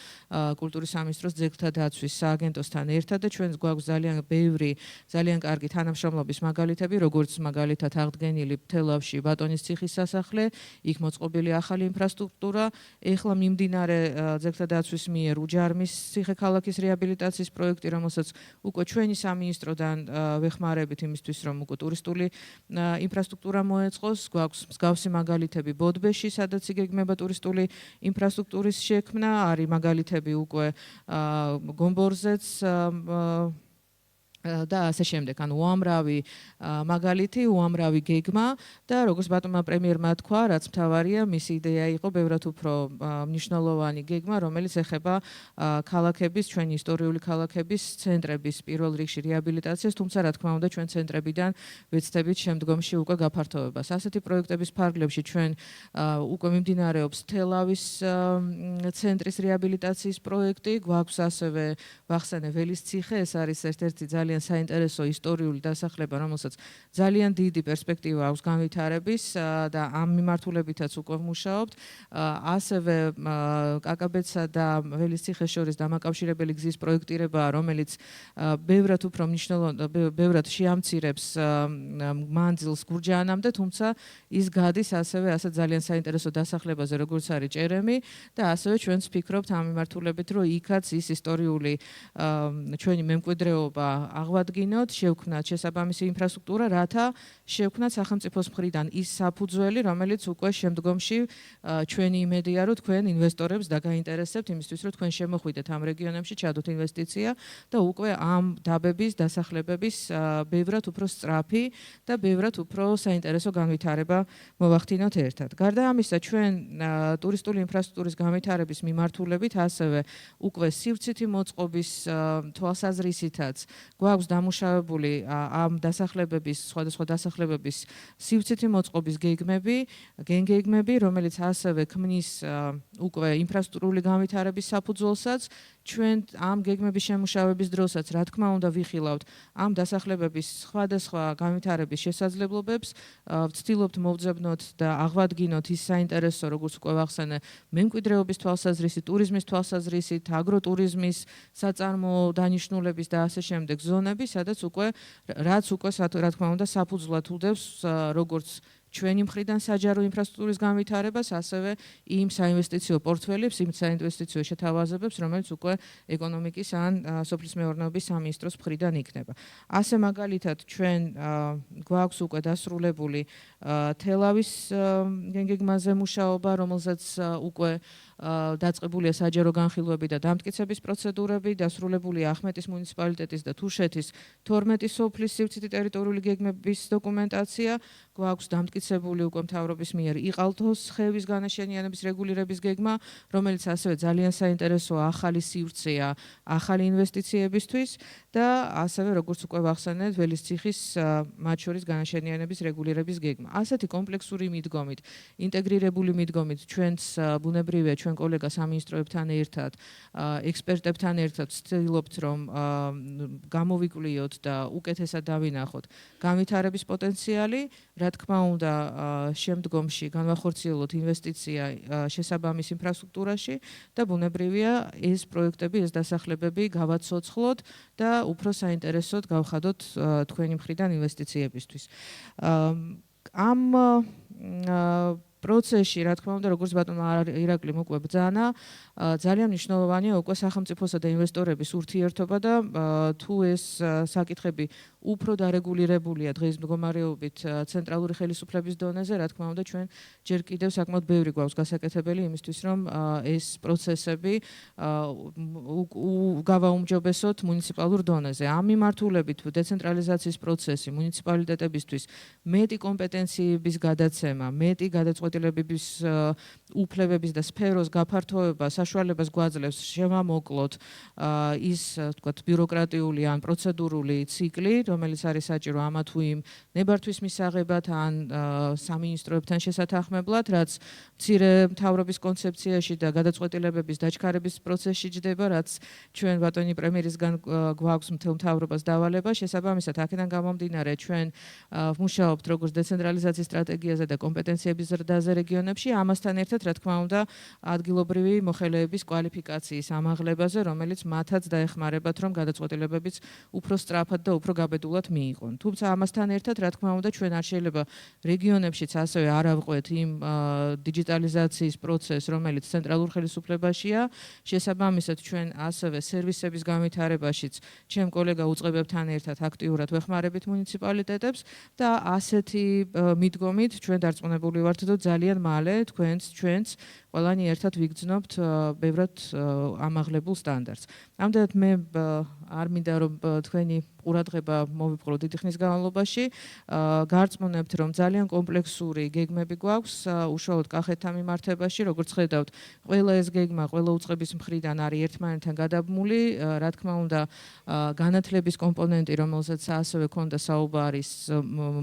კულტურის სამინისტროს ძეგლთა დაცვის სააგენტოსთან ერთად და ჩვენს გვაქვს ძალიან ბევრი, ძალიან კარგი თანამშრომლობის მაგალითები, როგორც მაგალითად აღდგენილი თელავში ბატონის ციხის სასახლე, იქ მოწყობილი ახალი ინფრასტრუქტურა, ეხლა მიმდინარე ძეგლთა დაცვის მიერ უჯარმის ციხე-ქალაქის რეაბილიტაციის პროექტი, რომელსაც უკვე ჩვენი სამინისტროდან ვეხმარებით იმისთვის, რომ უკვე ტურისტული ინფრასტრუქტურა მოეწყოს. გვაქვს მსგავსი მაგალითები ბოდბეში, სადაც იგეგმება ტურისტული ინფრასტრუქტურის შექმნა, არის მაგალითები უკვე გომბორზეც, და ასე შემდეგ, ანუ უამრავი მაგალითი, უამრავი გეგმა და როგორც ბატონმა პრემიერმა თქვა, რაც მთავარია, მისი იდეა იყო ბევრად უფრო მნიშვნელოვანი გეგმა, რომელიც ეხება ქალაქების, ჩვენი ისტორიული ქალაქების ცენტრების პირველ რიგში რეაბილიტაციას, თუმცა რა თქმა უნდა, ჩვენ ცენტრებიდან ვეცდებით შემდგომში უკვე გაფართოებას. ასეთი პროექტების ფარგლებში ჩვენ უკვე მიმდინარეობს თელავის ცენტრის რეაბილიტაციის პროექტი, გვაქვს ასევე ვახსენე ველის ციხე, ეს არის ერთ-ერთი ძალიან საინტერესო ისტორიული დასახლება, რომელსაც ძალიან დიდი პერსპექტივა აქვს განვითარების და ამ მიმართულებითაც უკვე ვმუშაობთ. ასევე კაკაბეცსა და ველის ციხეს შორის დამაკავშირებელი გზის პროექტირება, რომელიც ბევრად უფრო მნიშვნელოვანი, ბევრად შეამცირებს მანძილს გურჯაანამდე, თუმცა ის გადის ასევე ასე ძალიან საინტერესო დასახლებაზე, როგორც არის ჭერემი და ასევე ჩვენც ვფიქრობთ ამ მიმართულებით, რომ იქაც ის ისტორიული ჩვენი მემკვიდრეობა აღვადგინოთ, შევქმნათ შესაბამისი ინფრასტრუქტურა, რათა შევქმნათ სახელმწიფოს მხრიდან ის საფუძველი, რომელიც უკვე შემდგომში ჩვენი იმედია, რომ თქვენ ინვესტორებს დაგაინტერესებთ იმისთვის, რომ თქვენ შემოხვიდეთ ამ რეგიონებში, ჩადოთ ინვესტიცია და უკვე ამ დაბების, დასახლებების ბევრად უფრო სწრაფი და ბევრად უფრო საინტერესო განვითარება მოვახდინოთ ერთად. გარდა ამისა, ჩვენ ტურისტული ინფრასტრუქტურის განვითარების მიმართულებით ასევე უკვე სივრცითი მოწყობის თვალსაზრისითაც გვაქვს დამუშავებული ამ დასახლებების, სხვადასხვა დასახლებების სივრცითი მოწყობის გეგმები, რომელიც ასევე ქმნის უკვე ინფრასტრუქტურული განვითარების საფუძველსაც. ჩვენ ამ გეგმების შემუშავების დროსაც, რა თქმა უნდა, ვიხილავთ ამ დასახლებების სხვადასხვა განვითარების შესაძლებლობებს, ვცდილობთ მოვძებნოთ და აღვადგინოთ ის საინტერესო, როგორც უკვე ვახსენე, მემკვიდრეობის თვალსაზრისით, ტურიზმის თვალსაზრისით, აგროტურიზმის საწარმოო დანიშნულების და ასე შემდეგ ზონები, სადაც რაც უკვე რა თქმა უნდა საფუძვლად უდევს როგორც ჩვენი მხრიდან საჯარო ინფრასტრუქტურის განვითარებას, ასევე იმ საინვესტიციო პორტფელებს, იმ საინვესტიციო შეთავაზებებს, რომელიც უკვე ეკონომიკის ან სოფლის მეურნეობის სამინისტროს მხრიდან იქნება. ასე მაგალითად, ჩვენ გვაქვს უკვე დასრულებული თელავის გეგმაზე მუშაობა, რომელზეც უკვე დაწყებულია საჯარო განხილვები და დამტკიცების პროცედურები, დასრულებულია ახმეტის მუნიციპალიტეტის და თუშეთის 12 სოფლის სივრცითი ტერიტორიული გეგმების დოკუმენტაცია, გვაქვს დამტკიცებული უკვე მთავრობის მიერ იყალთოს ხევის განაშენიანების რეგულირების გეგმა, რომელიც ასევე ძალიან საინტერესოა ახალი სივრცეა, ახალი ინვესტიციებისთვის და ასევე როგორც უკვე ვახსენეთ, ველის ციხის მათ შორის განაშენიანების რეგულირების გეგმა. ასეთი კომპლექსური მიდგომით, ინტეგრირებული მიდგომით ჩვენც ბუნებრივია ჩვენ კოლეგა სამინისტროებთან ერთად, ექსპერტებთან ერთად ვცდილობთ, რომ გამოვიკვლიოთ და უკეთესად დავინახოთ განვითარების პოტენციალი, რა თქმა უნდა, შემდგომში განვახორციელოთ ინვესტიცია შესაბამის ინფრასტრუქტურაში და ბუნებრივია ეს პროექტები, ეს დასახლებები გავაცოცხლოთ და უფრო საინტერესოდ გავხადოთ თქვენი მხრიდან ინვესტიციებისთვის. ამ პროცესში, რა თქმა უნდა, როგორც ბატონმა ირაკლიმ უკვე ბრძანა, ძალიან მნიშვნელოვანია უკვე სახელმწიფოსა და ინვესტორების ურთიერთობა და თუ ეს საკითხები უფრო დარეგულირებულია დღის მდგომარეობით ცენტრალური ხელისუფლების დონეზე, რა თქმა უნდა, ჩვენ ჯერ კიდევ საკმაოდ ბევრი გვაქვს გასაკეთებელი იმისთვის, რომ ეს პროცესები გავაუმჯობესოთ მუნიციპალურ დონეზე. ამ მიმართულებით დეცენტრალიზაციის პროცესი მუნიციპალიტეტებისთვის მეტი კომპეტენციების გადაცემა, მეტი გადაწყვეტილებების უფლებების და სფეროს გაფართოება საშუალებას გვაძლევს შევამოკლოთ ის, თქვათ, ბიუროკრატიული ან პროცედურული ციკლი, რომელიც არის საჭირო ამა თუ იმ ნებართვის მისაღებად ან სამინისტროებთან შესათანხმებლად, რაც მცირე მთავრობის კონცეფციაში და გადაწყვეტილებების დაჩქარების პროცესში ჯდება, რაც ჩვენ ბატონი პრემიერისგან გვაქვს მთელ მთავრობას დავალება. შესაბამისად, აქედან გამომდინარე, ჩვენ ვმუშაობთ როგორც დეცენტრალიზაციის სტრატეგიაზე და კომპეტენციების ზრდაზე რეგიონებში, ამასთან ერთად, რა თქმა უნდა, ადგილობრივი მოხელეების კვალიფიკაციის ამაღლებაზე, რომელიც მათაც დაეხმარებათ, რომ გადაწყვეტილებებიც უფრო სწრაფად და უფრო გაბედულად მიიღონ. თუმცა ამასთან ერთად, რა თქმა უნდა, ჩვენ არ შეიძლება რეგიონებშიც ასევე არ ავყვეთ იმ დიჯიტალიზაციის პროცესს, რომელიც ცენტრალურ ხელისუფლებაშია. შესაბამისად, ჩვენ ასევე სერვისების განვითარებაშიც ჩემ კოლეგა უწყებებთან ერთად აქტიურად ვეხმარებით მუნიციპალიტეტებს და ასეთი მიდგომით ჩვენ დარწმუნებული ვართ, რომ ძალიან მალე ჩვენც ყველანი ერთად ვიგრძნობთ ბევრად ამაღლებულ სტანდარტს. ამდენად მე არ მინდა რომ თქვენი ყურადღება მოვიპყრო დიდი ხნის განმავლობაში. გარწმუნებთ, რომ ძალიან კომპლექსური გეგმები გვაქვს, უშუალოდ კახეთთან მიმართებაში, როგორც ხედავთ, ყველა ეს გეგმა, ყველა უწყების მხრიდან არის ერთმანეთთან გადაბმული, რა თქმა უნდა, განათლების კომპონენტი, რომელსაც ასევე ქონდა საუბარი,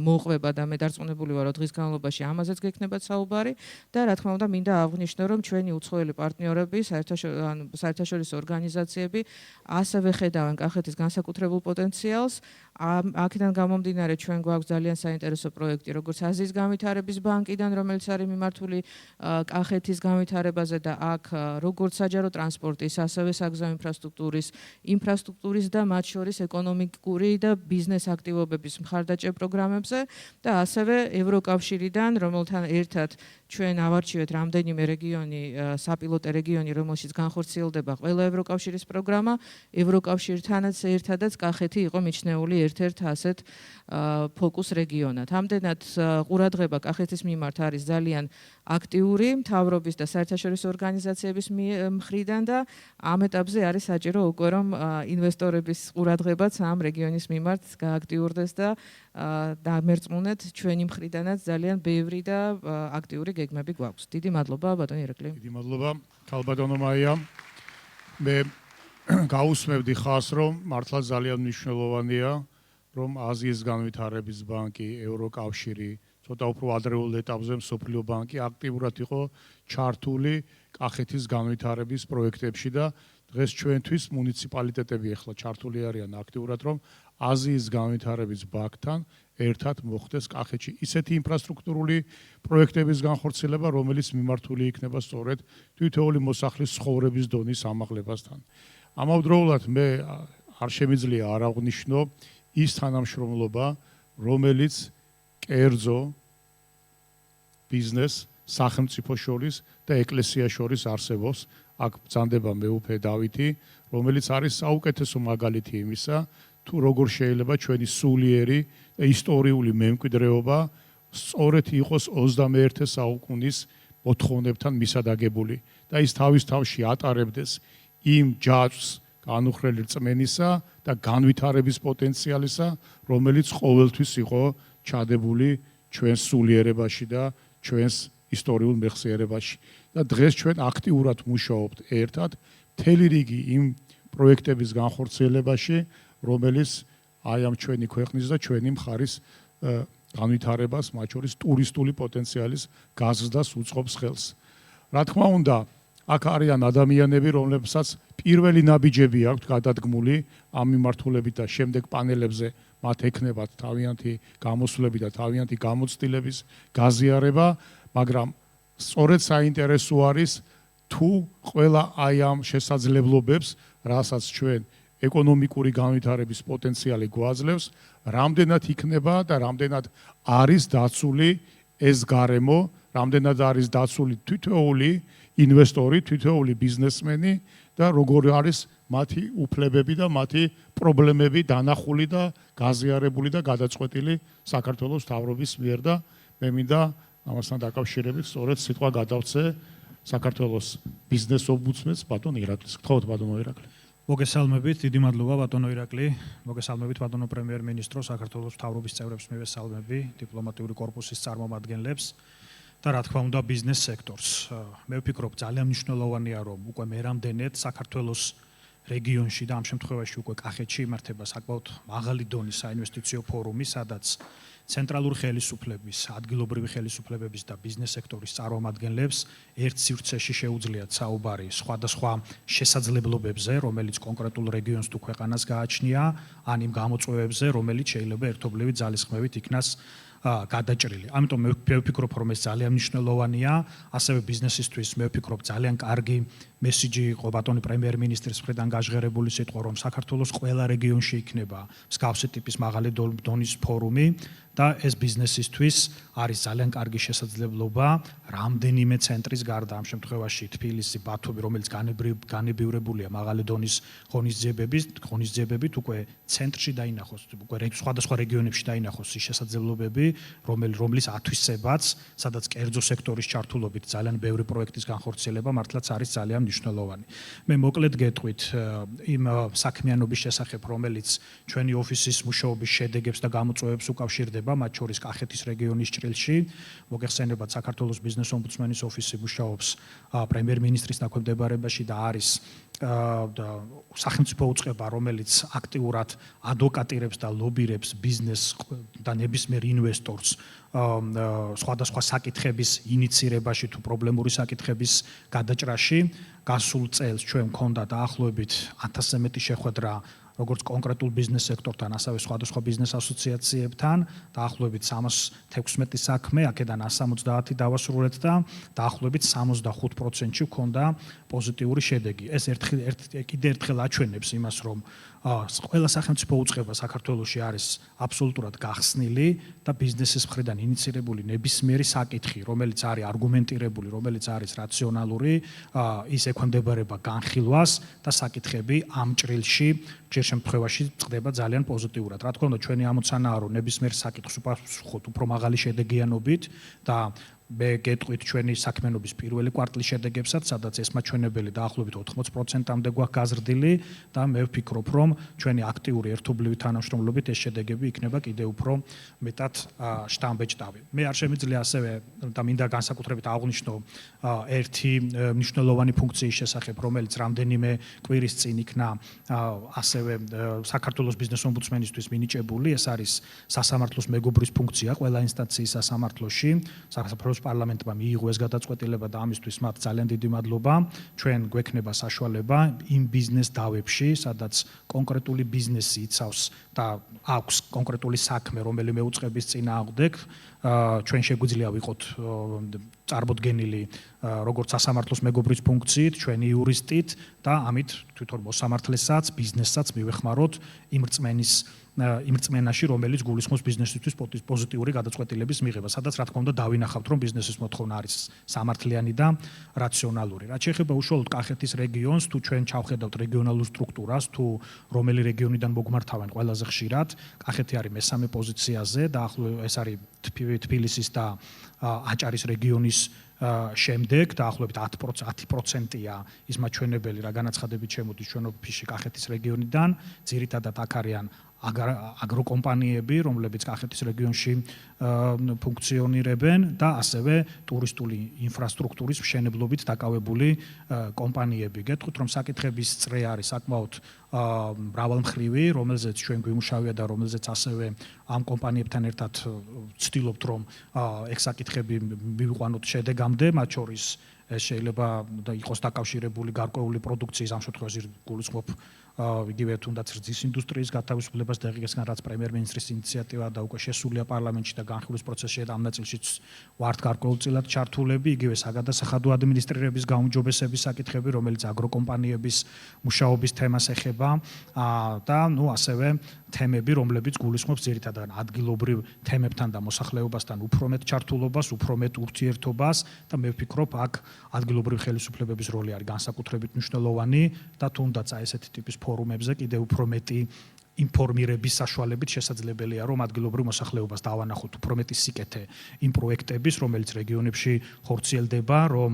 მოყვება და მე დარწმუნებული ვარ, რომ დღის განმავლობაში ამაზეც გექნება საუბარი და რა თქმა უნდა, მინდა აღვნიშნო, რომ ჩვენი უცხოელი პარტნიორები, საერთაშორისო ორგანიზაციები ასევე ხედავენ კახეთის განსაკუთრებულ პოტენციალს. აქედან გამომდინარე, ჩვენ გვაქვს ძალიან საინტერესო პროექტი, როგორც აზიის განვითარების ბანკიდან, რომელიც არის მიმართული კახეთის განვითარებაზე და აქ როგორც საჯარო ტრანსპორტის, ასევე საგზაო ინფრასტრუქტურის და მათ შორის ეკონომიკური და ბიზნეს აქტივობების მხარდაჭერ პროგრამებზე და ასევე ევროკავშირიდან, რომელთან ერთად ჩვენ ავარჩიეთ რამდენიმე რეგიონი, საპილოტო რეგიონი, რომელშიც განხორციელდება ყველა ევროკავშირის პროგრამა, ევროკავშირთანაც ერთადაც კახეთი იყო მიჩნეული ერთ-ერთ ასეთ ფოკუს რეგიონად. ამდენად ყურადღება კახეთის მიმართ არის ძალიან აქტიური მთავრობის და საერთაშორისო ორგანიზაციების მხრიდან და ამ ეტაპზე არის საჭირო უკვე რომ ინვესტორების ყურადღებაც ამ რეგიონის მიმართ გააქტიურდეს და დამერწმუნეთ ჩვენი მხრიდანაც ძალიან ბევრი და აქტიური გეგმები გვაქვს. დიდი მადლობა ბატონო ირაკლი. დიდი მადლობა ქალბატონო მაია. მე გაუსმევდი ხას, რომ მართლა ძალიან მნიშვნელოვანია, რომ აზიის განვითარების ბანკი, ევროკავშირი, ცოტა უფრო ადრეულ ეტაპზე მსოფლიო ბანკი აქტიურად იყო ჩართული კახეთის განვითარების პროექტებში და დღეს ჩვენთვის მუნიციპალიტეტები ახლა ჩართული არიან აქტიურად, რომ აზიის განვითარების ბანკთან ერთად მოხდეს კახეთში ისეთი ინფრასტრუქტურული პროექტების განხორციელება, რომელიც მიმართული იქნება სწორედ თითოეული მოსახლის ცხოვრების დონის ამაღლებასთან. ამავდროულად მე არ შემიძლია არ აღვნიშნო ის თანამშრომლობა, რომელიც კერძო ბიზნეს სახელმწიფო შორის და ეკლესია შორის არსებობს. აქ ბრძანდება მეუფე დავითი, რომელიც არის საუკეთესო მაგალითი იმისა, თუ როგორ შეიძლება ჩვენი სულიერი და ისტორიული მემკვიდრეობა სწორედ იყოს 21 საუკუნის მოთხოვნებთან მისადაგებული და ის თავის თავში ატარებდეს იმ ჯაჭვს განუხრელი რწმენისა და განვითარების პოტენციალისა, რომელიც ყოველთვის იყო ჩადებული ჩვენს სულიერებაში და ჩვენს ისტორიულ მეხსიერებაში. და დღეს ჩვენ აქტიურად მუშაობთ ერთად მთელი რიგი იმ პროექტების განხორციელებაში, რომელიც აი ამ ჩვენი ქვეყნის და ჩვენი მხარის განვითარებას, მათ შორის ტურისტული პოტენციალის გაზრდას უწყობს ხელს. რა თქმა უნდა, აქ არიან ადამიანები, რომლებსაც პირველი ნაბიჯები აქვთ გადადგმული ამ მიმართულებით და შემდეგ პანელებზე მათ ექნებათ თავიანთი გამოსვლები და თავიანთი გამოცდილების გაზიარება, მაგრამ სწორედ საინტერესო არის თუ ყველა აი ამ შესაძლებლობებს, რასაც ჩვენ ეკონომიკური განვითარების პოტენციალი გვაძლევს, რამდენად იქნება და რამდენად არის დაცული ეს გარემო, რამდენად არის დაცული თითოეული ინვესტორი, თითოეული ბიზნესმენი და როგორი არის მათი უფლებები და მათი პრობლემები დანახული და გაზიარებული და გადაწყვეტილი საქართველოს მთავრობის მიერ და მე მინდა ამასთან დაკავშირებით სწორედ სიტყვა გადავცე საქართველოს ბიზნეს ომბუდსმენს ბატონ ირაკლის. გთხოვთ ბატონო ირაკლი. მოგესალმებით, დიდი მადლობა ბატონო ირაკლი. მოგესალმებით ბატონო პრემიერ-მინისტრო, საქართველოს მთავრობის წევრებს მივესალმები, დიპლომატიური კორპუსის წარმომადგენლებს და რა თქმა უნდა ბიზნეს სექტორს. მე ვფიქრობ ძალიან მნიშვნელოვანია, რომ უკვე მერამდენედ საქართველოს რეგიონში და ამ შემთხვევაში უკვე კახეთში იმართება საკმაოდ მაღალი დონის საინვესტიციო ფორუმი, სადაც ცენტრალური ხელისუფლების, ადგილობრივი ხელისუფლებების და ბიზნეს სექტორის წარმომადგენლებს ერთ სივრცეში შეუძლიათ საუბარი სხვადასხვა შესაძლებლობებზე, რომელიც კონკრეტულ რეგიონს თუ ქვეყანას გააჩნია, ან იმ გამოწვევებზე, რომელიც შეიძლება ერთობლივი ძალისხმევით იქნას გადაჭრილი. ამიტომ მე ვფიქრობ, რომ ეს ძალიან მნიშვნელოვანია, ასევე ბიზნესისთვის მე ვფიქრობ ძალიან კარგი მესიჯი იყო ბატონი პრემიერ-მინისტრის მხრიდან გაჟღერებული სიტყვა, რომ საქართველოს ყველა რეგიონში იქნება მსგავსი ტიპის მაღალი დონის ფორუმი და ეს ბიზნესისთვის არის ძალიან კარგი შესაძლებლობა რამდენიმე ცენტრის გარდა, ამ შემთხვევაში თბილისი, ბათუმი, რომელიც განებივრებულია მაღალი დონის ღონისძიებებით, უკვე ცენტრში დაინახოს, უკვე სხვადასხვა რეგიონებში დაინახოს ის შესაძლებლობები, რომლის ათვისებაც, სადაც კერძო სექტორის ჩართულობით ძალიან ბევრი პროექტის განხორციელება მართლაც არის ძალიან მნიშვნელოვანი. მე მოკლედ გეტყვით იმ საქმიანობის შესახებ, რომელიც ჩვენი ოფისის მუშაობის შედეგებს და გამოწვევებს უკავშირდება, მათ შორის კახეთის რეგიონის ჭრილში. მოგეხსენებათ, საქართველოს ბიზნეს ომბუდსმენის ოფისი მუშაობს პრემიერ-მინისტრის დაქვემდებარებაში და არის სახელმწიფო უწყება, რომელიც აქტიურად ადვოკატირებს და ლობირებს ბიზნესს და ნებისმიერ ინვესტორს სხვადასხვა საკითხების ინიცირებაში თუ პრობლემური საკითხების გადაჭრაში. გასულ წელს ჩვენ გვქონდა დაახლოებით 1000-ზე მეტი შეხვედრა როგორც კონკრეტულ ბიზნეს სექტორთან, ასევე სხვადასხვა ბიზნეს ასოციაციებთან, დაახლოებით 316 საქმე, აქედან 170 დავასრულეთ და დაახლოებით 65%-ში გვქონდა პოზიტიური შედეგი. ეს კიდევ ერთხელ აჩვენებს იმას, რომ ყველა სახელმწიფო უწყება საქართველოში არის აბსოლუტურად გახსნილი და ბიზნესის მხრიდან ინიცირებული ნებისმიერი საკითხი, რომელიც არის არგუმენტირებული, რომელიც არის რაციონალური, ის ექვემდებარება განხილვას და საკითხები ამ ჭრილში ჯერ შემთხვევაში წყდება ძალიან პოზიტიურად. რა თქმა უნდა, ჩვენი ამოცანაა, რომ ნებისმიერ საკითხს უპასუხოთ უფრო მაღალი შედეგიანობით და მე გეტყვით ჩვენი საქმიანობის პირველი კვარტლის შედეგებსაც, სადაც ეს მაჩვენებელი დაახლოებით 80%-მდე გვაქვს გაზრდილი და მე ვფიქრობ, რომ ჩვენი აქტიური ერთობლივი თანამშრომლობით ეს შედეგები იქნება კიდევ უფრო მეტად შთამბეჭდავი. მე არ შემიძლია ასევე და მინდა განსაკუთრებით აღვნიშნო ერთი მნიშვნელოვანი ფუნქციის შესახებ, რომელიც რამდენიმე კვირის წინ იქნა ასევე საქართველოს ბიზნეს ომბუდსმენისთვის მინიჭებული, ეს არის სასამართლოს მეგობრის ფუნქცია ყველა ინსტანციის სასამართლოში. საქართველოს პარლამენტმა მიიღო ეს გადაწყვეტილება და ამისთვის მათ ძალიან დიდი მადლობა. ჩვენ გვექნება საშუალება იმ ბიზნეს დავებში, სადაც კონკრეტული ბიზნესი იცავს და აქვს კონკრეტული საქმე, რომელიმე უწყების წინააღმდეგ, ჩვენ შეგვიძლია ვიყოთ წარმოდგენილი როგორც სასამართლოს მეგობრის ფუნქციით, ჩვენი იურისტით და ამით თვითონ მოსამართლესაც, ბიზნესსაც მივეხმაროთ იმ რწმენაში, რომელიც გულისხმობს ბიზნესისთვის პოზიტიური გადაწყვეტილების მიღება, სადაც რა თქმა უნდა დავინახავთ, რომ ბიზნესის მოთხოვნა არის სამართლიანი და რაციონალური. რაც შეეხება უშუალოდ კახეთის რეგიონს, თუ ჩვენ ჩავხედავთ რეგიონალურ სტრუქტურას, თუ რომელი რეგიონიდან მოგმართავენ ყველაზე ხშირად, კახეთი არის მესამე პოზიციაზე და ეს არის თბილისის და აჭარის რეგიონის შემდეგ დაახლოებით 10%-ია ის მაჩვენებელი, რა განაცხადებით შემოდის ჩვენ ოფისში კახეთის რეგიონიდან, ძირითადად აქ არიან აგროკომპანიები, რომლებიც კახეთის რეგიონში ფუნქციონირებენ და ასევე ტურისტული ინფრასტრუქტურის მშენებლობით დაკავებული კომპანიები. გეტყვით, რომ საკითხების წრე არის საკმაოდ მრავალმხრივი, რომელზეც ჩვენ გვიმუშავია და რომელზეც ასევე ამ კომპანიებთან ერთად ვცდილობთ, რომ ეგ საკითხები მივიყვანოთ შედეგამდე, მათ შორის ეს შეიძლება იყოს დაკავშირებული გარკვეული პროდუქციის, ამ შემთხვევაში გულისხმობ იგივე თუნდაც რძის ინდუსტრიის გათავისუფლებას და დღესგან რაც პრემიერ-მინისტრის ინიციატივა და უკვე შესულია პარლამენტში და განხილვის პროცესში და ამ ნაწილშიც ვართ გარკვეულწილად ჩართულები, იგივე საგადასახადო ადმინისტრირების გაუმჯობესების საკითხები, რომელიც აგროკომპანიების მუშაობის თემას ეხება და ასევე თემები, რომლებიც გულისხმობს ძირითადად ადგილობრივ თემებთან და მოსახლეობასთან უფრო მეტ ჩართულობას, უფრო მეტ ურთიერთობას და მე ვფიქრობ, აქ ადგილობრივი ხელისუფლებების როლი არის განსაკუთრებით მნიშვნელოვანი და თუნდაც ესეთი ტიპის ფორუმებზე კიდევ უფრო მეტი ინფორმირების საშუალებით შესაძლებელია, რომ ადგილობრივ მოსახლეობას დავანახოთ უფრო მეტი სიკეთე იმ პროექტების, რომელიც რეგიონებში ხორციელდება, რომ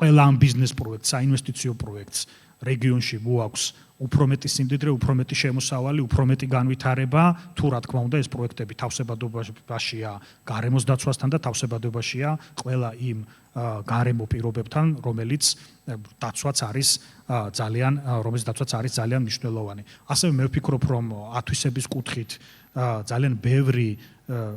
ყველა ამ ბიზნეს პროექტს, საინვესტიციო პროექტს რეგიონში მოაქვს უფრო მეტი სიმდიდრე, უფრო მეტი შემოსავალი, უფრო მეტი განვითარება, თუ რა თქმა უნდა ეს პროექტები თავსებადობაშია გარემოს დაცვასთან და თავსებადობაშია ყველა იმ გარემო პირობებთან, რომელიც დაცვაც არის ძალიან მნიშვნელოვანი. ასევე მე ვფიქრობ, რომ ათვისების კუთხით ძალიან ბევრი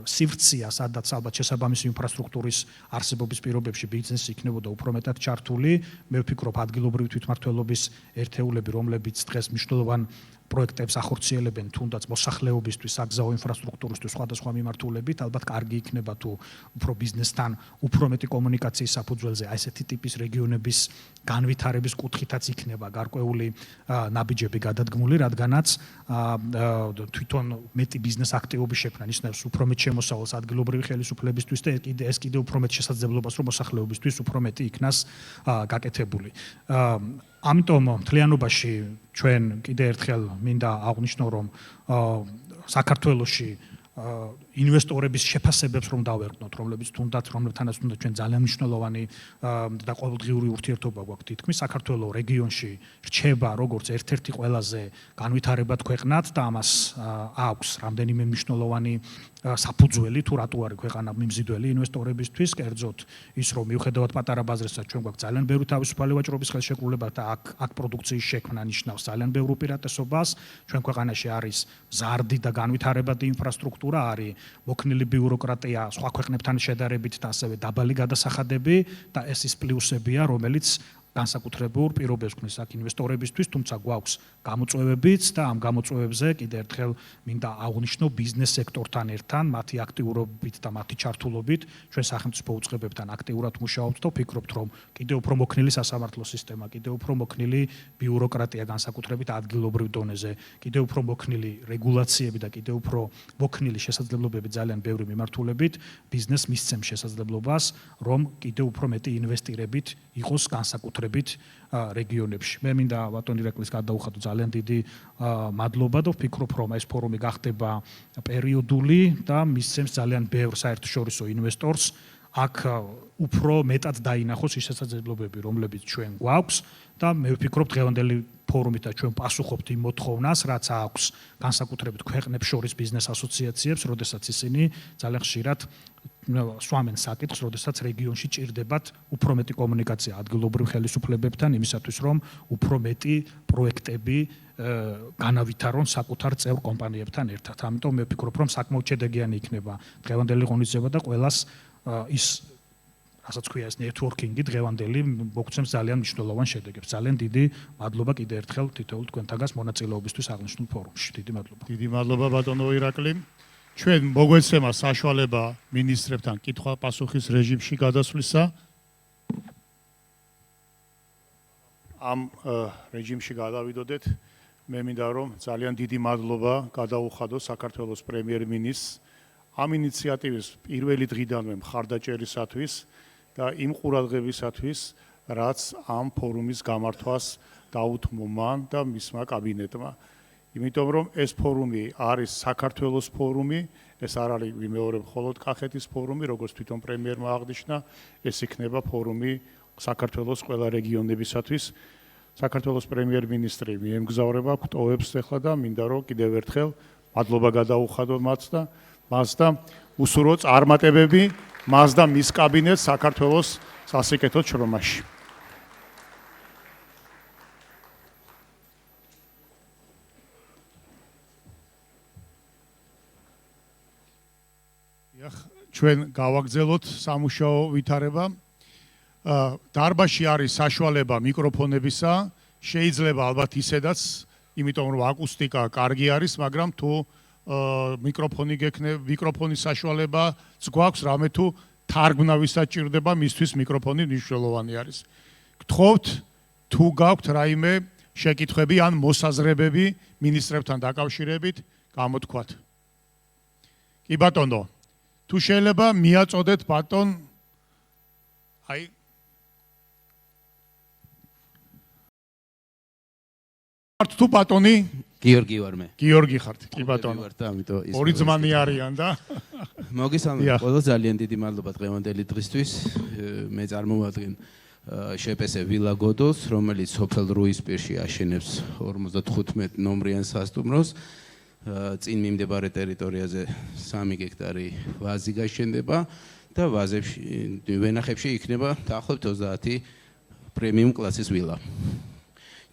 სივრცეა, სადაც ალბათ შესაბამისი ინფრასტრუქტურის არსებობის პირობებში ბიზნესი იქნებოდა უფრო მეტად ჩართული. მე ვფიქრობ, ადგილობრივი თვითმმართველობის ერთეულები, რომლებიც დღეს მნიშვნელოვან პროექტებს ახორციელებენ თუნდაც მოსახლეობისთვის, საგზაო ინფრასტრუქტურისთვის სხვადასხვა მიმართულებით, ალბათ კარგი იქნება თუ უფრო ბიზნესთან უფრო მეტი კომუნიკაციის საფუძველზე ესეთი ტიპის რეგიონების განვითარების კუთხითაც იქნება გარკვეული ნაბიჯები გადადგმული, რადგანაც თვითონ მეტი ბიზნეს აქტივობის შექმნა ნიშნავს უფრო მეტ შემოსავალს ადგილობრივი ხელისუფლებისთვის და ეს კიდევ უფრო მეტ შესაძლებლობას რომ მოსახლეობისთვის უფრო მეტი იქნას გაკეთებული. ამიტომ მთლიანობაში ჩვენ კიდევ ერთხელ მინდა აღვნიშნო რომ საქართველოში ინვესტორების შეფასებებს რომ დავერკნოთ, რომლებთანაც თუნდაც ჩვენ ძალიან მნიშვნელოვანი და ყოველდღიური ურთიერთობა გვაქვს თითქმის საქართველოს რეგიონში რჩება როგორც ერთ-ერთი ყველაზე განვითარებად ქვეყნად და ამას აქვს რამდენიმე მნიშვნელოვანი საფუძველი თუ რატო არის ქვეყანა მიმზიდველი ინვესტორებისთვის, კერძოდ ის რომ მიუხედავად პატარა ბაზრისა ჩვენ გვაქვს ძალიან ბევრი თავისუფალი ვაჭრობის ხელშეკრულება და აქ პროდუქციის შექმნა ნიშნავს ძალიან ბევრ უპირატესობას, ჩვენ ქვეყანაში არის მზარდი და განვითარებადი ინფრასტრუქტურა, არის მოქნილი ბიუროკრატია სხვა ქვეყნებთან შედარებით და ასევე დაბალი გადასახადები და ეს ის პლუსებია, რომელიც განსაკუთრებულ პირობებს ქმნის აქ ინვესტორებისთვის, თუმცა გვაქვს გამოწვევებიც და ამ გამოწვევებზე კიდევ ერთხელ მინდა აღვნიშნო ბიზნეს სექტორთან ერთთან, მათი აქტიურობით და მათი ჩართულობით ჩვენ სახელმწიფო უწყებებთან აქტიურად მუშაობთ და ვფიქრობთ, რომ კიდევ უფრო მოქნილი სასამართლო სისტემა, კიდევ უფრო მოქნილი ბიუროკრატია განსაკუთრებით ადგილობრივ დონეზე, კიდევ უფრო მოქნილი რეგულაციები და კიდევ უფრო მოქნილი შესაძლებლობები ძალიან ბევრი მიმართულებით ბიზნესს მისცემს შესაძლებლობას, რომ კიდევ უფრო მეტი ინვესტირებით იყოს განსაკუთრებით რეგიონებში. მე მინდა ბატონ ირაკლის გადაუხადო ძალიან დიდი მადლობა და ვფიქრობ, რომ ეს ფორუმი გახდება პერიოდული და მისცემს ძალიან ბევრ საერთაშორისო ინვესტორს აქ უფრო მეტად დაინახოს ის შესაძლებლობები, რომლებიც ჩვენ გვაქვს და მე ვფიქრობ დღევანდელი ფორუმით ჩვენ პასუხობთ იმ მოთხოვნას, რაც აქვს განსაკუთრებით ქვეყნებს შორის ბიზნეს ასოციაციებს, როდესაც ისინი ძალიან ხშირად სვამენ საკითხს, როდესაც რეგიონში ჭირდებათ უფრო მეტი კომუნიკაცია ადგილობრივ ხელისუფლებებთან, იმისათვის რომ უფრო მეტი პროექტები განავითარონ საკუთარ წევრ კომპანიებთან ერთად. ამიტომ მე ვფიქრობ, რომ საკმაოდ შედეგიანი იქნება დღევანდელი ღონისძიება და ყველას ის რასაც ქვია ეს ნეტვორკინგი დღევანდელი მოგცემს ძალიან მნიშვნელოვან შედეგებს. ძალიან დიდი მადლობა კიდევ ერთხელ თითოეულ თქვენთაგას მონაწილეობისთვის აღნიშნულ ფორუმში. დიდი მადლობა. დიდი მადლობა ბატონო ირაკლი. ჩვენ მოგვეცემა საშუალება მინისტრებთან კითხვა-პასუხის რეჟიმში გადასვლისა. ამ რეჟიმში გადავიდოდეთ. მე მინდა რომ ძალიან დიდი მადლობა გადაუხადო საქართველოს პრემიერ-მინისტრს ამ ინიციატივის პირველი დღიდანვე მხარდაჭერისათვის და იმ ყურადღებისათვის, რაც ამ ფორუმის გამართვას დაუთმო მან და მისმა კაბინეტმა. იმიტომ რომ ეს ფორუმი არის საქართველოს ფორუმი, ეს არ არის ვიმეორებ მხოლოდ კახეთის ფორუმი, როგორც თვითონ პრემიერმა აღნიშნა, ეს იქნება ფორუმი საქართველოს ყველა რეგიონებისათვის. საქართველოს პრემიერ-მინისტრი მიემგზავრება გვტოვებს ახლა და მინდა რომ კიდევ ერთხელ მადლობა გადაუხადო მას და უსურვო წარმატებები მას და მის კაბინეტს საქართველოს სასიკეთო შრომაში. ჩვენ გავაგრძელოთ სამუშაო ვითარება. დარბაზში არის საშუალება მიკროფონებისა, შეიძლება ალბათ ისედაც, იმიტომ რომ აკუსტიკა კარგი არის, მაგრამ თუ მიკროფონის საშუალებაც გვაქვს, რამე თუ თარგმნავისაც ჭირდება, მისთვის მიკროფონი მნიშვნელოვანი არის. გთხოვთ, თუ გაქვთ რაიმე შეკითხვები ან მოსაზრებები მინისტრებთან დაკავშირებით, გამოთქვათ. კი ბატონო, თუ შეიძლება მიაწოდეთ ბატონ თუ ბატონი გიორგი ვარ მე. გიორგი ხართ, კი ბატონო. ორი ძმანი არიან და მოგესალმებით ყველა, ძალიან დიდი მადლობა დღევანდელი დღისთვის. მე წარმოვადგენ შეპესე ვილა გოდოს, რომელიც სოფელ რუისპირში აშენებს 55 ნომრიან სასტუმროს. წინ მიმდებარე ტერიტორიაზე 3 გექტარი ვაზი გაშენდება და ვაზებში ვენახებში იქნება დაახლოებით 30 პრემიუმ კლასის ვილა.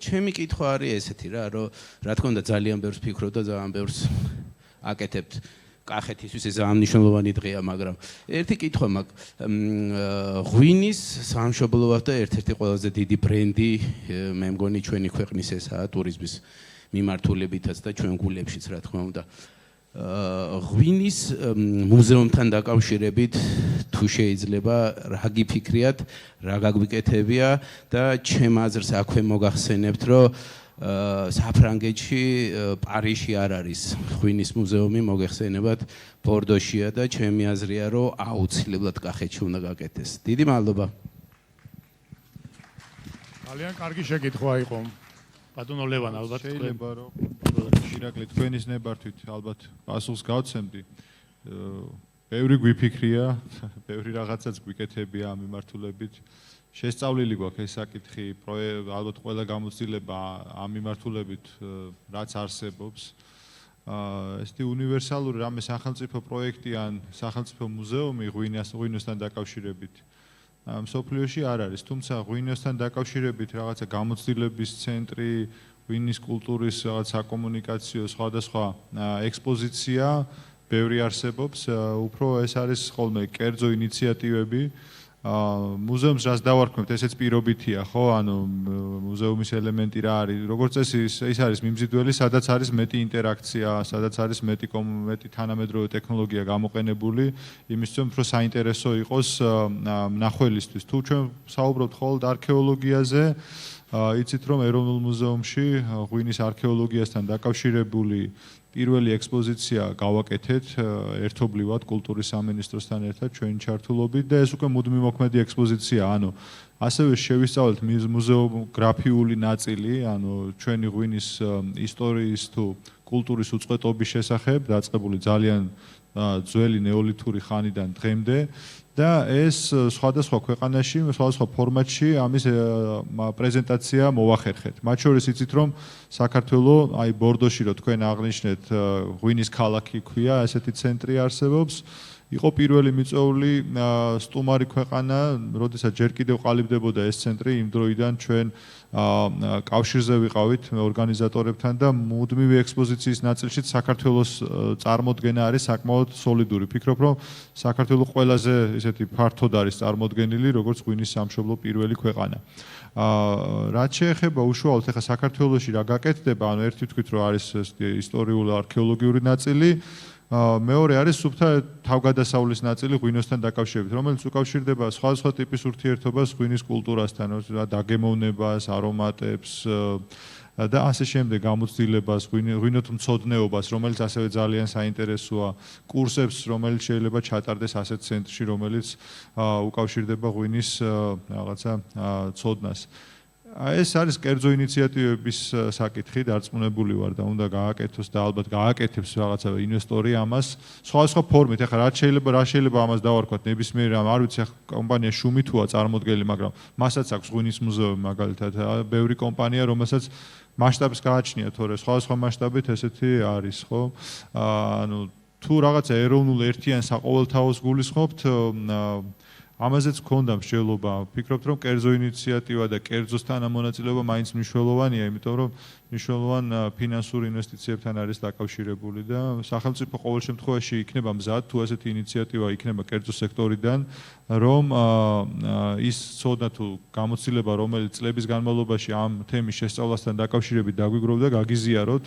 ჩემი კითხვა არის ესეთი რა თქმა უნდა ძალიან ბევრს ფიქრობ და ძალიან ბევრს აკეთებთ კახეთისთვის, ეს ძალიან მნიშვნელოვანი დღეა, მაგრამ ერთი კითხვა მაქვს. ღვინის სამშობლოა და ერთ-ერთი ყველაზე დიდი ბრენდი მე მგონი ჩვენი ქვეყნის ესაა ტურიზმის მიმართულებითაც და ჩვენ გულებშიც რა თქმა უნდა. ღვინის მუზეუმთან დაკავშირებით თუ შეიძლება რა გიფიქრიათ, რა გაგვიკეთებია და ჩემ აზრს აქვე მოგახსენებთ, რომ საფრანგეთში პარიზში არ არის ღვინის მუზეუმი, მოგეხსენებათ ბორდოშია და ჩემი აზრია, რომ აუცილებლად კახეთში უნდა გაკეთდეს. დიდი მადლობა. ძალიან კარგი შეკითხვა იყო. ბატონო ლევან, ალბათ შეიძლება რომ ირაკლი თქვენის ნებართვით ალბათ პასუხს გავცემდი. ბევრი გვიფიქრია, ბევრი რაღაცაც გვიკეთებია ამ მიმართულებით. შესწავლილი გვაქვს ეს საკითხი, ალბათ ყველა გამოცდილება ამ მიმართულებით რაც არსებობს. ესეთი უნივერსალური რამე სახელმწიფო პროექტი ან სახელმწიფო მუზეუმი ღვინოსთან დაკავშირებით მსოფლიოში არ არის, თუმცა ღვინოსთან დაკავშირებით რაღაცა გამოცდილების ცენტრი, ღვინის კულტურის რაღაც საკომუნიკაციო სხვადასხვა ექსპოზიცია ბევრი არსებობს, უფრო ეს არის ხოლმე კერძო ინიციატივები. მუზეუმს რაც დავარქმევთ, ესეც პირობითია, ხო? ანუ მუზეუმის ელემენტი რა არის? როგორც წესი, ის არის მიმზიდველი, სადაც არის მეტი ინტერაქცია, სადაც არის მეტი თანამედროვე ტექნოლოგია გამოყენებული, იმისთვის, რომ საინტერესო იყოს მნახველისთვის. თუ ჩვენ საუბრობთ მხოლოდ არქეოლოგიაზე, იცით, რომ ეროვნულ მუზეუმში ღვინის არქეოლოგიასთან დაკავშირებული პირველი ექსპოზიცია გავაკეთეთ ერთობლივად კულტურის სამინისტროსთან ერთად ჩვენი ჩართულობით და ეს უკვე მუდმივმოქმედი ექსპოზიცია, ანუ ასევე შევისწავლეთ მუზეოგრაფიული ნაწილი, ანუ ჩვენი ღვინის ისტორიის თუ კულტურის უწყვეტობის შესახებ, დაწყებული ძალიან ძველი ნეოლითური ხანიდან დღემდე და ეს სხვადასხვა ქვეყანაში, სხვადასხვა ფორმატში ამის პრეზენტაცია მოვახერხეთ. მათ შორის იცით, რომ საქართველოს აი ბორდოში რო თქვენ აღნიშნეთ ღვინის ქალაქი ქვია, ესეთი ცენტრი არსებობს. იყო პირველი მიწვეული სტუმარი ქვეყანა, როდესაც ჯერ კიდევ ყალიბდებოდა ეს ცენტრი, იმ დროიდან ჩვენ კავშირზე ვიყავით ორგანიზატორებთან და მუდმივი ექსპოზიციის ნაწილშიც საქართველოს წარმოდგენა არის საკმაოდ სოლიდური. ფიქრობ, რომ საქართველოს ყველაზე ესეთი ფართოდ არის წარმოდგენილი, როგორც ღვინის სამშობლო პირველი ქვეყანა. რაც შეეხება უშუალოდ ახლა საქართველოში რა გაკეთდება, ანუ ერთი თქვით, რომ არის ისტორიული არქეოლოგიური ნაწილი, მეორე არის სუფთა თავგადასავლის ნაწილი ღვინოსთან დაკავშირებით, რომელიც უკავშირდება სხვადასხვა ტიპის ურთიერთობას ღვინის კულტურასთან, დაგემოვნებას, არომატებს და ასე შემდეგ გამოცდილებას, ღვინოთმცოდნეობას, რომელიც ასევე ძალიან საინტერესოა, კურსებს, რომელიც შეიძლება ჩატარდეს ასეთ ცენტრში, რომელიც უკავშირდება ღვინის რაღაცა ცოდნას. ეს არის კერძო ინიციატივების საკითხი, დარწმუნებული ვარ და უნდა გააკეთოს და ალბათ გააკეთებს რაღაცა ინვესტორი ამას სხვადასხვა ფორმით. ახლა რა შეიძლება ამას დავარქვათ, ნებისმიერ რამ, არ ვიცი, კომპანია შუმი თუა წარმოდგენილი, მაგრამ მასაც აქვს ღვინის მუზეუმი მაგალითად, ბევრი კომპანია, რომელსაც მასშტაბს გააჩნია, თორე სხვადასხვა მასშტაბით ესეთი არის, ხო? ანუ თუ რაღაცა ეროვნულ ერთიან საყოველთაოს გულისხმობთ, ამაზეც გქონდა მსჯელობა. ფიქრობთ, რომ კერძო ინიციატივა და კერძოსთან ამონაწილეობა მაინც მნიშვნელოვანია, იმიტომ რომ მნიშვნელოვან ფინანსურ ინვესტიციებთან არის დაკავშირებული და სახელმწიფო ყოველ შემთხვევაში იქნება მზად, თუ ასეთი ინიციატივა იქნება კერძო სექტორიდან, რომ ის ცოდნა თუ გამოცდილება, რომელიც წლების განმავლობაში ამ თემის შესწავლასთან დაკავშირებით დაგვიგროვდა, გაგიზიაროთ.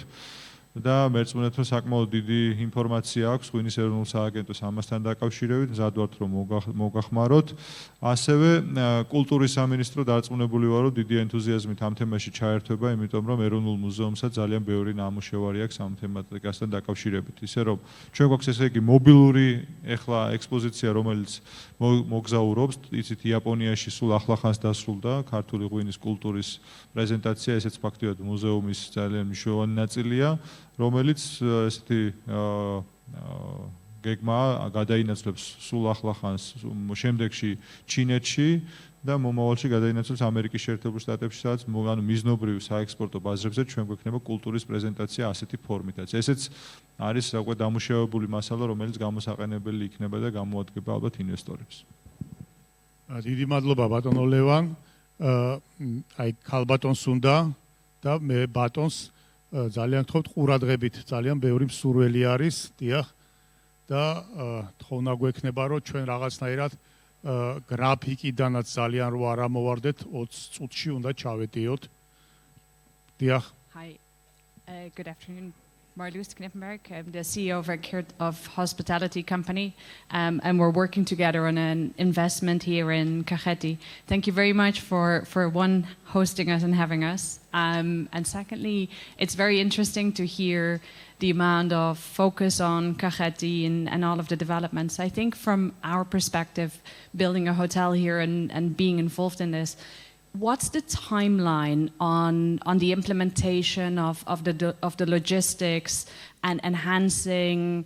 და მერწმუნეთ, რომ საკმაოდ დიდი ინფორმაცია აქვს ღვინის ეროვნულ სააგენტოს ამასთან დაკავშირებით, მზად ვართ რომ მოგახმაროთ. ასევე კულტურის სამინისტრო დარწმუნებული ვარ, რომ დიდი ენთუზიაზმით ამ თემაში ჩაერთვება, იმიტომ რომ ეროვნულ მუზეუმსაც ძალიან ბევრი ნამუშევარი აქვს ამ თემატიკასთან დაკავშირებით. ისე რომ ჩვენ გვაქვს ესე იგი მობილური ახლა ექსპოზიცია, რომელიც მოგზაურობს, იცით, იაპონიაში სულ ახლახანს დასრულდა ქართული ღვინის კულტურის პრეზენტაცია, ესეც ფაქტიურად მუზეუმის ძალიან მნიშვნელოვანი ნაწილია. რომელიც ესეთი გეგმა გადაინაცვლებს სულ ახლახანს შემდეგში ჩინეთში და მომავალში გადაინაცვლებს ამერიკის შეერთებულ შტატებში, სადაც ანუ მიზნობრივ საექსპორტო ბაზრებზე ჩვენ გვექნება კულტურის პრეზენტაცია ასეთი ფორმითაც. ესეც არის უკვე დამუშავებული მასალა, რომელიც გამოსაყენებელი იქნება და გამოადგება ალბათ ინვესტორებს. დიდი მადლობა ბატონო ლევან. აი ქალბატონს უნდა და მე ბატონს ძალიან გთხოვთ ყურადღებით, ძალიან ბევრი მსურველი არის, დიახ. და თხოვნა გვექნება, რომ ჩვენ რაღაცნაირად გრაფიკიდანაც ძალიან რო არ ამოვარდეთ, 20 წუთში უნდა ჩავედიოთ. დიახ. Hi. Good afternoon. Marloes Knippenberg. I'm the CEO of hospitality company, and we're working together on an investment here in Kacheti. Thank you very much for one, hosting us and having us. And secondly, it's very interesting to hear the amount of focus on Kacheti and all of the developments. I think from our perspective, building a hotel here and being involved in this, what's the timeline on the implementation of the logistics and enhancing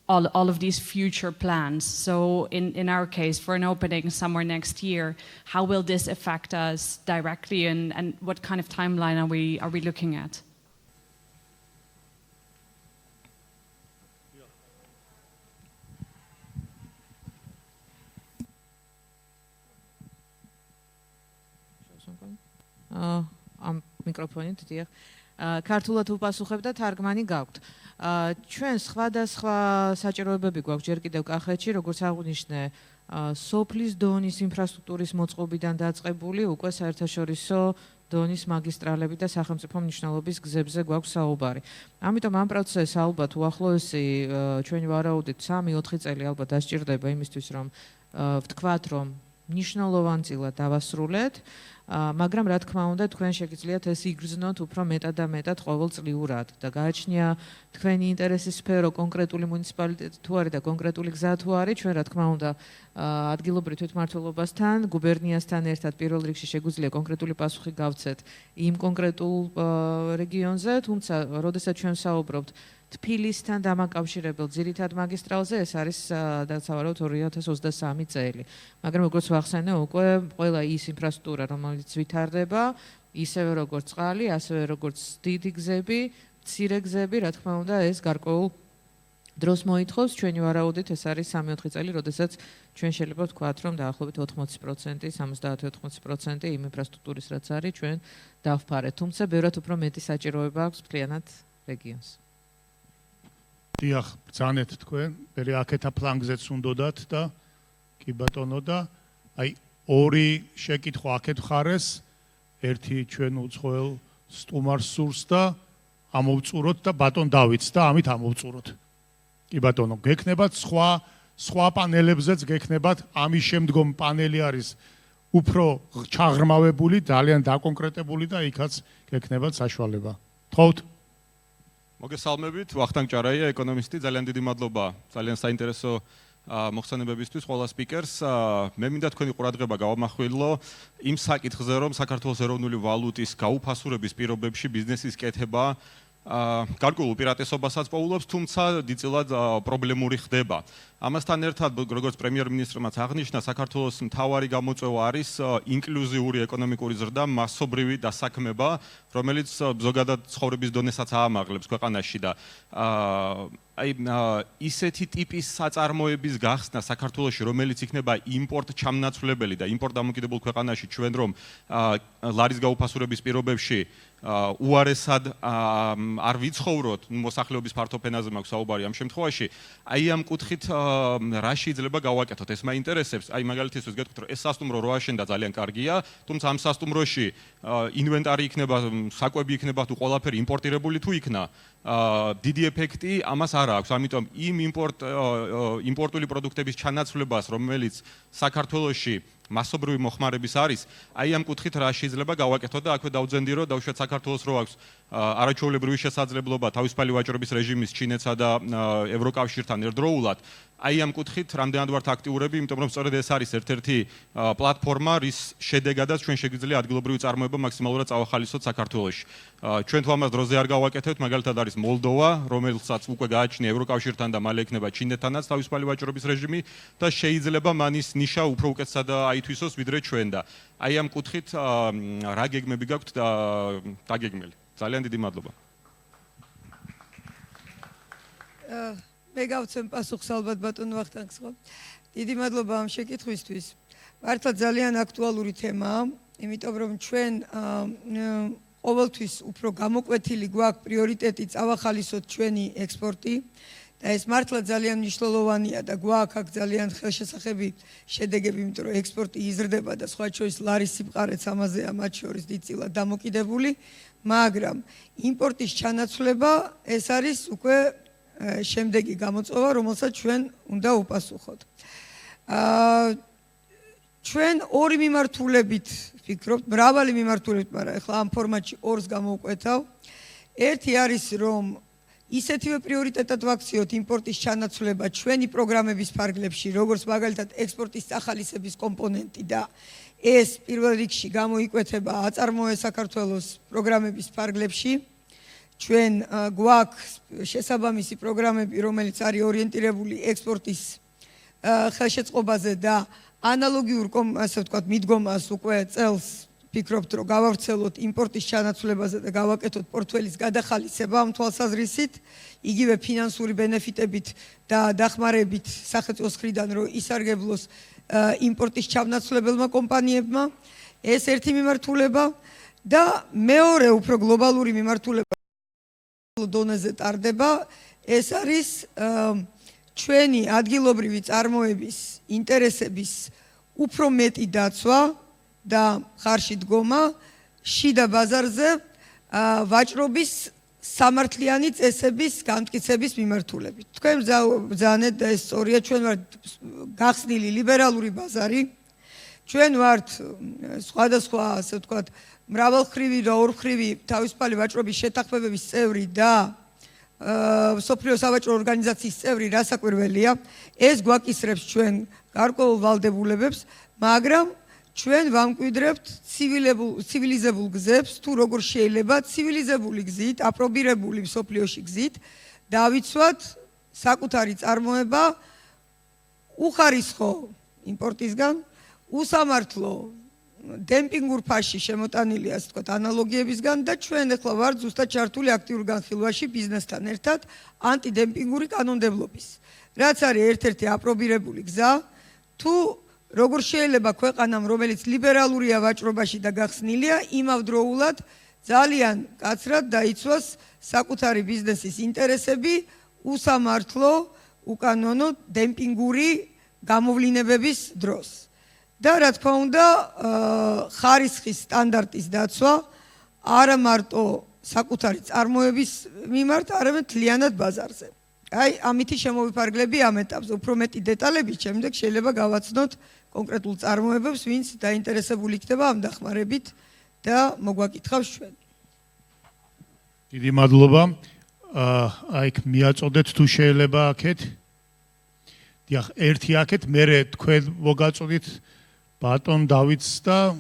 all of these future plans? So in our case, for an opening somewhere next year, how will this affect us directly, and what kind of timeline are we looking at? ამ მიკროფონით დიახ. ქართულად უპასუხებ და თარგმანი გაქვთ. ჩვენ სხვადასხვა საჭიროებები გვაქვს ჯერ კიდევ კახეთში, როგორც აღვნიშნე, სოფლის დონის ინფრასტრუქტურის მოწყობიდან დაწყებული უკვე საერთაშორისო დონის მაგისტრალები და სახელმწიფო მნიშვნელობის გზებზე გვაქვს საუბარი. ამიტომ ამ პროცესს ალბათ უახლოესი ჩვენი ვარაუდით 3-4 წელი ალბათ დასჭირდება იმისთვის, რომ ვთქვათ, რომ მნიშვნელოვანწილად დავასრულეთ. მაგრამ რა თქმა უნდა თქვენ შეგიძლიათ ეს იგრძნოთ უფრო მეტად და მეტად ყოველწლიურად და გააჩნია თქვენი ინტერესის სფერო კონკრეტული მუნიციპალიტეტი თუ არის და კონკრეტული გზა თუ არის, ჩვენ რა თქმა უნდა ადგილობრივ თვითმმართველობასთან, გუბერნიასთან ერთად პირველ რიგში შეგვიძლია კონკრეტული პასუხი გავცეთ იმ კონკრეტულ რეგიონზე, თუმცა როდესაც ჩვენ საუბრობთ თბილისთან დამაკავშირებელ ძირითად მაგისტრალზე, ეს არის დასავარაუდოდ 2023 წელი. მაგრამ როგორც ვახსენე, უკვე ყველა ის ინფრასტრუქტურა, რომელიც ვითარდება, ისევე როგორც წყალი, ასევე როგორც დიდი გზები, მცირე გზები, რა თქმა უნდა, ეს გარკვეულ დროს მოითხოვს. ჩვენი ვარაუდით ეს არის 3-4 წელი, როდესაც ჩვენ შეიძლება ვთქვათ, რომ დაახლოებით 80%, 70-80% იმ ინფრასტრუქტურის რაც არის, ჩვენ დავფარეთ. თუმცა ბევრად უფრო მეტი საჭიროება აქვს მთლიანად რეგიონს. დიახ, ბრძანეთ თქვენ, მე აქეთა ფლანგზეც უნდათ და კი ბატონო და აი ორი შეკითხვა აქეთ ხარეს, ერთი ჩვენ უცხოელ სტუმარს სურს და ამოვწუროთ და ბატონ დავითს და ამით ამოვწუროთ. კი ბატონო, გექნებათ სხვა პანელებზეც გექნებათ, ამის შემდგომ პანელი არის უფრო ჩაღრმავებული, ძალიან დაკონკრეტებული და იქაც გექნებათ საშუალება. თხოვთ. მოგესალმებით, ვახტანგ ჭარაია, ეკონომისტი, ძალიან დიდი მადლობა ძალიან საინტერესო მოხსენებებისთვის ყველა სპიკერს. მე მინდა თქვენი ყურადღება გავამახვილო იმ საკითხზე, რომ საქართველოს ეროვნული ვალუტის გაუფასურების პირობებში ბიზნესის კეთება გარკვეულ უპირატესობასაც პოულობს, თუმცა დიდწილად პრობლემური ხდება. ამასთან ერთად, როგორც პრემიერ-მინისტრმაც აღნიშნა, საქართველოს მთავარი გამოწვევა არის ინკლუზიური ეკონომიკური ზრდა, მასობრივი დასაქმება, რომელიც ზოგადად ცხოვრების დონესაც აამაღლებს ქვეყანაში და აი ისეთი ტიპის საწარმოების გახსნა საქართველოში, რომელიც იქნება იმპორტ ჩამნაცვლებელი და იმპორტ დამოკიდებულ ქვეყანაში, ჩვენ რომ ლარის გაუფასურების პირობებში უარესად არ ვიცხოვროთ, მოსახლეობის ფართო ფენაზე მაქვს საუბარი ამ შემთხვევაში, აი ამ კუთხით რა შეიძლება გავაკეთოთ? ეს მაინტერესებს. აი მაგალითისთვის გეტყვით, რომ ეს სასტუმრო რო აშენდა ძალიან კარგია, თუმცა ამ სასტუმროში ინვენტარი იქნება, საკვები იქნება თუ ყველაფერი იმპორტირებული თუ იქნა, დიდი ეფექტი ამას არ აქვს. ამიტომ იმ იმპორტული პროდუქტების ჩანაცვლებას, რომელიც საქართველოში მასობრივი მოხმარების არის, აი ამ კუთხით რა შეიძლება გავაკეთოთ და აქვე დავძენდირო, დავშვათ საქართველოს რო აქვს არაჩვეულებრივი შესაძლებლობა თავისუფალი ვაჭრობის რეჟიმის ჩინეთსა და ევროკავშირთან ერთდროულად. აი ამ კუთხით რამდენად ვართ აქტიურები, იმიტომ რომ სწორედ ეს არის ერთ-ერთი პლატფორმა, რის შედეგადაც ჩვენ შეგვიძლია ადგილობრივი წარმოება მაქსიმალურად წავახალისოთ საქართველოში. ჩვენ თუ ამას დროზე არ გავაკეთებთ, მაგალითად არის მოლდოვა, რომელსაც უკვე გააჩნია ევროკავშირთან და მალე ექნება ჩინეთთანაც თავისუფალი ვაჭრობის რეჟიმი და შეიძლება მანის ნიშა უფრო უკეთესად აითვისოს ვიდრე ჩვენ და აი ამ კუთხით რა გეგმები გაქვთ და დაგეგმილი. ძალიან დიდი მადლობა. მე გავცემ პასუხს ალბათ ბატონ ვახტანგს ხო? დიდი მადლობა ამ შეკითხვისთვის. მართლა ძალიან აქტუალური თემაა, იმიტომ რომ ჩვენ ყოველთვის უფრო გამოკვეთილი გვაქვს პრიორიტეტი წავახალისოთ ჩვენი ექსპორტი. და ეს მართლა ძალიან მნიშვნელოვანია და გვაქვს აქ ძალიან ხელშესახები შედეგები, იმიტომ რომ ექსპორტი იზრდება და სხვა შორის ლარის სიბყარეც ამაზეა მათ შორის დიდწილად დამოკიდებული, მაგრამ იმპორტის ჩანაცვლება ეს არის უკვე შემდეგი გამოწვევა, რომელსაც ჩვენ უნდა უპასუხოთ. ჩვენ ორი მიმართულებით ვფიქრობთ, მრავალი მიმართულებით, მაგრამ ახლა ამ ფორმატში ორს გამოვკვეთავ. ერთი არის, რომ ისეთივე პრიორიტეტად ვაქციოთ იმპორტის ჩანაცვლება ჩვენი პროგრამების ფარგლებში, როგორც მაგალითად ექსპორტის წახალისების კომპონენტი და ეს პირველ რიგში გამოიკვეთება აწარმოე საქართველოს პროგრამების ფარგლებში. ჩვენ გვაქვს შესაბამისი პროგრამები, რომელიც არის ორიენტირებული ექსპორტის ხელშეწყობაზე და ანალოგიურ ასე ვთქვათ მიდგომას უკვე წელს ვფიქრობთ, რომ გავავრცელოთ იმპორტის ჩანაცვლებაზე და გავაკეთოთ პორტფელის გადახალისება ამ თვალსაზრისით, იგივე ფინანსური ბენეფიტებით და დახმარებით სახელმწიფოს მხრიდან, რომ ისარგებლოს იმპორტის ჩამნაცვლებელმა კომპანიებმა. ეს ერთი მიმართულება და მეორე უფრო გლობალური მიმართულება დონეზე ტარდება, ეს არის ჩვენი ადგილობრივი წარმოების ინტერესების უფრო მეტი დაცვა და ხარში დგომა შიდა ბაზარზე ვაჭრობის სამართლიანი წესების განმტკიცების მიმართულებით. თქვენ ბრძანეთ და ეს სწორია, ჩვენ ვართ გახსნილი ლიბერალური ბაზარი, ჩვენ ვართ სხვადასხვა ასე ვთქვათ მრავალმხრივი და ორმხრივი თავისუფალი ვაჭრობის შეთანხმებების წევრი და მსოფლიო სავაჭრო ორგანიზაციის წევრი რასაკვირველია, ეს გვაკისრებს ჩვენ გარკვეულ ვალდებულებებს, მაგრამ ჩვენ ვამკვიდრებთ ცივილიზებულ გზებს, თუ როგორ შეიძლება ცივილიზებული გზით, აპრობირებული მსოფლიოში გზით დავიცვათ საკუთარი წარმოება უხარისხო იმპორტისგან, უსამართლო დემპინგურ ფასში შემოტანილი ასე ვთქვათ ანალოგიებისგან და ჩვენ ახლა ვართ ზუსტად ჩართული აქტიურ განხილვაში ბიზნესთან ერთად ანტიდემპინგური კანონმდებლობის. რაც არის ერთ-ერთი აპრობირებული გზა, თუ როგორ შეიძლება ქვეყანამ, რომელიც ლიბერალურია ვაჭრობაში და გახსნილია, იმავდროულად ძალიან კაცრად დაიცვას საკუთარი ბიზნესის ინტერესები უსამართლო, უკანონო დემპინგური გამოვლინებების დროს. და რა თქმა უნდა, ხარისხის სტანდარტის დაცვა არა მარტო საკუთარი წარმოების მიმართ, არამედ მთლიანად ბაზარზე. აი, ამითი შემოვიფარგლები ამ ეტაპზე. უფრო მეტი დეტალებით შემდეგ შეიძლება გავაცნოთ კონკრეტულ წარმოებებს, ვინც დაინტერესებული იქნება ამ დახმარებით და მოგვაკითხავს ჩვენ. დიდი მადლობა. აი, მიაწოდეთ თუ შეიძლება აქეთ. დიახ, ერთი აქეთ, მერე თქვენ მოგაწოდით ბატონ დავითს და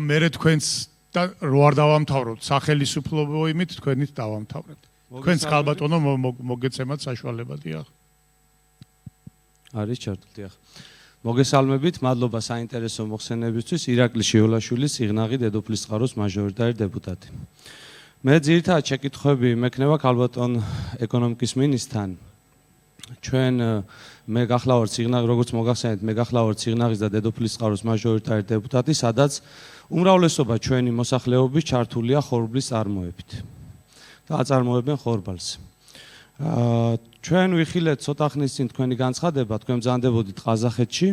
მერე თქვენს და რო არ დავამთავროთ სახელისუფლებო იმით, თქვენით დავამთავრეთ. თქვენს ხალბატონო მოგეცემათ საშუალება, დიახ. არის ჩართული, დიახ. მოგესალმებით, მადლობა საინტერესო მოხსენებისთვის. ირაკლი შიოლაშვილის სიღნაღი დედოფლის წყაროს მაჟორიტარი დეპუტატი. მე ძირითადად შეკითხვები მექნება ხალბატონ ეკონომიკის მინისტრთან. ჩვენ მე გახლავართ სიღნაღი, როგორც მოგახსენეთ, მე გახლავართ სიღნაღის და დედოფლის წყაროს მაჟორიტარი დეპუტატი, სადაც უმრავლესობა ჩვენი მოსახლეობის ჩართულია ხორბლის წარმოებით და აწარმოებენ ხორბალს. ჩვენ ვიხილეთ ცოტა ხნის წინ თქვენი განცხადება, თქვენ ბრძანდებოდით ყაზახეთში,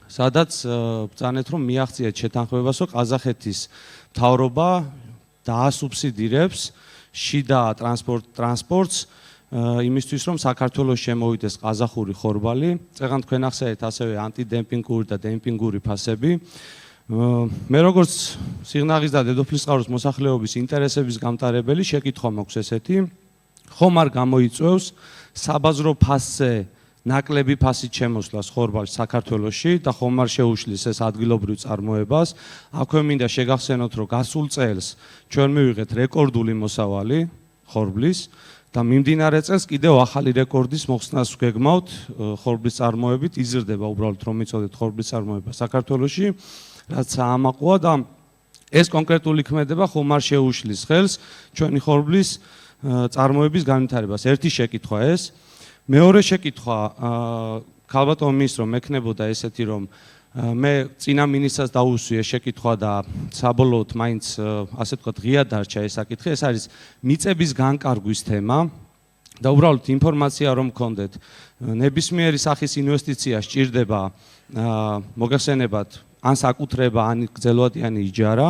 სადაც ბრძანეთ, რომ მიაღწიეთ შეთანხმებას, რომ ყაზახეთის მთავრობა დაასუბსიდირებს შიდა ტრანსპორტს იმისთვის, რომ საქართველოს შემოვიდეს ყაზახური ხორბალი. წეგან თქვენ ახსენეთ ასევე ანტიდემპინგური და დემპინგური ფასები. მე როგორც სიღნაღის და დედოფლის წყაროს მოსახლეობის ინტერესების გამტარებელი შეკითხვა მაქვს ესეთი, ხომ არ გამოიწვევს საბაზრო ფასზე ნაკლები ფასით შემოსვლას ხორბალს საქართველოში და ხომ არ შეუშლის ეს ადგილობრივ წარმოებას. აქვე მინდა შეგახსენოთ, რომ გასულ წელს ჩვენ მივიღეთ რეკორდული მოსავალი ხორბლის და მიმდინარე წელს კიდევ ახალი რეკორდის მოხსნას ვგეგმავთ ხორბლის წარმოებით, იზრდება უბრალოდ რომ მიცოდეთ ხორბლის წარმოება საქართველოში, რაც ამაყუა და ეს კონკრეტული ქმედება ხომ არ შეუშლის ხელს ჩვენი ხორბლის წარმოების განვითარებას. ერთი შეკითხვა ეს. მეორე შეკითხვა, ხალბატონ მინისტრ, რომ მექნებოდა ესეთი, რომ მე წინა მინისტრს დაუსვიე შეკითხვა და საბოლოოდ მაინც ასე ვთქვათ ღია დარჩა ეს საკითხი. ეს არის მიწების განკარგვის თემა და უბრალოდ ინფორმაცია რომ გქონდეთ, ნებისმიერი სახის ინვესტიცია სჭირდება მოგეხსენებათ ან საკუთრება, ან გრძელვადიანი იჯარა,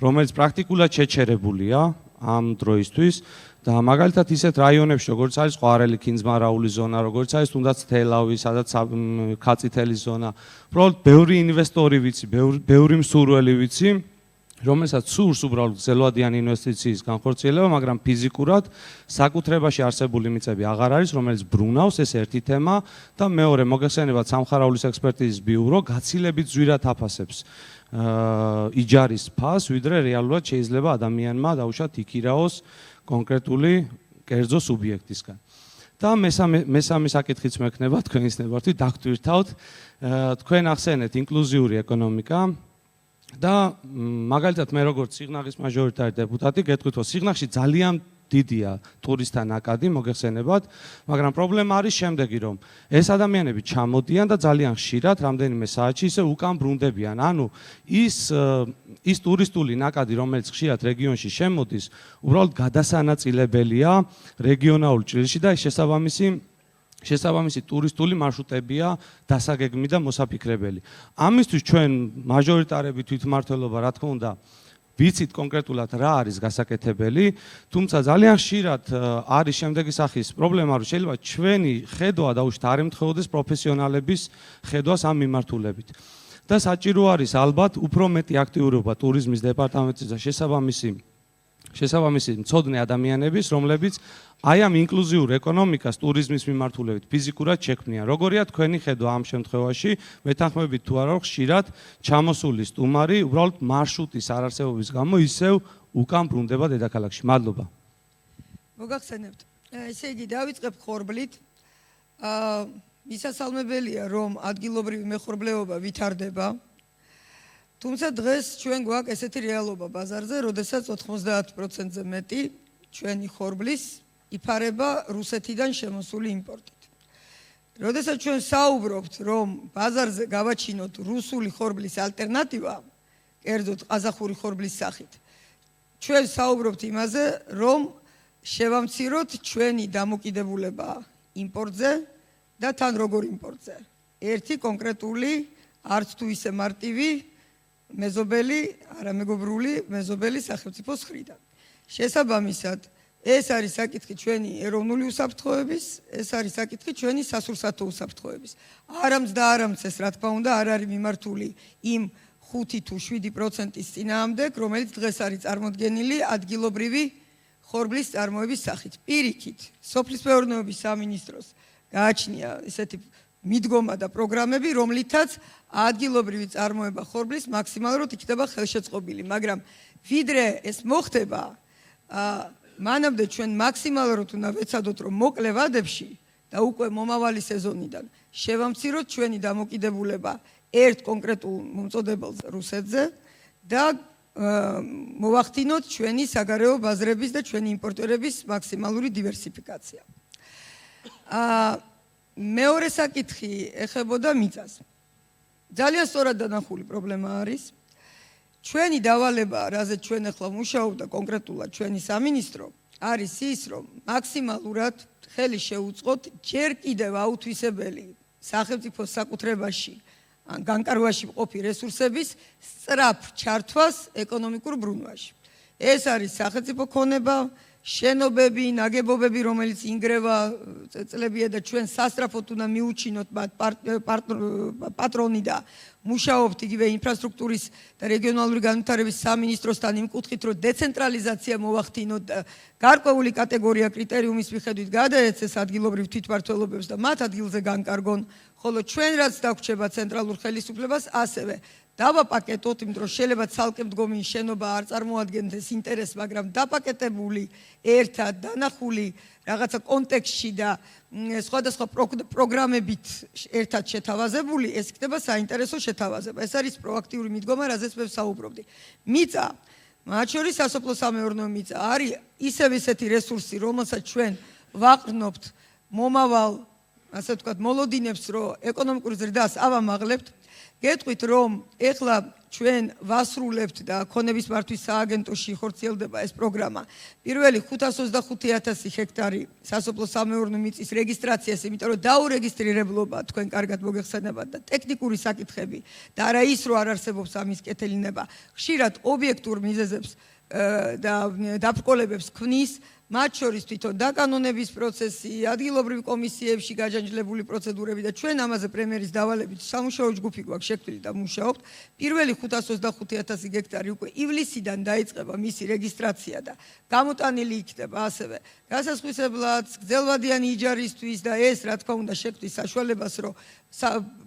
რომელიც პრაქტიკულად შეჩერებულია ამ დროისთვის. და მაგალითად ისეთ რაიონებში, როგორც არის ყვარელი ქინძმარაული ზონა, როგორც არის თუნდაც თელავი, სადაც ქაწითელი ზონა, უბრალოდ ბევრი ინვესტორი ვიცი, ბევრი მსურველი ვიცი, რომელსაც სურს უბრალოდ გრძელვადიანი ინვესტიციის განხორციელება, მაგრამ ფიზიკურად საკუთრებაში არსებული მიწები აღარ არის, რომელიც ბრუნავს, ეს ერთი თემა და მეორე, მოგეხსენებათ სამხარაულის ექსპერტიზის ბიურო გაცილებით ძვირად აფასებს იჯარის ფასს, ვიდრე რეალურად შეიძლება ადამიანმა დაუშვათ იქირაოს კონკრეტული კერძო სუბიექტისგან. და მესამე საკითხიც მექნება თქვენის ნებართვით დაგტვირთავთ, თქვენ ახსენეთ ინკლუზიური ეკონომიკა და მაგალითად მე როგორც სიღნაღის მაჟორიტარი დეპუტატი გეტყვით, რომ სიღნაღში ძალიან დიდია ტურისტთა ნაკადი, მოგეხსენებათ, მაგრამ პრობლემა არის შემდეგი, რომ ეს ადამიანები ჩამოდიან და ძალიან ხშირად რამდენიმე საათში ისე უკან ბრუნდებიან. ანუ ის ტურისტული ნაკადი, რომელიც ხშირად რეგიონში შემოდის, უბრალოდ გადასანაწილებელია რეგიონალურ ჭრილში და შესაბამისი ტურისტული მარშრუტებია დასაგეგმი და მოსაფიქრებელი. ამისთვის ჩვენ მაჟორიტარები თვითმმართველობა, რა თქმა უნდა, ვიცით კონკრეტულად რა არის გასაკეთებელი, თუმცა ძალიან ხშირად არის შემდეგი სახის პრობლემა, რომ შეიძლება ჩვენი ხედვა დაუშვათ არ ემთხვეოდეს პროფესიონალების ხედვას ამ მიმართულებით. და საჭირო არის ალბათ უფრო მეტი აქტიურობა ტურიზმის დეპარტამენტის და შესაბამისი მცოდნე ადამიანების, რომლებიც აი ამ ინკლუზიურ ეკონომიკას ტურიზმის მიმართულებით ფიზიკურად შექმნიან. როგორია თქვენი ხედვა ამ შემთხვევაში, მეთანხმებით თუ არა, ხშირად ჩამოსული სტუმარი უბრალოდ მარშრუტის არარსებობის გამო ისევ უკან ბრუნდება დედაქალაქში. მადლობა. მოგახსენებთ. ესე იგი დავიწყებ ხორბლით. მისასალმებელია, რომ ადგილობრივი მეხორბლეობა ვითარდება. თუმცა დღეს ჩვენ გვაქვს ესეთი რეალობა ბაზარზე, როდესაც 90%-ზე მეტი ჩვენი ხორბლის იფარება რუსეთიდან შემოსული იმპორტით. როდესაც ჩვენ საუბრობთ, რომ ბაზარზე გავაჩინოთ რუსული ხორბლის ალტერნატივა, კერძოდ ყაზახური ხორბლის სახით, ჩვენ საუბრობთ იმაზე, რომ შევამციროთ ჩვენი დამოკიდებულება იმპორტზე და თან როგორ იმპორტზე. ერთი კონკრეტული, არც თუ ისე მარტივი მეზობელი, არამეგობრული მეზობელი სახელმწიფოს მხრიდან. შესაბამისად, ეს არის საკითხი ჩვენი ეროვნული უსაფრთხოების, ეს არის საკითხი ჩვენი სასურსათო უსაფრთხოების. არამც და არამც ეს, რა თქმა უნდა, არ არის მიმართული იმ 5 თუ 7%-ის წინააღმდეგ, რომელიც დღეს არის წარმოდგენილი ადგილობრივი ხორბლის წარმოების სახით. პირიქით, სოფლის მეურნეობის სამინისტროს გააჩნია ესეთი მიდგომა და პროგრამები, რომლითაც ადგილობრივი წარმოება ხორბლის მაქსიმალურად იქნება ხელშეწყობილი, მაგრამ ვიდრე ეს მოხდება, მანამდე ჩვენ მაქსიმალურად უნდა ვეცადოთ, რომ მოკლე ვადებში და უკვე მომავალი სეზონიდან შევამციროთ ჩვენი დამოკიდებულება ერთ კონკრეტულ მომწოდებელზე რუსეთზე და მოვახდინოთ ჩვენი საგარეო ბაზრების და ჩვენი იმპორტერების მაქსიმალური დივერსიფიკაცია. მეორე საკითხი ეხებოდა მიწას. ძალიან სწორად დანახული პრობლემა არის. ჩვენი დავალება, რაზეც ჩვენ ახლა მუშაობ და კონკრეტულად ჩვენი სამინისტრო, არის ის, რომ მაქსიმალურად ხელი შეუწყოთ ჯერ კიდევ აუთვისებელი სახელმწიფოს საკუთრებაში ან განკარგვაში მყოფი რესურსების სწრაფ ჩართვას ეკონომიკურ ბრუნვაში. ეს არის სახელმწიფო ქონება, შენობები, ნაგებობები, რომელიც ინგრევა წლებია და ჩვენ სასწრაფოდ უნდა მიუჩინოთ პატრონი და მუშაობთ იგივე ინფრასტრუქტურის და რეგიონალური განვითარების სამინისტროსთან იმ კუთხით, რომ დეცენტრალიზაცია მოვახდინოთ და გარკვეული კატეგორია კრიტერიუმის მიხედვით გადაეცეს ადგილობრივ თვითმმართველობებს და მათ ადგილზე განკარგონ, ხოლო ჩვენ რაც დაგვრჩება ცენტრალურ ხელისუფლებას, ასევე დავაპაკეტოთ, იმიტომ რომ შეიძლება ცალკე მდგომი შენობა არ წარმოადგენდეს ეს ინტერესს, მაგრამ დაპაკეტებული, ერთად დანახული რაღაცა კონტექსტში და სხვადასხვა პროგრამებით ერთად შეთავაზებული, ეს იქნება საინტერესო შეთავაზება. ეს არის პროაქტიული მიდგომა, რაზეც მე ვსაუბრობდი. მიწა, მათ შორის სასოფლო-სამეურნეო მიწა არის ისევ ისეთი რესურსი, რომელსაც ჩვენ ვაყრდნობთ მომავალ ასე ვთქვათ, მოლოდინებს, რომ ეკონომიკურ ზრდას ავამაღლებთ. გეტყვით, რომ ეხლა ჩვენ ვასრულებთ და ქონების მართვის სააგენტოში ხორციელდება ეს პროგრამა. პირველი 525,000 ჰექტარი სასოფლო-სამეურნეო მიწის რეგისტრაციას, იმიტომ რომ დაურეგისტრირებლობა თქვენ კარგად მოგეხსენებათ და ტექნიკური საკითხები და არა ის, რომ არ არსებობს ამის კეთილინება, ხშირად ობიექტურ მიზეზებს და დაბრკოლებებს ქმნის, მათ შორის თვითონ დაკანონების პროცესი, ადგილობრივ კომისიებში გაჯანჯლებული პროცედურები და ჩვენ ამაზე პრემიერის დავალებით სამუშაო ჯგუფი გვაქვს შექმნილი და მუშაობთ. პირველი 525,000 ჰექტარი უკვე ივლისიდან დაიწყება მისი რეგისტრაცია და გამოტანილი იქნება ასევე გასასხვისებლად, გრძელვადიანი იჯარისთვის და ეს რა თქმა უნდა შექმნის საშუალებას, რომ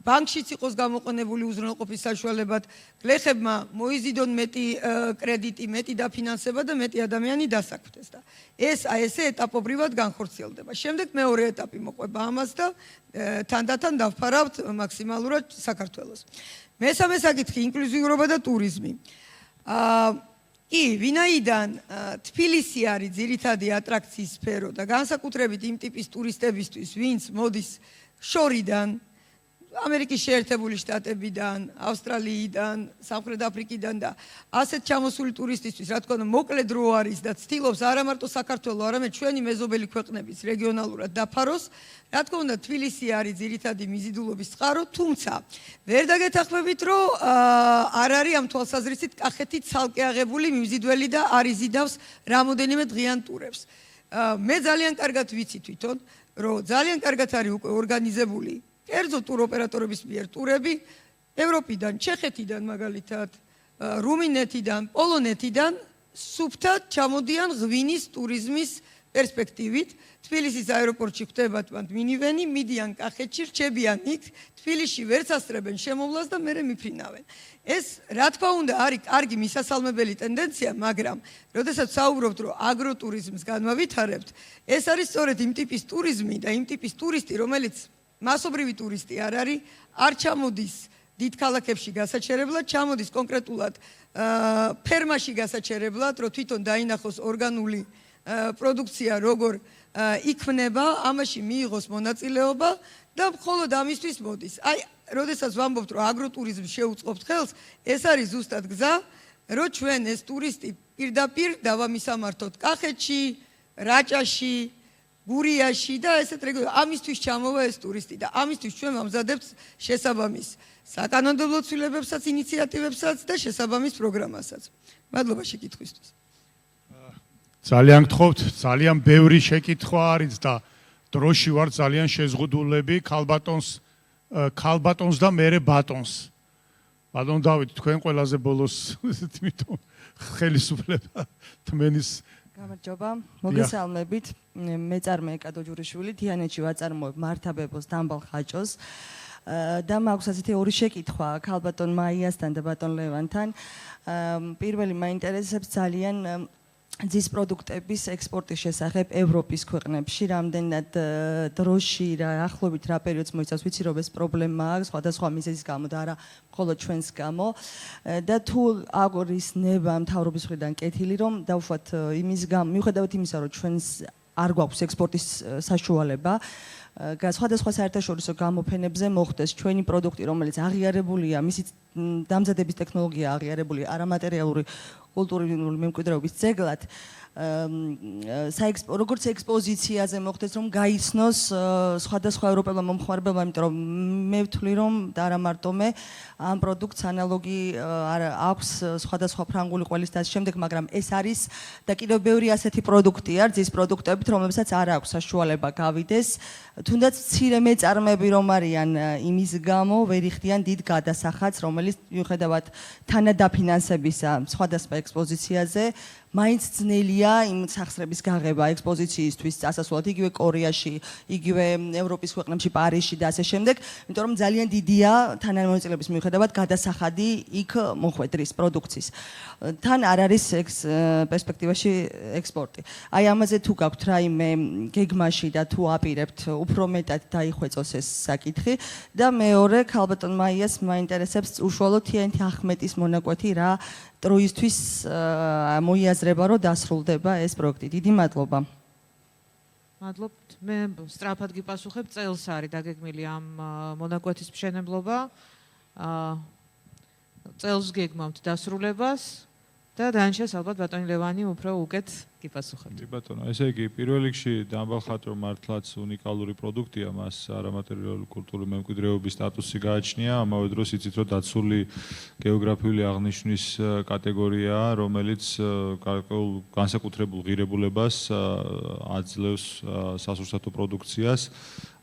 ბანკშიც იყოს გამოყენებული უზრუნველყოფის საშუალებად, გლეხებმა მოიზიდონ მეტი კრედიტი, მეტი დაფინანსება და მეტი ადამიანი დასაქმდეს და ეს ესე ეტაპობრივად განხორციელდება. შემდეგ მეორე ეტაპი მოყვება ამას და თანდათან დავფარავთ მაქსიმალურად საქართველოს. მესამე საკითხი ინკლუზიურობა და ტურიზმი. კი, ვინაიდან თბილისი არის ძირითადი ატრაქციის სფერო და განსაკუთრებით იმ ტიპის ტურისტებისთვის, ვინც მოდის შორიდან, ამერიკის შეერთებული შტატებიდან, ავსტრალიიდან, სამხრეთ აფრიკიდან და ასეთ ჩამოსული ტურისტისთვის, რა თქმა უნდა, მოკლე დრო არის და ცდილობს არა მარტო საქართველოს, არამედ ჩვენი მეზობელი ქვეყნების რეგიონალურად დაფაროს. რა თქმა უნდა, თბილისი არის ძირითადი მიზიდულობის წყარო, თუმცა ვერ დაგეთანხმებით, რომ არ არის ამ თვალსაზრისით კახეთი ცალკე აღებული მიმზიდველი და არ იზიდავს რამოდენიმე დღიან ტურებს. მე ძალიან კარგად ვიცი თვითონ, რომ ძალიან კარგად არის უკვე ორგანიზებული კერძო ტუროპერატორების მიერ ტურები ევროპიდან, ჩეხეთიდან მაგალითად, რუმინეთიდან, პოლონეთიდან სუფთად ჩამოდიან ღვინის ტურიზმის პერსპექტივით. თბილისის აეროპორტში ხვდებათ მათ მინივენი, მიდიან კახეთში, რჩებიან იქ, თბილისში ვერც ასწრებენ შემოვლას და მერე მიფრინავენ. ეს რა თქმა უნდა არის კარგი მისასალმებელი ტენდენცია, მაგრამ როდესაც საუბრობთ, რომ აგროტურიზმს განვავითარებთ, ეს არის სწორედ იმ ტიპის ტურიზმი და იმ ტიპის ტურისტი, რომელიც მასობრივი ტურისტი არ არის, არ ჩამოდის დიდ ქალაქებში გასაჩერებლად, ჩამოდის კონკრეტულად ფერმაში გასაჩერებლად, რომ თვითონ დაინახოს ორგანული პროდუქცია როგორ იქმნება, ამაში მიიღოს მონაწილეობა და მხოლოდ ამისთვის მოდის. აი, როდესაც ვამბობთ, რომ აგროტურიზმს შეუწყობთ ხელს, ეს არის ზუსტად გზა, რომ ჩვენ ეს ტურისტი პირდაპირ დავამისამართოთ კახეთში, რაჭაში, გურიაში და ესეთ რეგიონებში. ამისთვის ჩამოვა ეს ტურისტი და ამისთვის ჩვენ ვამზადებთ შესაბამის საკანონმდებლო ცვლილებებსაც, ინიციატივებსაც და შესაბამის პროგრამასაც. მადლობა შეკითხვისთვის. ძალიან გთხოვთ, ძალიან ბევრი შეკითხვა არის და დროში ვარ ძალიან შეზღუდულები, ქალბატონს და მერე ბატონს. ბატონ დავით, თქვენ ყველაზე ბოლოს თვითონ ხელისუფლება თმენის გამარჯობა, მოგესალმებით. მე წარმოე კადოჯურიშვილი, თიანეთში ვაწარმოებ მართაბებოს დამბალ ხაჭოს და მაქვს ასეთი ორი შეკითხვა ქალბატონ მაიასთან და ბატონ ლევანთან. პირველი მაინტერესებს ძალიან ძის პროდუქტების ექსპორტის შესახებ ევროპის ქვეყნებში, რამდენად დროში რა ახლობით რა პერიოდს მოიცავს, ვიცი რომ ეს პრობლემაა სხვადასხვა მიზეზის გამო და არა მხოლოდ ჩვენს გამო და თუ აგორის ნება მთავრობის მხრიდან კეთილი რომ დავუშვათ იმის გამო მიუხედავად იმისა რომ ჩვენს არ გვაქვს ექსპორტის საშუალება სხვადასხვა საერთაშორისო გამოფენებზე მოხდეს ჩვენი პროდუქტი რომელიც აღიარებულია მისი დამზადების ტექნოლოგია აღიარებულია არამატერიალური კულტურული მემკვიდრეობის ძეგლად როგორც ექსპოზიციაზე მოხდეს რომ გაიცნოს სხვადასხვა ევროპელმა მომხმარებელმა იმიტომ რომ მე ვთვლი რომ და არა მარტო მე ამ პროდუქტს ანალოგი აქვს სხვადასხვა ფრანგული ყველის და შემდეგ მაგრამ ეს არის და კიდევ ბევრი ასეთი პროდუქტია ძის პროდუქტებით რომლებსაც არ აქვს საშუალება გავიდეს თუნდაც მცირე მეწარმეები რომ არიან იმის გამო ვერ იხდიან დიდ გადასახადს რომელიც მიუხედავად თანადაფინანსებისა სხვადასხვა ექსპოზიციაზე მაინც ძნელია იმ სახსრების გაღება ექსპოზიციისთვის წასასვლელად იგივე კორეაში, იგივე ევროპის ქვეყნებში, პარიზში და ასე შემდეგ, იმიტომ რომ ძალიან დიდია თანამონაწილეობის მიუხედავად გადასახადი იქ მოხვედრის პროდუქციის. თან არ არის პერსპექტივაში ექსპორტი. აი ამაზე თუ გაქვთ რაიმე გეგმაში და თუ აპირებთ უფრო მეტად დაიხვეწოს ეს საკითხი და მეორე ქალბატონ მაიას მაინტერესებს უშუალოდ თიანეთი ახმეტის მონაკვეთი რა დროისთვის მოიაზრება რომ დასრულდება ეს პროექტი. დიდი მადლობა. მადლობთ. მე სწრაფად გიპასუხებ, წელს არის დაგეგმილი ამ მონაკვეთის მშენებლობა. წელს გეგმავთ დასრულებას და დანარჩენს ალბათ ბატონი ლევანი უფრო უკეთ გიპასუხებთ. კი ბატონო, ესე იგი პირველ რიგში დამბალხავთ რომ მართლაც უნიკალური პროდუქტია, მას არამატერიალური კულტურული მემკვიდრეობის სტატუსი გააჩნია, ამავე დროს იცით რომ დაცული გეოგრაფიული აღნიშვნის კატეგორიაა, რომელიც გარკვეულ განსაკუთრებულ ღირებულებას აძლევს სასურსათო პროდუქციას.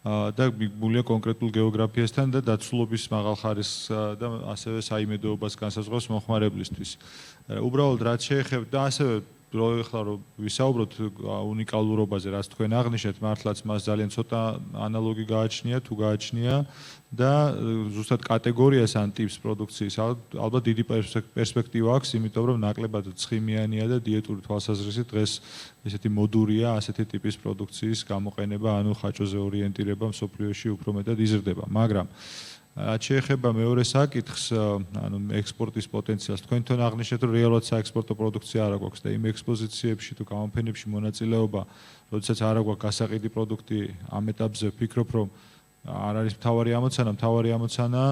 და მიგმულია კონკრეტულ გეოგრაფიასთან და დაცულობის მაღალ ხარისხს და ასევე საიმედოობას განსაზღვრავს მომხმარებლისთვის. უბრალოდ რაც შეეხება და ასევე ახლა რომ ვისაუბროთ უნიკალურობაზე, რაც თქვენ აღნიშნეთ, მართლაც მას ძალიან ცოტა ანალოგი გააჩნია, თუ გააჩნია და ზუსტად კატეგორიას ან ტიპს პროდუქციის ალბათ დიდი პერსპექტივა აქვს, იმიტომ რომ ნაკლებად ცხიმიანია და დიეტური თვალსაზრისით დღეს ესეთი მოდურია ასეთი ტიპის პროდუქციის გამოყენება, ანუ ხაჭოზე ორიენტირება მსოფლიოში უფრო მეტად იზრდება, მაგრამ რაც შეეხება მეორე საკითხს, ანუ ექსპორტის პოტენციალს, თქვენ თვითონ აღნიშნეთ, რომ რეალურად საექსპორტო პროდუქცია არ აქვს და იმ ექსპოზიციებში თუ გამოფენებში მონაწილეობა, როდესაც არ აქვს გასაყიდი პროდუქტი, ამ ეტაპზე ვფიქრობ, რომ არ არის მთავარი ამოცანა,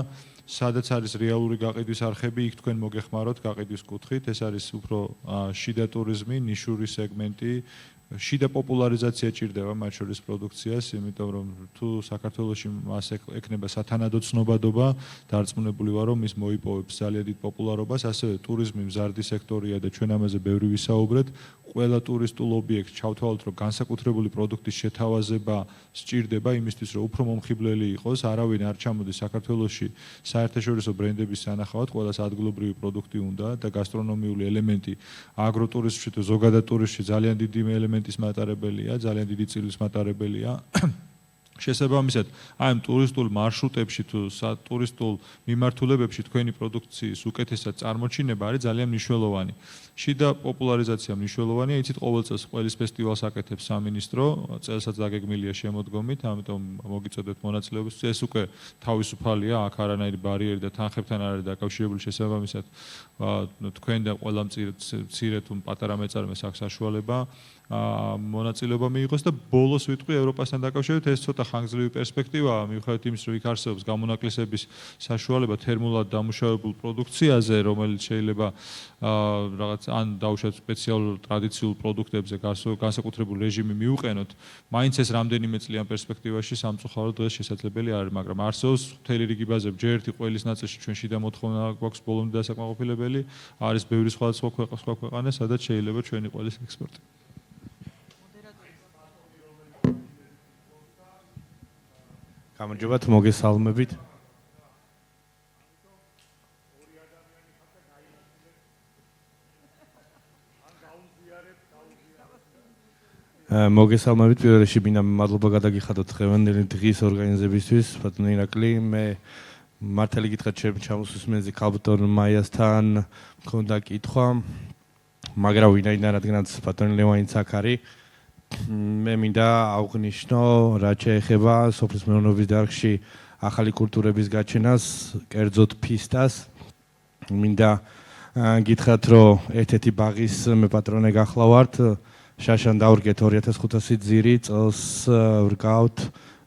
სადაც არის რეალური გაყიდვის არხები, იქ თქვენ მოგეხმაროთ გაყიდვის კუთხით, ეს არის უფრო შიდა ტურიზმი, ნიშური სეგმენტი, შიდა პოპულარიზაცია ჭირდება მათ შორის პროდუქციას, იმიტომ რომ თუ საქართველოში მას ექნება სათანადო ცნობადობა, დარწმუნებული ვარ, რომ ის მოიპოვებს ძალიან დიდ პოპულარობას, ასევე ტურიზმი მზარდი სექტორია და ჩვენ ამაზე ბევრი ვისაუბრეთ. ყველა ტურისტულ ობიექტს ჩავთვალოთ, რომ განსაკუთრებული პროდუქტის შეთავაზება სჭირდება იმისთვის, რომ უფრო მომხიბლელი იყოს, არავინ არ ჩამოდის საქართველოში საერთაშორისო ბრენდების სანახავად, ყველას ადგილობრივი პროდუქტი უნდა და გასტრონომიული ელემენტი აგროტურიზმში თუ ზოგადად ტურიზმში ძალიან დიდი ელემენტის მატარებელია, ძალიან დიდი წილის მატარებელია. შესაბამისად, აი ამ ტურისტულ მარშრუტებში თუ სატურისტულ მიმართულებებში თქვენი პროდუქციის უკეთესად წარმოჩინება არის ძალიან მნიშვნელოვანი. შიდა პოპულარიზაცია მნიშვნელოვანია, იცით ყოველ წელს ყველის ფესტივალს აკეთებს სამინისტრო, წელსაც დაგეგმილია შემოდგომით, ამიტომ მოგიწოდებთ მონაწილეობას. ეს უკვე თავისუფალია, აქ არანაირი ბარიერი და თანხებთან არ არის დაკავშირებული შესაბამისად. თქვენ და ყველა მცირე თუ პატარა მეწარმეს აქვს საშუალება მონაწილეობა მიიღოს და ბოლოს ვიტყვი ევროპასთან დაკავშირებით ეს ცოტა ხანგრძლივი პერსპექტივაა, მიუხედავად იმის, რომ იქ არსებობს გამონაკლისების საშუალება თერმულად დამუშავებულ პროდუქციაზე, რომელიც შეიძლება რაღაც ან დაუშვათ სპეციალურ ტრადიციულ პროდუქტებზე განსაკუთრებულ რეჟიმი მიუყენოთ, მაინც ეს რამდენიმე წლიან პერსპექტივაში სამწუხაროდ დღეს შესაძლებელი არის, მაგრამ არსებობს მთელი რიგი ბაზები, ჯერ ერთი ყველის ნაწილში ჩვენ შიდა მოთხოვნა გვაქვს ბოლომდე დასაკმაყოფილებელი, არის ბევრი სხვა ქვეყანა, სადაც შეიძლება ჩვენი ყველის ექსპორტი. გამარჯობათ, მოგესალმებით. მოგესალმებით, პირველ რიგში მინდა მადლობა გადაგიხადოთ დღევანდელი დღის ორგანიზებისთვის, ბატონო ირაკლი. მე მართალი გითხრათ, ჩემთვის მეზე ქალბატონ მაიასთან მქონდა კითხვა, მაგრამ ვინაიდან რადგანაც ბატონი ლევანიც აქ არის, მე მინდა აღვნიშნო, რაც შეეხება სოფლის მეურნეობის დარგში ახალი კულტურების გაჩენას, კერძოდ ფისტას. მინდა გითხრათ, რომ ერთ-ერთი ბაღის მე პატრონე გახლავართ, შაშან დავრგეთ 2500 ძირი, წელს ვრგავთ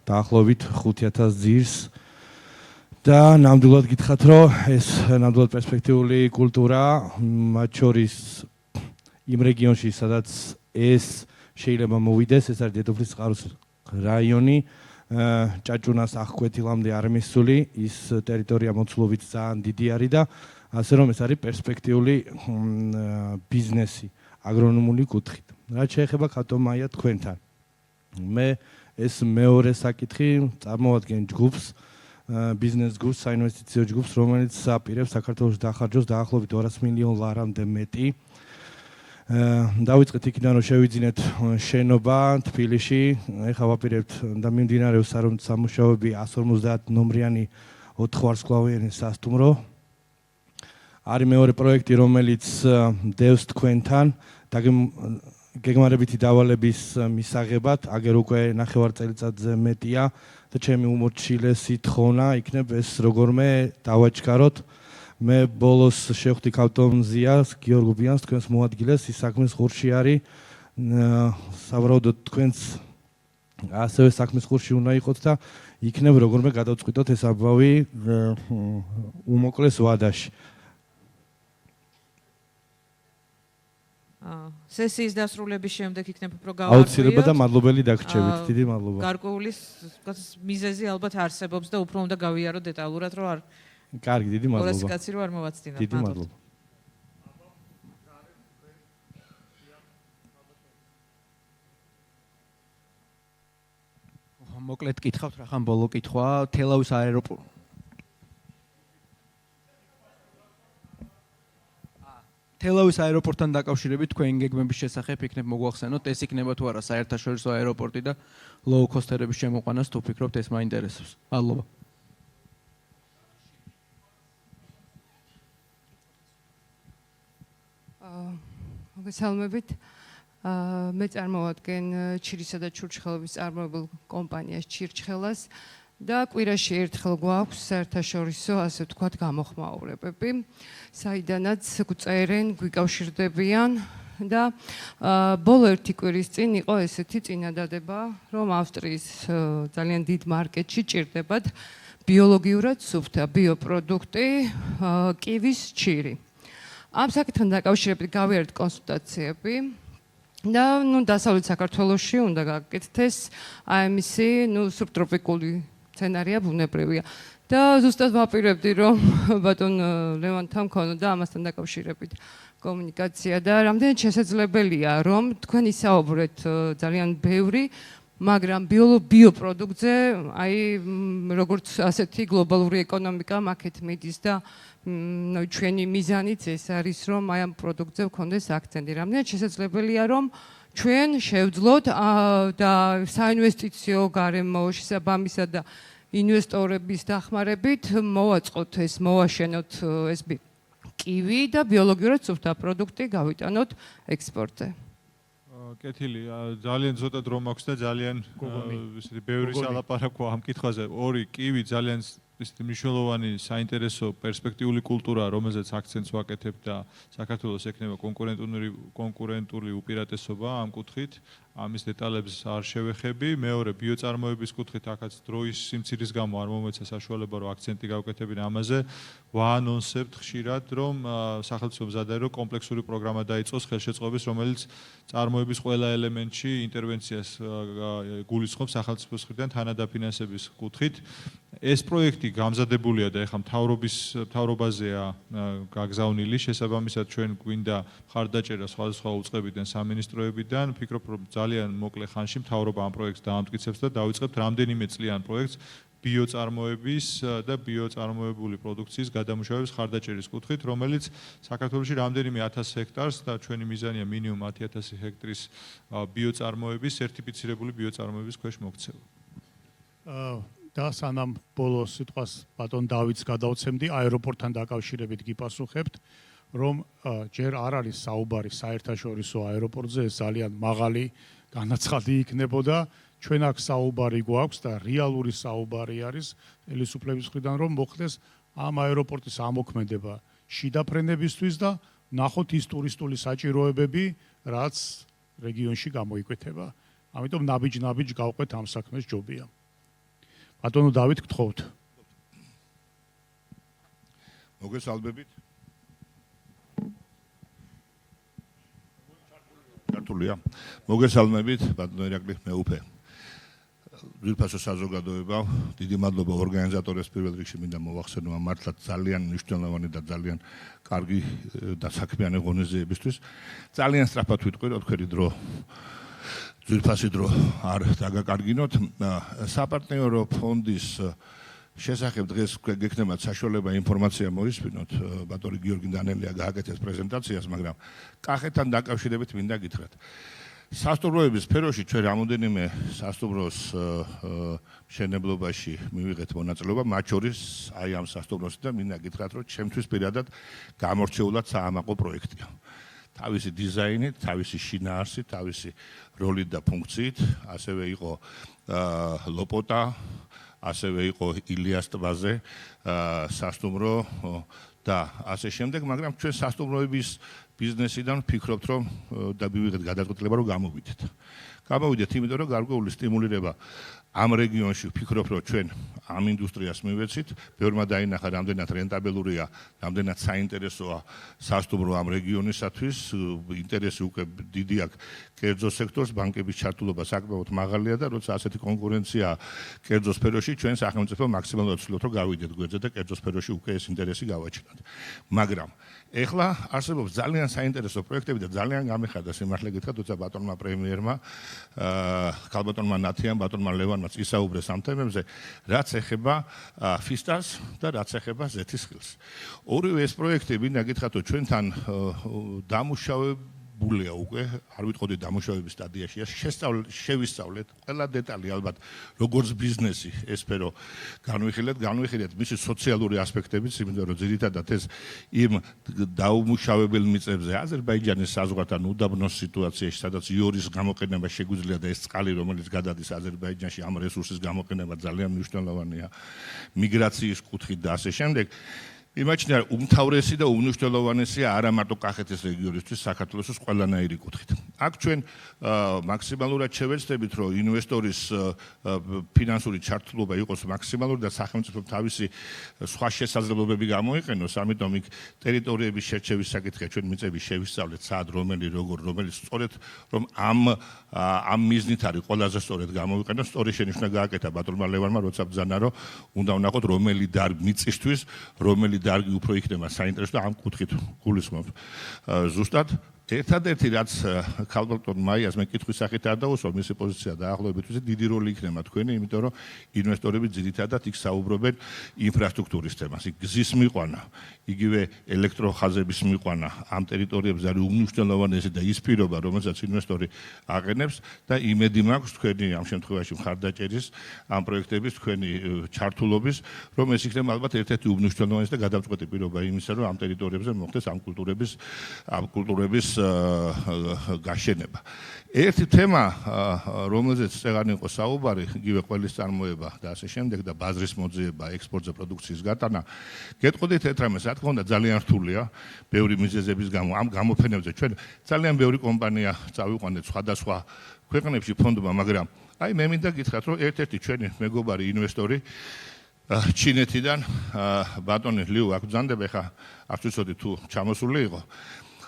დაახლოებით 5000 ძირს. და ნამდვილად გითხრათ, რომ ეს ნამდვილად პერსპექტიული კულტურაა, მათ შორის იმ რეგიონში, სადაც ეს შეიძლება მოვიდეს, ეს არის დედოფლის წყაროს რაიონი, ჭაჭუნას აღკვეთილამდე არ მისული, ის ტერიტორია მოცულობით ძალიან დიდი არის და ასე რომ ეს არის პერსპექტიული ბიზნესი აგრონომული კუთხით. რაც შეეხება ქათომაია თქვენთან. მე ეს მეორე საკითხი წარმოვადგენ ჯგუფს, ბიზნეს ჯგუფს, საინვესტიციო ჯგუფს, რომელიც აპირებს საქართველოს დახარჯოს დაახლოებით 200 მილიონ ლარამდე მეტი. დავიწყეთ იქიდან, რომ შევიძინეთ შენობა თბილისში, ეხლა ვაპირებთ და მიმდინარეობს სამუშაოები 150 ნომრიანი 4 ვარსკვლავიანი სასტუმრო. არის მეორე პროექტი, რომელიც დევს თქვენთან გეგმარებითი დავალების მისაღებად, აგერ უკვე 9 წელიწადზე მეტია და ჩემი უმორჩილესი თხოვნა იქნებ ეს როგორმე დავაჩქაროთ. მე ბოლოს შევხვდი ქალბატონ ზიას, გიორგ ბიანს, თქვენს მოადგილეს, ის საქმეს ხურში არის. სავარაუდოდ თქვენს ასევე საქმის ხურში უნდა იყოს და იქნებ როგორმე გადავწყვიტოთ ეს ამბავი უმოკლეს ვადაში. სესიის დასრულების შემდეგ იქნებ უფრო გავარკვიოთ. აუცილებლად და მადლობელი დაგრჩებით. დიდი მადლობა. გარკვეული მიზეზი ალბათ არსებობს და უფრო უნდა გავიაროთ დეტალურად, რომ არ კარგი, დიდი მადლობა. ორასიკაცი რომ არ მოვაცდინოთ. დიდი მადლობა. მოკლედ კითხავთ რახან ბოლო კითხვა თელავის აეროპორტი თელავის აეროპორტთან დაკავშირებით თქვენ გეგმების შესახებ იქნებ მოგვახსენოთ ეს იქნება თუ არა საერთაშორისო აეროპორტი და low cost-ერების შემოყვანას თუ ფიქრობთ ეს მაინტერესებს მადლობა მოგესალმებით მე წარმოვადგენ ჩირისა და ჩურჩხელების წარმოებულ კომპანიას ჩირჩხელას და კვირაში ერთხელ გვაქვს საერთაშორისო ასე ვთქვათ გამოხმაურებები საიდანაც გვწერენ გვიკავშირდებიან და ბოლო ერთი კვირის წინ იყო ესეთი წინადადება რომ ავსტრიის ძალიან დიდ მარკეტში ჭირდებათ ბიოლოგიურად სუფთა ბიოპროდუქტი კივის ჩირი ამ საკითხთან დაკავშირებით გავიარეთ კონსულტაციები და დასავლეთ საქართველოში უნდა გაკეთდეს აემისი სუბტროპიკული სცენარია ბუნებრივია და ზუსტად ვაპირებდი რომ ბატონ ლევანთან მქონოდა ამასთან დაკავშირებით კომუნიკაცია და რამდენად შესაძლებელია რომ თქვენ ისაუბრეთ ძალიან ბევრი მაგრამ ბიოპროდუქტზე აი როგორც ასეთი გლობალური ეკონომიკა მაქეთ მიდის და ჩვენი მიზანიც ეს არის რომ აი ამ პროდუქტზე გქონდეს აქცენტი რამდენად შესაძლებელია რომ ჩვენ შევძლოთ და საინვესტიციო გარემო შესაბამისად და ინვესტორების დახმარებით მოვაწყოთ ეს მოვაშენოთ ეს კივი და ბიოლოგიურად სუფთა პროდუქტი გავიტანოთ ექსპორტზე კეთილი ძალიან ცოტა დრო მაქვს და ძალიან ისეთი ბევრი სალაპარაკო ამ კითხვაზე ორი კივი ძალიან ისეთი მნიშვნელოვანი საინტერესო პერსპექტიული კულტურაა რომელზეც აქცენტს ვაკეთებ და საქართველოს ექნება კონკურენტული უპირატესობა ამ კუთხით ამის დეტალებს არ შევეხები მეორე ბიოწარმოების კუთხით აქაც დროის სიმცირის გამო არ მომეცა საშუალება რომ აქცენტი გავკეთებინ ამაზე ვაანონსებთ ხშირად რომ სახელმწიფო მზადაა რომ კომპლექსური პროგრამა დაიწყოს ხელშეწყობის რომელიც წარმოების ყველა ელემენტში ინტერვენციას გულისხმობს სახელმწიფოს მხრიდან თანადაფინანსების კუთხით ეს პროექტი გამზადებულია და ეხლა მთავრობაზეა გაგზავნილი შესაბამისად ჩვენ გვინდა მხარდაჭერა სხვადასხვა უწყებიდან სამინისტროებიდან ვფიქრობ რომ ძალიან მოკლე ხანში მთავრობა ამ პროექტს დაამტკიცებს და დავიწყებთ რამდენიმე წლიან პროექტს ბიოწარმოების და ბიოწარმოებული პროდუქციის გადამუშავების ხარდაჭერის კუთხით, რომელიც საქართველოში რამდენიმე 1000 ჰექტარს და ჩვენი მიზანია მინიმუმ 10000 ჰექტრის ბიოწარმოების სერტიფიცირებული ბიოწარმოების ქვეშ მოქცევა. და სანამ ბოლოს სიტყვას ბატონ დავითს გადავცემდი აეროპორტთან დაკავშირებით გიპასუხებთ რომ ჯერ არ არის საუბარი საერთაშორისო აეროპორტზე ეს ძალიან მაღალი განაცხადი იქნებოდა ჩვენ აქ საუბარი გვაქვს და რეალური საუბარი არის ელისუფლების მხრიდან რომ მოხდეს ამ აეროპორტის ამოქმედება შიდა ფრენებისთვის და ნახოთ ის ტურისტული საჭიროებები რაც რეგიონში გამოიკვეთება ამიტომ ნაბიჯ გავყვეთ ამ საქმეს ჯობია ბატონო დავით გთხოვთ მოგესალმებით ქართულია მოგესალმებით ბატონო ირაკლი მეუფე ძვირფასო საზოგადოება დიდი მადლობა ორგანიზატორებს პირველ რიგში მინდა მოვახსენო ამ მართლაც ძალიან მნიშვნელოვანი და ძალიან კარგი და საქმიანი ღონისძიებისთვის ძალიან სწრაფად ვიტყვი რომ თქვენი დრო ძვირფასი დრო არ დაგაკარგინოთ საპარტნიორო ფონდის შესახებ დღეს გექნებათ საშუალება ინფორმაცია მოისმინოთ ბატონი გიორგი დანელია გააკეთეს პრეზენტაციას მაგრამ კახეთთან დაკავშირებით მინდა გითხრათ სასტუმროების სფეროში ჩვენ რამოდენიმე სასტუმროს მშენებლობაში მივიღეთ მონაწილეობა მათ შორის აი ამ სასტუმროსთან მინდა გითხრათ რომ ჩემთვის პირადად გამორჩეულად საამაყო პროექტია თავისი დიზაინით, თავისი შინაარსით, თავისი როლით და ფუნქციით, ასევე იყო ლოპოტა, ასევე იყო ილიას ტბაზე სასტუმრო და ასე შემდეგ, მაგრამ ჩვენ სასტუმროების ბიზნესიდან ვფიქრობთ, რომ და მივიღეთ გადაწყვეტილება, რომ გამოვიდეთ. გამოვიდეთ, იმიტომ რომ გარკვეული სტიმულირება ამ რეგიონში ვფიქრობ, რომ ჩვენ ამ ინდუსტრიას მივეცით, ბევრმა დაინახა, რამდენად რენტაბელურია, რამდენად საინტერესოა სასტუმრო ამ რეგიონისათვის, ინტერესი უკვე დიდი აქვს კერძო სექტორს, ბანკების ჩართულობა საკმაოდ მაღალია და როცა ასეთი კონკურენცია კერძო სფეროში, ჩვენ სახელმწიფო მაქსიმალურად ვცდილობთ, რომ გავიდეთ გვერდზე და კერძო სფეროში უკვე ეს ინტერესი გავაჩინოთ. მაგრამ ეხლა არსებობს ძალიან საინტერესო პროექტები და ძალიან გამეხარდა სიმართლე გითხრათ, თუმცა ბატონმა პრემიერმა, ქალბატონმა ნათიან, ბატონმა ლევანმაც ისაუბრეს ამ თემებზე, რაც ეხება ფისტას და რაც ეხება ზეთისხილს. ორივე ეს პროექტები, მინდა გითხრათ, რომ ჩვენთან დამუშავებულია უკვე, არ ვიტყოდი დამუშავების სტადიაშია, შევისწავლეთ ყველა დეტალი ალბათ, როგორც ბიზნესი ეს სფერო განვიხილეთ მისი სოციალური ასპექტებიც, იმიტომ რომ ძირითადად ეს იმ დაუმუშავებელ მიწებზე აზერბაიჯანის საზღვართან უდაბნოს სიტუაციაში, სადაც იორის გამოყენება შეგვიძლია და ეს წყალი, რომელიც გადადის აზერბაიჯანში, ამ რესურსის გამოყენება ძალიან მნიშვნელოვანია მიგრაციის კუთხით და ასე შემდეგ. იმაჩნია უმთავრესი და უმნიშვნელოვანესია არა მარტო კახეთის რეგიონისთვის, საქართველოს ყველანაირი კუთხით. აქ ჩვენ მაქსიმალურად შევეცდებით, რომ ინვესტორის ფინანსური ჩართულობა იყოს მაქსიმალური და სახელმწიფო თავისი სხვა შესაძლებლობები გამოიყენოს, ამიტომ იქ ტერიტორიების შერჩევის საკითხია ჩვენ მიწების შევისწავლეთ, სად, რომელიც სწორედ რომ ამ მიზნით არის ყველაზე სწორედ გამოიყენოს, სწორი შენიშვნა გააკეთა ბატონმა ლევანმა, როცა ბრძანა, რომ უნდა ვნახოთ რომელი მიწისთვის, რომელი დარგი უფრო იქნება საინტერესო და ამ კუთხით გულისხმობ. ზუსტად ერთადერთი რაც ქალბატონ მაიას მე კითხვის სახით არ დავუსვა, მისი პოზიცია დაახლოებით დიდი როლი იქნება თქვენი, იმიტომ რომ ინვესტორები ძირითადად იქ საუბრობენ ინფრასტრუქტურის თემას, იქ გზის მიყვანა, იგივე ელექტროხაზების მიყვანა ამ ტერიტორიებზე არის უმნიშვნელოვანესი და ის პირობა, რომელსაც ინვესტორი აყენებს და იმედი მაქვს თქვენი ამ შემთხვევაში მხარდაჭერის ამ პროექტების თქვენი ჩართულობის, რომ ეს იქნება ალბათ ერთ-ერთი უმნიშვნელოვანესი და გადამწყვეტი პირობა იმისა, რომ ამ ტერიტორიებზე მოხდეს ამ კულტურების გაშენება. ერთი თემა, რომელზეც წეგანი იყო საუბარი, იგივე ყველის წარმოება და ასე შემდეგ და ბაზრის მოძიება, ექსპორტზე პროდუქციის გატანა, გეტყოდით ერთ რამეს, რა თქმა უნდა, ძალიან რთულია, ბევრი მიზეზების გამო, ამ გამოფენებზე ჩვენ ძალიან ბევრი კომპანია წავიყვანეთ სხვადასხვა ქვეყნებში ფონდმა, მაგრამ აი მე მინდა გითხრათ, რომ ერთ-ერთი ჩვენი მეგობარი ინვესტორი ჩინეთიდან ბატონი ლიუ აქ ბრძანდება, ხა არ ვიცოდი თუ ჩამოსული იყო.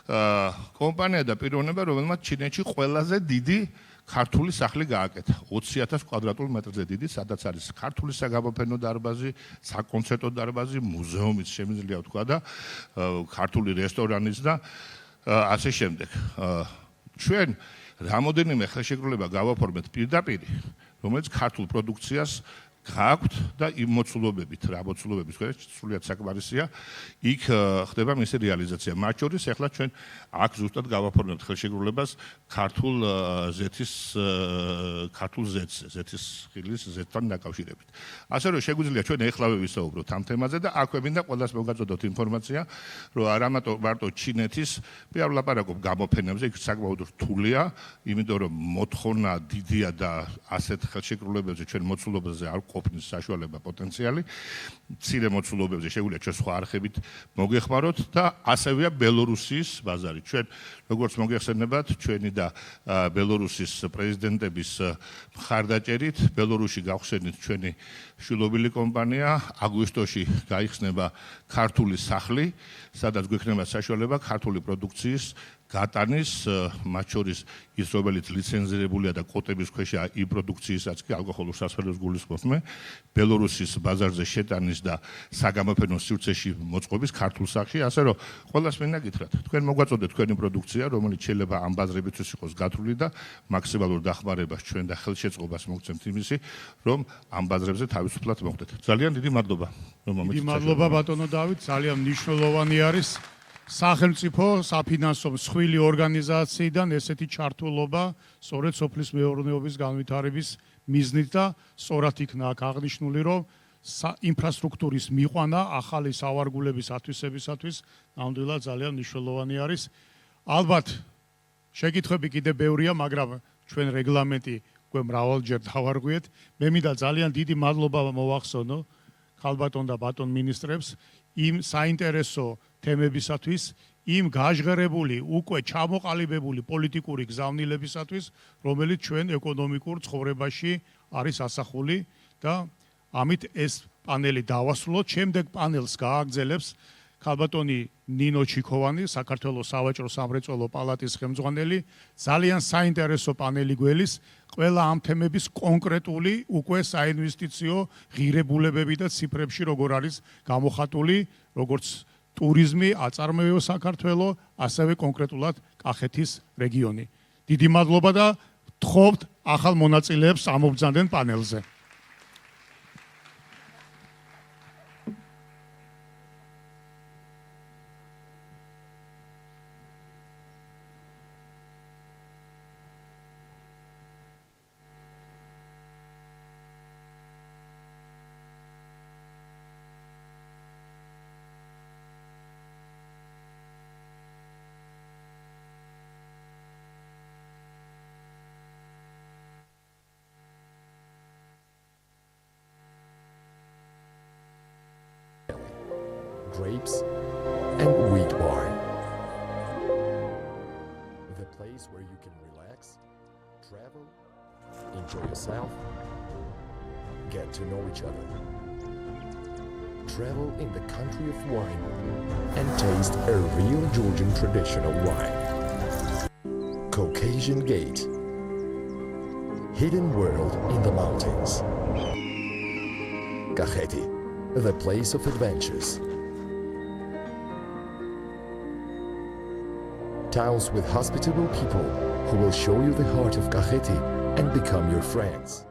კომპანია და პიროვნება, რომელმაც ჩინეთში ყველაზე დიდი ქართული სახლი გააკეთა, 20,000 კვადრატულ მეტრზე დიდი, სადაც არის ქართული საგამოფენო დარბაზი, საკონცერტო დარბაზი, მუზეუმიც შემიძლია ვთქვა და ქართული რესტორანიც და ასე შემდეგ. ჩვენ რამოდენიმე ხელშეკრულება გავაფორმეთ პირდაპირ, რომელიც ქართულ პროდუქციას გააქვთ და იმ მოცულობებით, რა მოცულობებით, სრულიად საკმარისია, იქ ხდება მისი რეალიზაცია. მათ შორის ახლა ჩვენ აქ ზუსტად გავაფორმებთ ხელშეკრულებას ქართულ ზეთისხილის ზეთთან დაკავშირებით. ასე რომ შეგვიძლია ჩვენ ეხლავე ვისაუბროთ ამ თემაზე და აქვე მინდა ყველას მოგაწოდოთ ინფორმაცია, რომ არა მარტო ჩინეთის, მე არ ვლაპარაკობ გამოფენებზე, იქ საკმაოდ რთულია, იმიტომ რომ მოთხოვნა დიდია და ასეთ ხელშეკრულებებზე ჩვენ მოცულობაზე არ ყოფნის საშუალება პოტენციალი, მცირე მოცულობებზე შეგვიძლია ჩვენ სხვა არხებით მოგეხმაროთ და ასევეა ბელორუსიის ბაზარი. ჩვენ როგორც მოგეხსენებათ, ჩვენი და ბელორუსის პრეზიდენტების მხარდაჭერით ბელორუსში გავხსენით ჩვენი შვილობილი კომპანია, აგვისტოში გაიხსნება ქართული სახლი, სადაც გვექნება საშუალება ქართული პროდუქციის გატანის, მათ შორის ის, რომელიც ლიცენზირებულია და კვოტების ქვეშა იმ პროდუქცияსაც კი ალკოჰოლურ სასმელებს გულისხმობ მე, ბელორუსის ბაზარზე შეტანის და საგამოფენო სივრცეში მოწყობის ქართულ სახლში, ასე რომ ყველას მინდა გითხრათ, თქვენ მოგვაწოდეთ თქვენი პროდუქცია, რომელიც შეიძლება ამ ბაზრებისთვის იყოს გათვლილი და მაქსიმალურ დახმარებას ჩვენ და ხელშეწყობას მოგცემთ იმისი, რომ ამ ბაზრებზე თავისუფლად მოხდეთ. ძალიან დიდი მადლობა. დიდი მადლობა ბატონო დავით, ძალიან მნიშვნელოვანი არის სახელმწიფო საფინანსო მსხვილი ორგანიზაციიდან ესეთი ჩართულობა სწორედ სოფლის მეურნეობის განვითარების მიზნით და სწორად იქნა აქ აღნიშნული, რომ ინფრასტრუქტურის მიყვანა ახალი სავარგულების ათვისებისათვის ნამდვილად ძალიან მნიშვნელოვანი არის. ალბათ შეკითხვები კიდე ბევრია, მაგრამ ჩვენ რეგლამენტი უკვე მრავალჯერ დავარღვიეთ. მე მინდა ძალიან დიდი მადლობა მოვახსოვნო ქალბატონ და ბატონ მინისტრებს იმ საინტერესო თემებისათვის, იმ გაჟღერებული, უკვე ჩამოყალიბებული პოლიტიკური გზავნილებისათვის, რომელიც ჩვენ ეკონომიკურ ცხოვრებაში არის ასახული და ამით ეს პანელი დავასრულოთ. შემდეგ პანელს გააგრძელებს ქალბატონი ნინო ჩიქოვანი, საქართველოს სავაჭრო სამრეწველო პალატის ხელმძღვანელი. ძალიან საინტერესო პანელი გველის, ყველა ამ თემების კონკრეტული უკვე საინვესტიციო ღირებულებები და ციფრებში როგორ არის გამოხატული, როგორც ტურიზმი, აწარმოება საქართველოს, ასევე კონკრეტულად კახეთის რეგიონი. დიდი მადლობა და ვთხოვთ ახალ მონაწილეებს ამობრძანდნენ პანელზე. Grapes and wheat barn. The place where you can relax, travel, enjoy yourself, get to know each other. Travel in the country of wine and taste a real Georgian traditional wine. Caucasian Gate. Hidden world in the mountains. Kахети, the place of adventures. Towns with hospitable people who will show you the heart of Kахети and become your friends.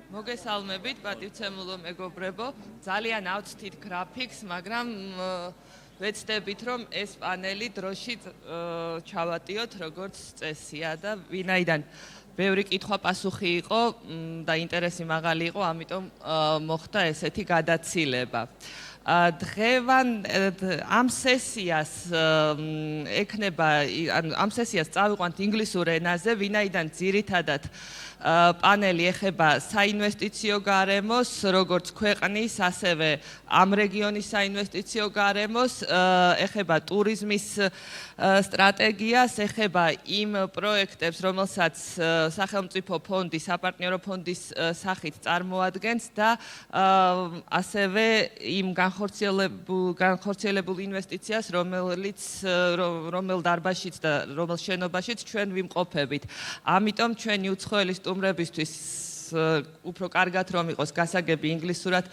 მოგესალმებით, პატივცემულო მეგობრებო. ძალიან ავწთით გრაფიკს, მაგრამ ვეცდებით, რომ ეს პანელი დროში ჩავატიოთ, როგორც წესია და ვინაიდან ბევრი კითხვა-პასუხი იყო და ინტერესი მაღალი იყო, ამიტომ მოხდა ესეთი გადაცილება. ამ სესიას წავიყვანთ ინგლისურ ენაზე, ვინაიდან ძირითადად პანელი ეხება საინვესტიციო გარემოს, როგორც ქვეყნის, ასევე ამ რეგიონის საინვესტიციო გარემოს, ეხება ტურიზმის სტრატეგიას, ეხება იმ პროექტებს, რომელსაც სახელმწიფო ფონდი, საპარტნიორო ფონდის სახით წარმოადგენს და ასევე იმ განხორციელებულ ინვესტიციას, რომელ დარბაზშიც და რომელ შენობაშიც ჩვენ ვიმყოფებით. ამიტომ ჩვენი უცხოელი სტუმრებისთვის უფრო კარგად რომ იყოს გასაგები ინგლისურად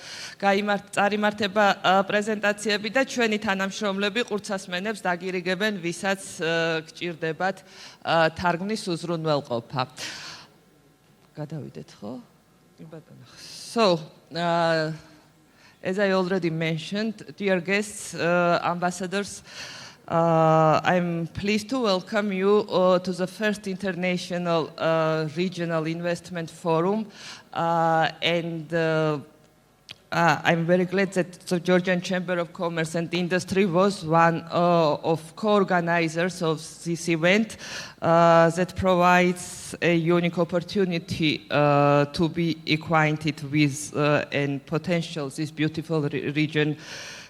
წარიმართება პრეზენტაციები და ჩვენი თანამშრომლები ყურცასმენებს დაგირიგებენ, ვისაც გჭირდებათ თარგმნის უზრუნველყოფა. გადავიდეთ, ხო? So, as I already mentioned, dear guests, ambassadors, I'm pleased to welcome you to the first International Regional Investment Forum, and I'm very glad that the Georgian Chamber of Commerce and Industry was one of co-organizers of this event that provides a unique opportunity to be acquainted with and potential this beautiful region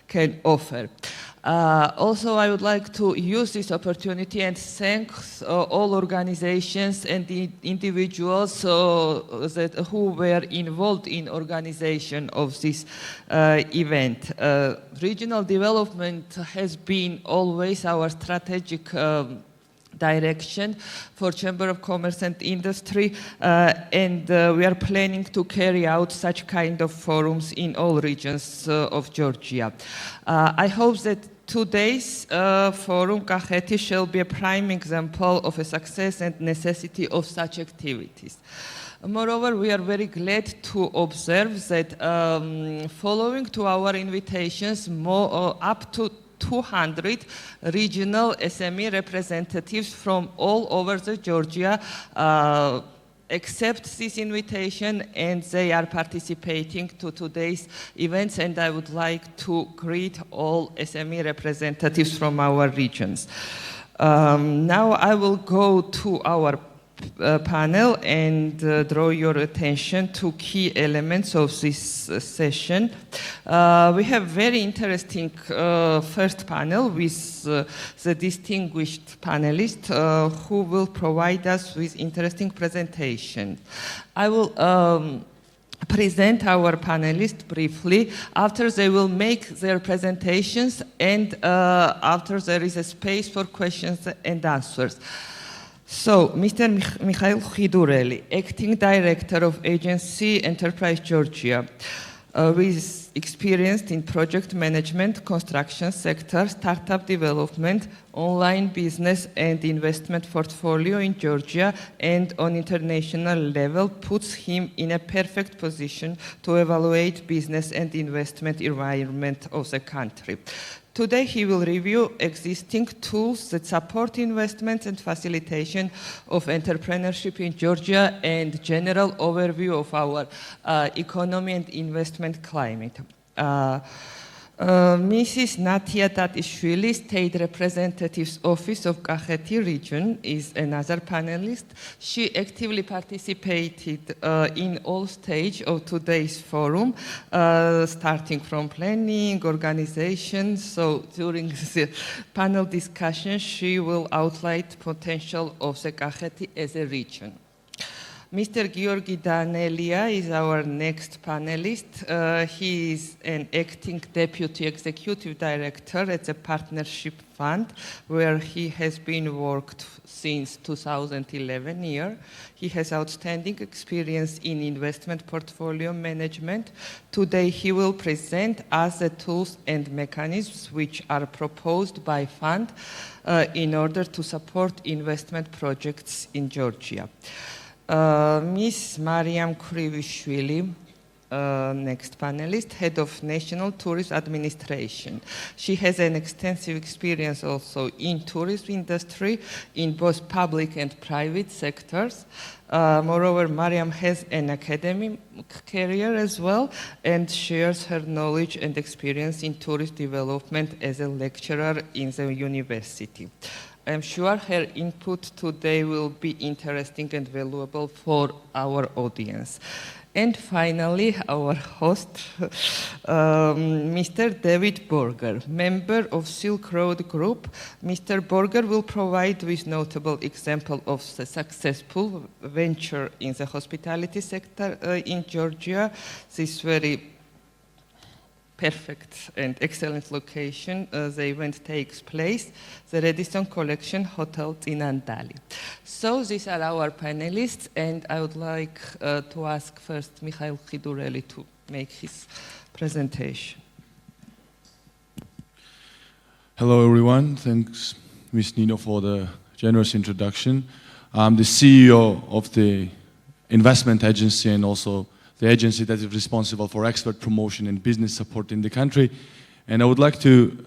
can offer. Also, I would like to use this opportunity and thank all organizations and the individuals who were involved in organization of this event. Regional development has been always our strategic direction for Chamber of Commerce and Industry, and we are planning to carry out such kind of forums in all regions of Georgia. I hope that today's forum, Kахეთი, shall be a prime example of a success and necessity of such activities. Moreover, we are very glad to observe that following to our invitations, up to 200 regional SME representatives from all over Georgia accept this invitation, and they are participating to today's events, and I would like to greet all SME representatives from our regions. Now I will go to our panel and draw your attention to key elements of this session. We have very interesting first panel with the distinguished panelists who will provide us with interesting presentation. I will present our panelists briefly. After they will make their presentations, and after there is a space for questions and answers. So, Mr. Mikhail Khidureli, Acting Director of Agency Enterprise Georgia, with experience in project management, construction sector, startup development, online business and investment portfolio in Georgia and on international level, puts him in a perfect position to evaluate business and investment environment of the country. Today, he will review existing tools that support investment and facilitation of entrepreneurship in Georgia and general overview of our economy and investment climate. Mrs. Natia Tatishvili, State Representative's Office of Kахეთი region, is another panelist. She actively participated in all stages of today's forum, starting from planning, organization. So during the panel discussion, she will outline the potential of the Kахეთი as a region. Mr. Georgi Danelia is our next panelist. He is an acting deputy executive director at the partnership fund where he has been worked since 2011 year. He has outstanding experience in investment portfolio management. Today he will present us the tools and mechanisms which are proposed by fund in order to support investment projects in Georgia. Ms. Mariam Krivishvili, next panelist, Head of National Tourism Administration. She has an extensive experience also in tourism industry in both public and private sectors. Moreover, Mariam has an academic career as well and shares her knowledge and experience in tourist development as a lecturer in the university. I'm sure her input today will be interesting and valuable for our audience. And finally, our host, Mr. David Borger, member of Silk Road Group. Mr. Borger will provide with notable example of the successful venture in the hospitality sector in Georgia. This very perfect and excellent location. The event takes place, the Radisson Collection Hotel in Andali. So these are our panelists, and I would like to ask first Mikhail Khidureli to make his presentation. Hello everyone, thanks Ms. Nino for the generous introduction. I'm the CEO of the investment agency and also the agency that is responsible for expert promotion and business support in the country. And I would like to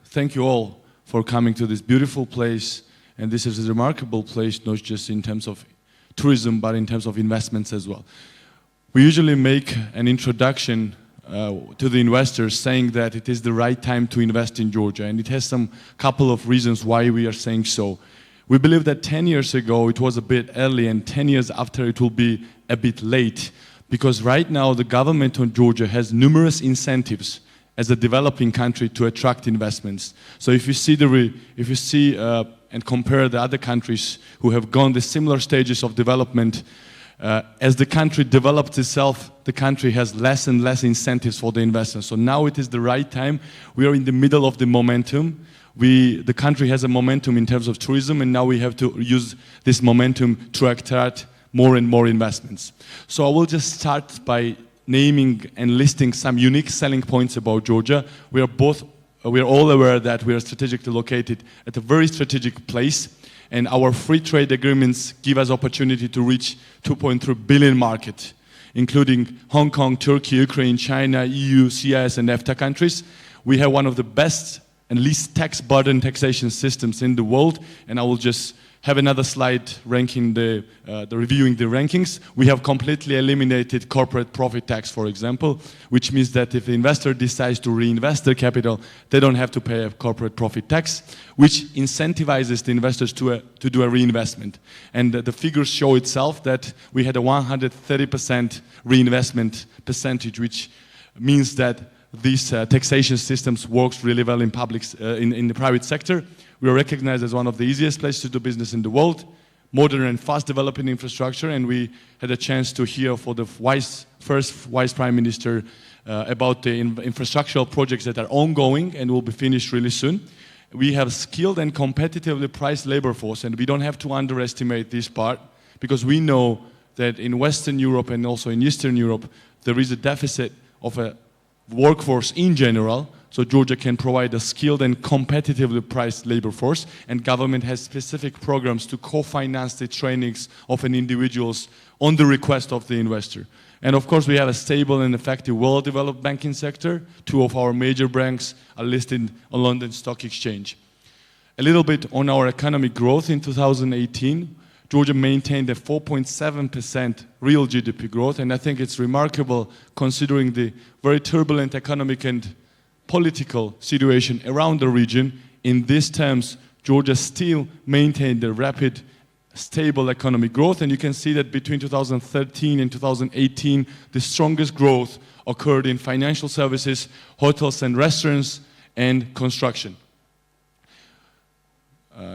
thank you all for coming to this beautiful place. And this is a remarkable place, not just in terms of tourism, but in terms of investments as well. We usually make an introduction to the investors saying that it is the right time to invest in Georgia. And it has some couple of reasons why we are saying so. We believe that 10 years ago it was a bit early, and 10 years after it will be a bit late. Because right now the government of Georgia has numerous incentives as a developing country to attract investments. So if you see and compare the other countries who have gone the similar stages of development, as the country develops itself, the country has less and less incentives for the investors. So now it is the right time. We are in the middle of the momentum. The country has a momentum in terms of tourism, and now we have to use this momentum to attract more and more investments. So I will just start by naming and listing some unique selling points about Georgia. We are all aware that we are strategically located at a very strategic place, and our free trade agreements give us opportunity to reach 2.3 billion market, including Hong Kong, Turkey, Ukraine, China, EU, CIS, and EFTA countries. We have one of the best and least tax burden taxation systems in the world, and I will just have another slide ranking reviewing the rankings. We have completely eliminated corporate profit tax, for example, which means that if the investor decides to reinvest their capital, they don't have to pay a corporate profit tax, which incentivizes the investors to do a reinvestment. And the figures show itself that we had a 130% reinvestment percentage, which means that these taxation systems works really well in the private sector. We are recognized as one of the easiest places to do business in the world, modern and fast developing infrastructure, and we had a chance to hear for the first Vice Prime Minister about the infrastructural projects that are ongoing and will be finished really soon. We have skilled and competitively priced labor force, and we don't have to underestimate this part, because we know that in Western Europe and also in Eastern Europe, there is a deficit of a workforce in general. So Georgia can provide a skilled and competitively priced labor force, and government has specific programs to co-finance the trainings of an individuals on the request of the investor. And of course, we have a stable and effective, well-developed banking sector. 2 of our major banks are listed on London Stock Exchange. A little bit on our economic growth in 2018. Georgia maintained a 4.7% real GDP growth, and I think it's remarkable considering the very turbulent economic and political situation around the region. In these terms, Georgia still maintained a rapid, stable economic growth, and you can see that between 2013 and 2018, the strongest growth occurred in financial services, hotels and restaurants, and construction.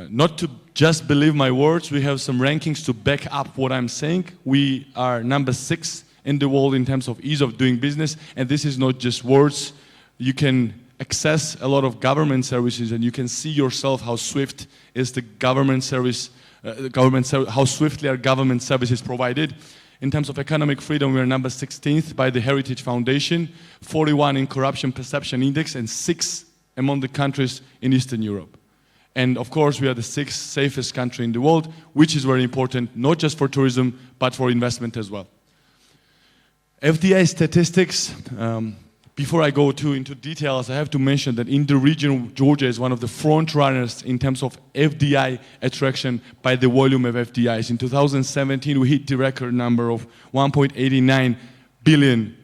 Not to Just believe my words. We have some rankings to back up what I'm saying. We are number 6 in the world in terms of ease of doing business, and this is not just words. You can access a lot of government services, and you can see yourself how swift is the government service, how swiftly are government services provided. In terms of economic freedom, we are number 16th by the Heritage Foundation, 41 in corruption perception index, and 6 among the countries in Eastern Europe. And of course, we are the 6th safest country in the world, which is very important, not just for tourism, but for investment as well. FDI statistics, before I go into details, I have to mention that in the region, Georgia is one of the front runners in terms of FDI attraction by the volume of FDIs. In 2017, we hit the record number of 1.89 billion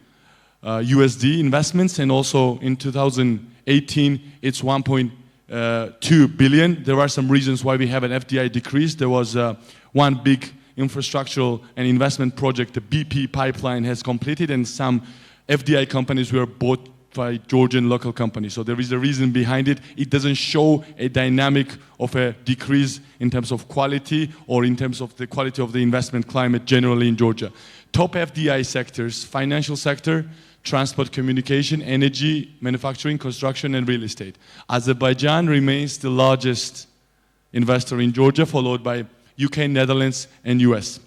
USD investments, and also in 2018, it's 1.2 billion. There are some reasons why we have an FDI decrease. There was one big infrastructural and investment project, the BP pipeline has completed, and some FDI companies were bought by Georgian local companies. So there is a reason behind it. It doesn't show a dynamic of a decrease in terms of quality or in terms of the quality of the investment climate generally in Georgia. Top FDI sectors: financial sector, transport, communication, energy, manufacturing, construction, and real estate. Azerbaijan remains the largest investor in Georgia, followed by UK, Netherlands, and US.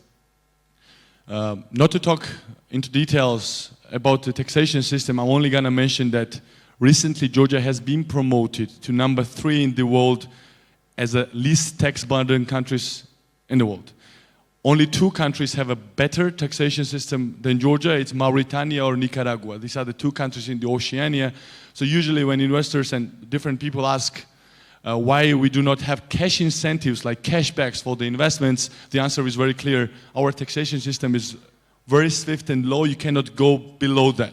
Not to talk into details about the taxation system, I'm only going to mention that recently Georgia has been promoted to number 3 in the world as the least tax burden countries in the world. Only 2 countries have a better taxation system than Georgia. It's Mauritania or Nicaragua. These are the 2 countries in the Oceania. So usually when investors and different people ask why we do not have cash incentives like cashbacks for the investments, the answer is very clear. Our taxation system is very swift and low. You cannot go below that.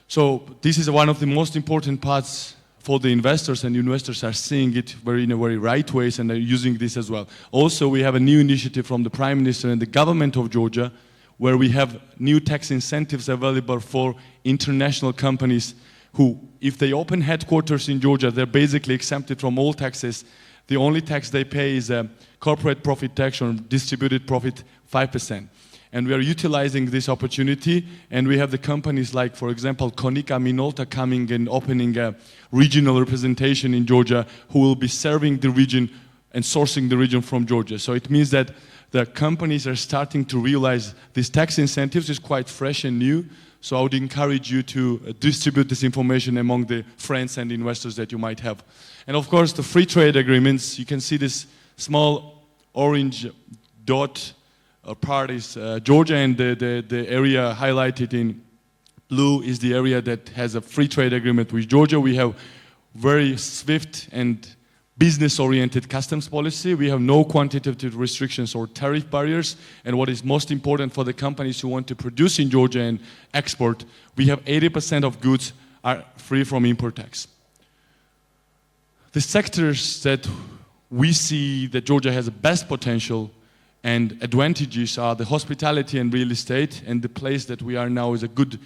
So this is one of the most important parts for the investors, and investors are seeing it in a very right ways, and are using this as well. Also, we have a new initiative from the Prime Minister and the government of Georgia, where we have new tax incentives available for international companies who, if they open headquarters in Georgia, they're basically exempted from all taxes. The only tax they pay is a corporate profit tax on distributed profit, 5%. And we are utilizing this opportunity, and we have the companies like, for example, Konica Minolta coming and opening a regional representation in Georgia who will be serving the region and sourcing the region from Georgia. So it means that the companies are starting to realize these tax incentives is quite fresh and new. So I would encourage you to distribute this information among the friends and investors that you might have. And of course, the free trade agreements, you can see this small orange dot part is Georgia, and the area highlighted in blue is the area that has a free trade agreement with Georgia. We have very swift and business-oriented customs policy. We have no quantitative restrictions or tariff barriers. And what is most important for the companies who want to produce in Georgia and export, we have 80% of goods are free from import tax. The sectors that we see that Georgia has the best potential and advantages are the hospitality and real estate, and the place that we are now is a good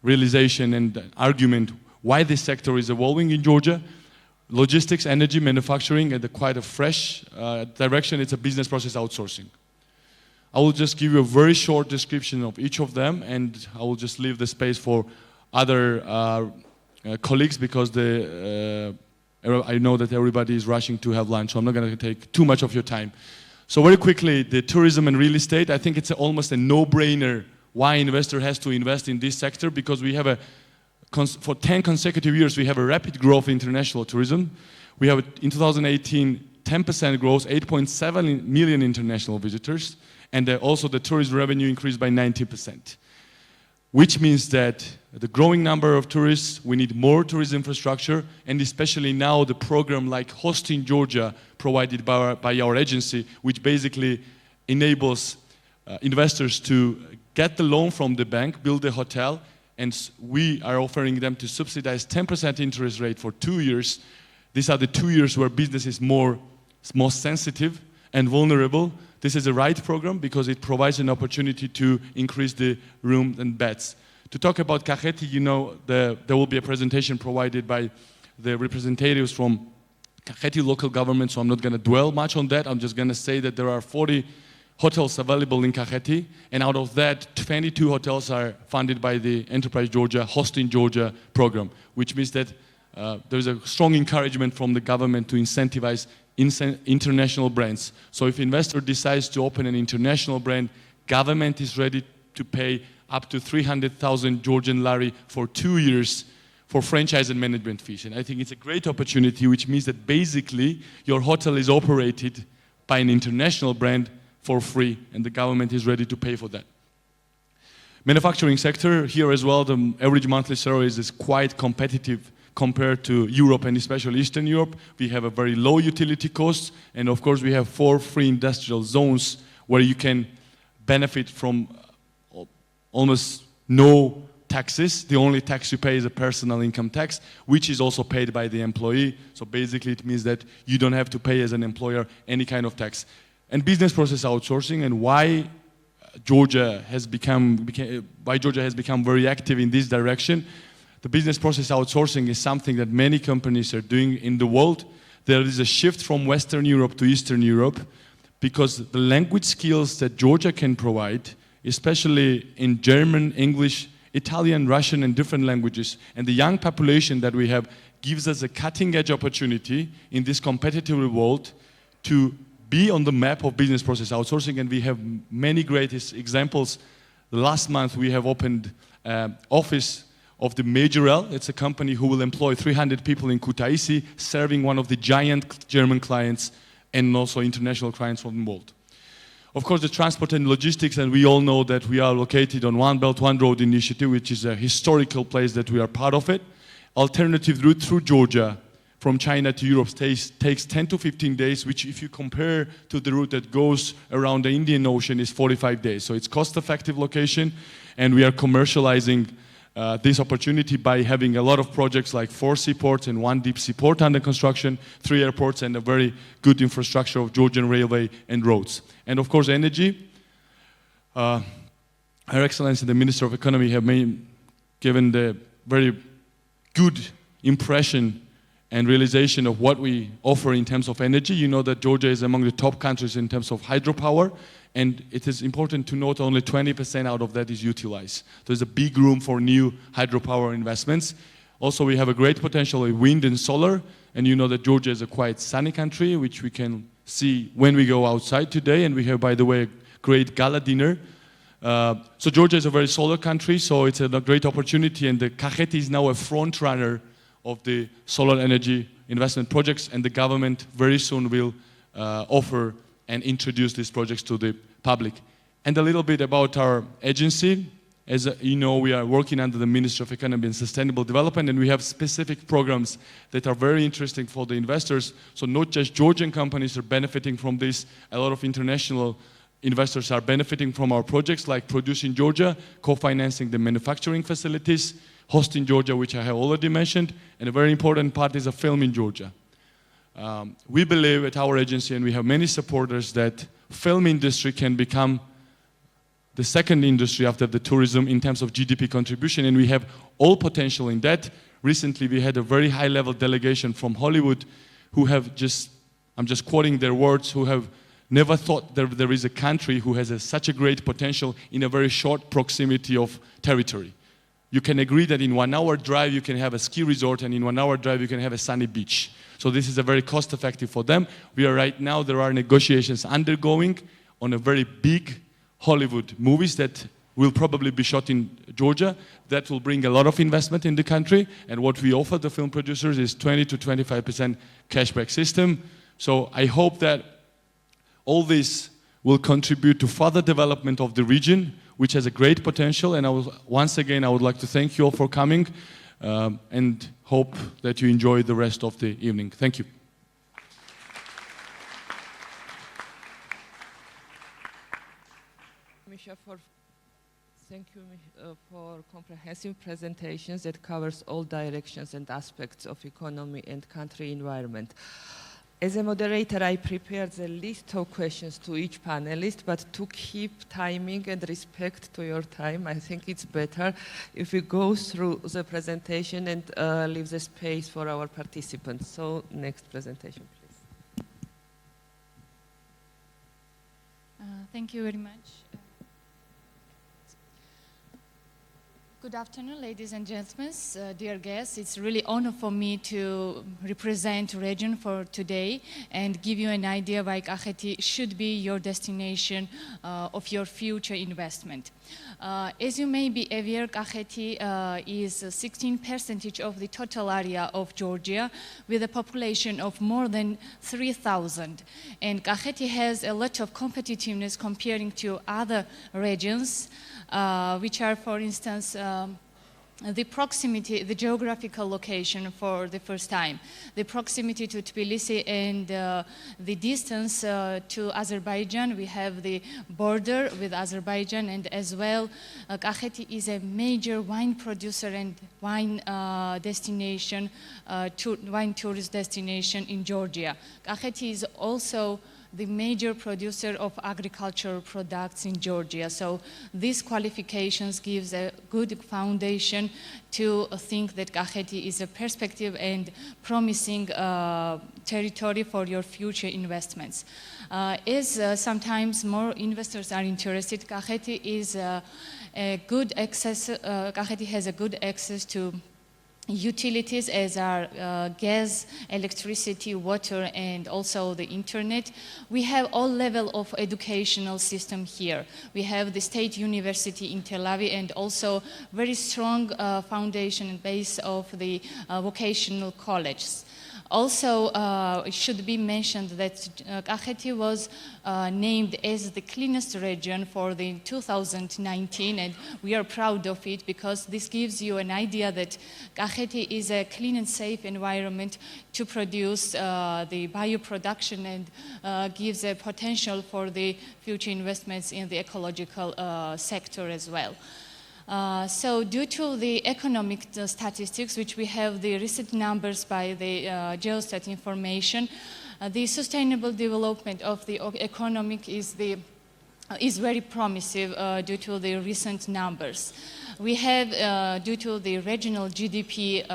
realization and argument why this sector is evolving in Georgia. Logistics, energy, manufacturing, and quite a fresh direction. It's a business process outsourcing. I will just give you a very short description of each of them, and I will just leave the space for other colleagues because I know that everybody is rushing to have lunch, so I'm not going to take too much of your time. So very quickly, the tourism and real estate, I think it's almost a no-brainer why an investor has to invest in this sector, because we have for 10 consecutive years, we have a rapid growth in international tourism. We have, in 2018, 10% growth, 8.7 million international visitors, and also the tourism revenue increased by 90%. Which means that the growing number of tourists, we need more tourism infrastructure, and especially now the program like Hosting Georgia provided by our agency, which basically enables investors to get the loan from the bank, build a hotel, and we are offering them to subsidize 10% interest rate for 2 years. These are the 2 years where business is more sensitive and vulnerable. This is the right program because it provides an opportunity to increase the room and beds. To talk about Kахeti, you know, there will be a presentation provided by the representatives from Kasheti local government, so I'm not going to dwell much on that. I'm just going to say that there are 40 hotels available in Kasheti, and out of that, 22 hotels are funded by the Enterprise Georgia, Hosting Georgia program, which means that there's a strong encouragement from the government to incentivize international brands. So if investor decides to open an international brand, government is ready to pay up to 300,000 Georgian lari for 2 years for franchise and management fees. And I think it's a great opportunity, which means that basically your hotel is operated by an international brand for free, and the government is ready to pay for that. Manufacturing sector, here as well, the average monthly salary is quite competitive compared to Europe and especially Eastern Europe. We have a very low utility costs, and of course we have 4 free industrial zones where you can benefit from almost no taxes. The only tax you pay is a personal income tax, which is also paid by the employee. So basically it means that you don't have to pay as an employer any kind of tax. And business process outsourcing, and why Georgia has become very active in this direction. The business process outsourcing is something that many companies are doing in the world. There is a shift from Western Europe to Eastern Europe because the language skills that Georgia can provide, especially in German, English, Italian, Russian, and different languages, and the young population that we have gives us a cutting-edge opportunity in this competitive world to be on the map of business process outsourcing, and we have many great examples. Last month we have opened office of the Majorel. It's a company who will employ 300 people in Kutaisi, serving one of the giant German clients and also international clients from the world. Of course, the transport and logistics, and we all know that we are located on One Belt, One Road initiative, which is a historical place that we are part of it. Alternative route through Georgia from China to Europe takes 10 to 15 days, which if you compare to the route that goes around the Indian Ocean is 45 days. So it's cost-effective location, and we are commercializing this opportunity by having a lot of projects like 4 seaports and 1 deep seaport under construction, 3 airports, and a very good infrastructure of Georgian railway and roads. And of course, energy. Her Excellency, the Minister of Economy, have given the very good impression and realization of what we offer in terms of energy. You know that Georgia is among the top countries in terms of hydropower, and it is important to note only 20% out of that is utilized. There's a big room for new hydropower investments. Also, we have a great potential in wind and solar, and you know that Georgia is a quite sunny country, which we can see when we go outside today, and we have, by the way, a great gala dinner. So Georgia is a very solar country, so it's a great opportunity, and the Kasheti is now a front runner of the solar energy investment projects, and the government very soon will offer and introduce these projects to the public. And a little bit about our agency. As you know, we are working under the Ministry of Economy and Sustainable Development, and we have specific programs that are very interesting for the investors. So not just Georgian companies are benefiting from this, a lot of international investors are benefiting from our projects like Produce in Georgia, co-financing the manufacturing facilities, Hosting Georgia, which I have already mentioned, and a very important part is a Film in Georgia. We believe at our agency, and we have many supporters, that film industry can become the second industry after the tourism in terms of GDP contribution, and we have all potential in that. Recently, we had a very high-level delegation from Hollywood who have just, I'm just quoting their words, who have never thought there is a country who has such a great potential in a very short proximity of territory. You can agree that in 1 hour drive you can have a ski resort, and in 1 hour drive you can have a sunny beach. So this is a very cost effective for them. We are right now, there are negotiations undergoing on a very big Hollywood movies that will probably be shot in Georgia. That will bring a lot of investment in the country, and what we offer the film producers is 20 to 25% cashback system. So I hope that all this will contribute to further development of the region, which has a great potential. And once again, I would like to thank you all for coming and hope that you enjoy the rest of the evening. Thank you. Misha, thank you for comprehensive presentations that covers all directions and aspects of economy and country environment. As a moderator, I prepared a list of questions to each panelist, but to keep timing and respect to your time, I think it's better if we go through the presentation and leave the space for our participants. So, next presentation, please. Thank you very much. Good afternoon, ladies and gentlemen, dear guests. It's really honor for me to represent region for today and give you an idea why Kахეთი should be your destination of your future investment. As you may be aware, Kахეთი is 16% of the total area of Georgia with a population of more than 3,000. And Kахეთი has a lot of competitiveness comparing to other regions, which are, for instance, the proximity, the geographical location for the first time, the proximity to Tbilisi and the distance to Azerbaijan. We have the border with Azerbaijan, and as well, Kахეთი is a major wine producer and wine destination, wine tourist destination in Georgia. Kахეთი is also the major producer of agricultural products in Georgia. So these qualifications gives a good foundation to think that Kахეთი is a perspective and promising territory for your future investments. As sometimes more investors are interested, Kахეთი is a good access. Kахეთი has a good access to utilities as are gas, electricity, water, and also the internet. We have all level of educational system here. We have the State University in Tel Aviv and also very strong foundation and base of the vocational colleges. Also, it should be mentioned that Kахეთი was named as the cleanest region for the 2019, and we are proud of it because this gives you an idea that Kахეთი is a clean and safe environment to produce the bioproduction and gives a potential for the future investments in the ecological sector as well. So due to the economic statistics, which we have the recent numbers by the Geostat information, the sustainable development of the economic is very promising due to the recent numbers. We have, due to the regional GDP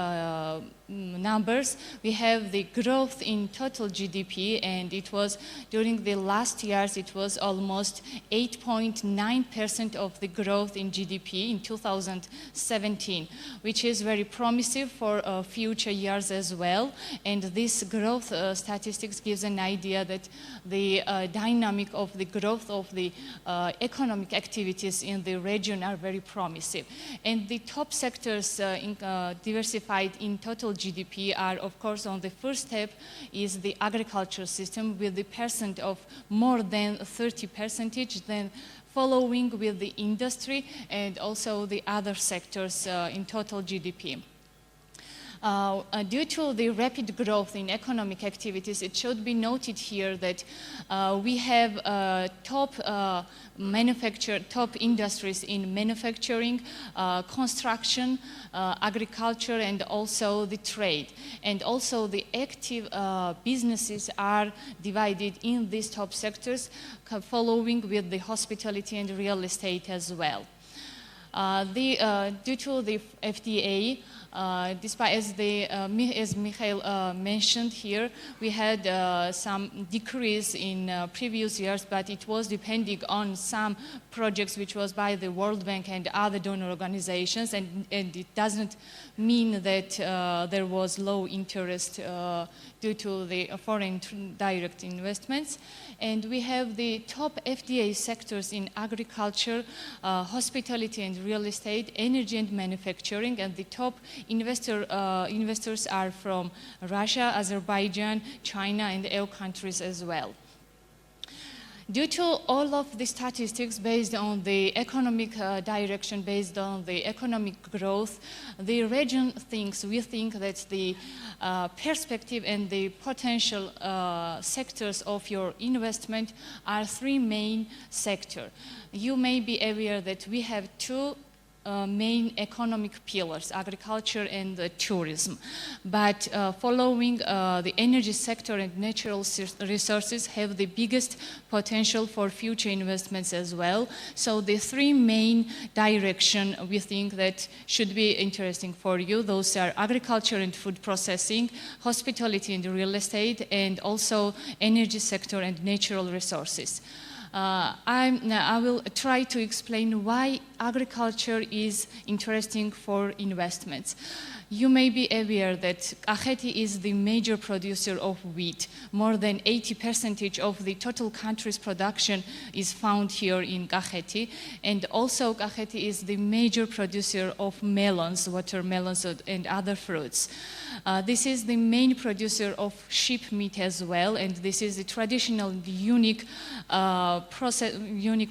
numbers, we have the growth in total GDP, and it was, during the last years, it was almost 8.9% of the growth in GDP in 2017, which is very promising for future years as well. And this growth statistics gives an idea that the dynamic of the growth of the economic activities in the region are very promising. And the top sectors diversified in total GDP are, of course, on the first step is the agriculture system with the percent of more than 30%, then following with the industry and also the other sectors in total GDP. Due to the rapid growth in economic activities, it should be noted here that we have top industries in manufacturing, construction, agriculture, and also the trade. And also the active businesses are divided in these top sectors, following with the hospitality and real estate as well. Due to the FTA, despite as Mikhail mentioned here, we had some decrease in previous years, but it was depending on some projects which was by the World Bank and other donor organizations, and it doesn't mean that there was low interest due to the foreign direct investments. And we have the top FTA sectors in agriculture, hospitality and real estate, energy and manufacturing, and the top investors are from Russia, Azerbaijan, China, and EU countries as well. Due to all of the statistics based on the economic direction, based on the economic growth, the region we think that the perspective and the potential sectors of your investment are three main sectors. You may be aware that we have two main economic pillars, agriculture and tourism. But following the energy sector and natural resources have the biggest potential for future investments as well. So the three main directions we think that should be interesting for you, those are agriculture and food processing, hospitality and real estate, and also energy sector and natural resources. I will try to explain why agriculture is interesting for investments. You may be aware that Kasheti is the major producer of wheat. More than 80% of the total country's production is found here in Kasheti. And also Kasheti is the major producer of melons, watermelons and other fruits. This is the main producer of sheep meat as well, and this is a traditional unique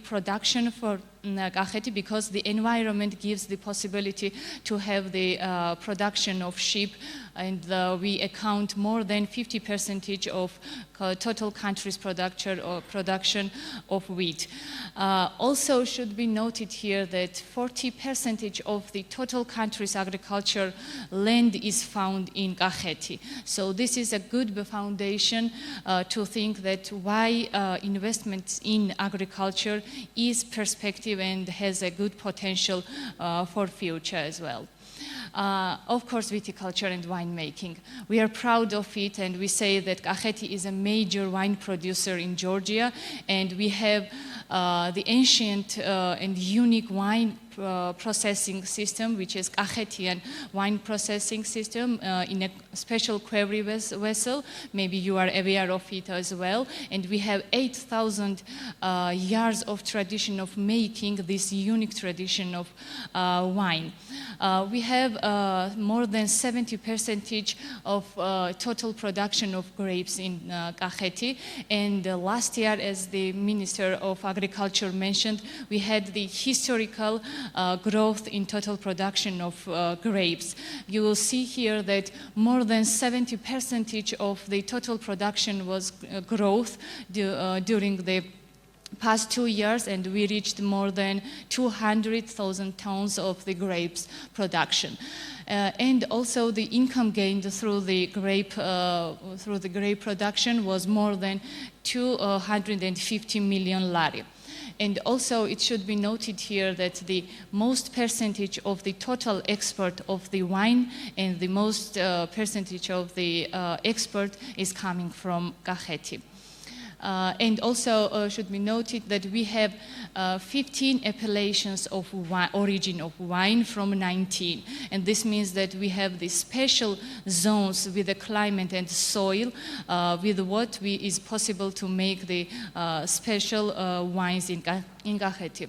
production for Kasheti because the environment gives the possibility to have the production of sheep, and we account more than 50% of total country's production of wheat. Also should be noted here that 40% of the total country's agriculture land is found in Kasheti. So this is a good foundation to think that why investments in agriculture is perspective and has a good potential for future as well. Of course, viticulture and winemaking. We are proud of it, and we say that Kasheti is a major wine producer in Georgia, and we have the ancient and unique wine processing system, which is Kashetian wine processing system in a special quarry vessel. Maybe you are aware of it as well. And we have 8,000 years of tradition of making this unique tradition of wine. We have more than 70% of total production of grapes in Kasheti. And last year, as the Minister of Agriculture mentioned, we had the historical growth in total production of grapes. You will see here that more than 70% of the total production was growth during the past 2 years, and we reached more than 200,000 tons of the grapes production. And also the income gained through the grape production was more than 250 million lari. And also it should be noted here that the most percentage of the total export of the wine and the most percentage of the export is coming from Kasheti. And also should be noted that we have 15 appellations of origin of wine from 19. And this means that we have the special zones with the climate and soil with what is possible to make the special wines in Kasheti.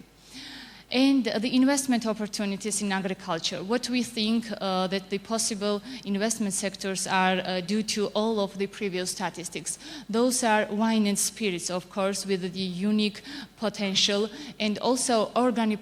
And the investment opportunities in agriculture. What we think that the possible investment sectors are due to all of the previous statistics. Those are wine and spirits, of course, with the unique potential, and also organic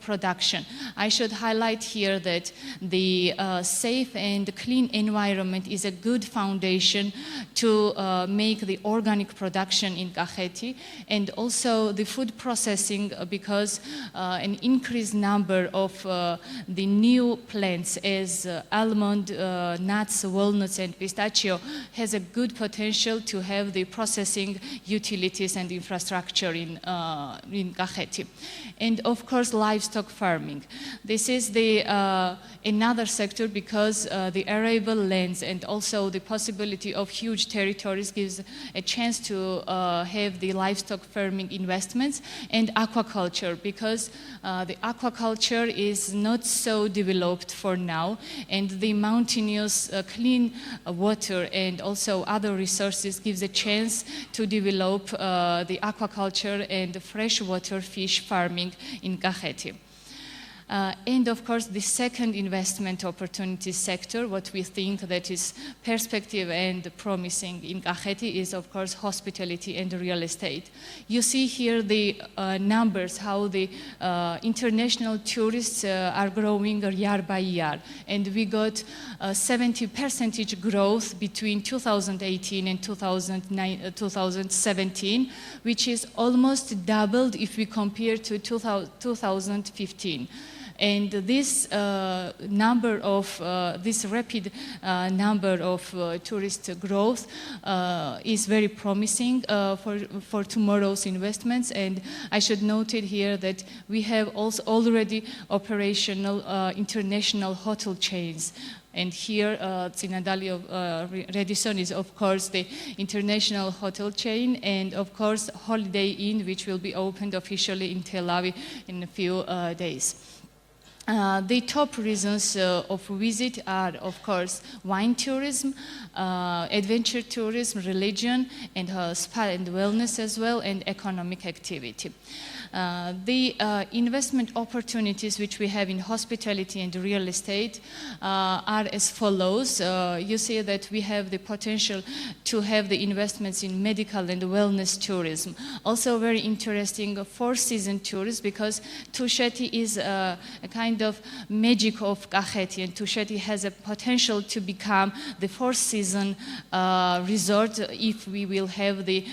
production. I should highlight here that the safe and clean environment is a good foundation to make the organic production in Kasheti, and also the food processing, because an increased number of the new plants as almond, nuts, walnuts, and pistachio has a good potential to have the processing utilities and infrastructure in Kasheti. And of course, livestock farming. This is the another sector because the arable lands and also the possibility of huge territories gives a chance to have the livestock farming investments, and aquaculture, because the aquaculture is not so developed for now, and the mountainous clean water and also other resources gives a chance to develop the aquaculture and freshwater fish farming in Kasheti. And of course, the second investment opportunity sector, what we think that is perspective and promising in Kasheti is, of course, hospitality and real estate. You see here the numbers, how the international tourists are growing year by year. And we got 70% growth between 2018 and 2017, which is almost doubled if we compare to 2015. And this number of this rapid number of tourist growth is very promising for tomorrow's investments. And I should note it here that we have also already operational international hotel chains. And here, Tsinadali of Radisson is, of course, the international hotel chain, and of course, Holiday Inn, which will be opened officially in Tel Aviv in a few days. The top reasons of visit are, of course, wine tourism, adventure tourism, religion, and spa and wellness as well, and economic activity. The investment opportunities which we have in hospitality and real estate are as follows. You see that we have the potential to have the investments in medical and wellness tourism. Also very interesting four-season tourism, because Tusheti is a kind of magic of Kахეთი, and Tusheti has a potential to become the four-season resort if we will have the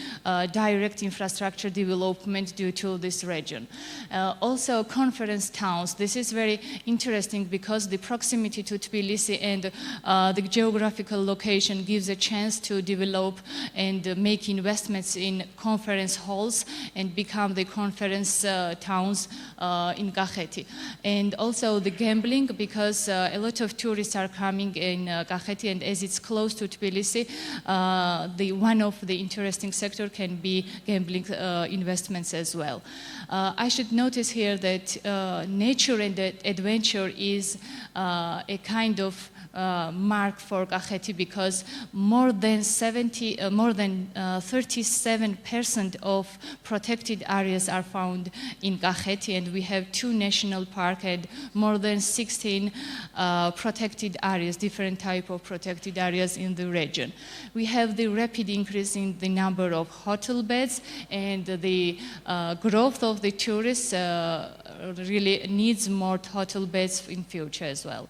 direct infrastructure development due to this region. Also conference towns. This is very interesting because the proximity to Tbilisi and the geographical location gives a chance to develop and make investments in conference halls and become the conference towns in Kахეთი. And also the gambling, because a lot of tourists are coming in Kахეთი, and as it's close to Tbilisi, one of the interesting sector can be gambling investments as well. I should notice here that nature and adventure is a kind of mark for Kахეთი, because more than 37% of protected areas are found in Kахეთი, and we have 2 national parks and more than 16 protected areas, different type of protected areas in the region. We have the rapid increase in the number of hotel beds, and the growth of the tourists really needs more hotel beds in future as well.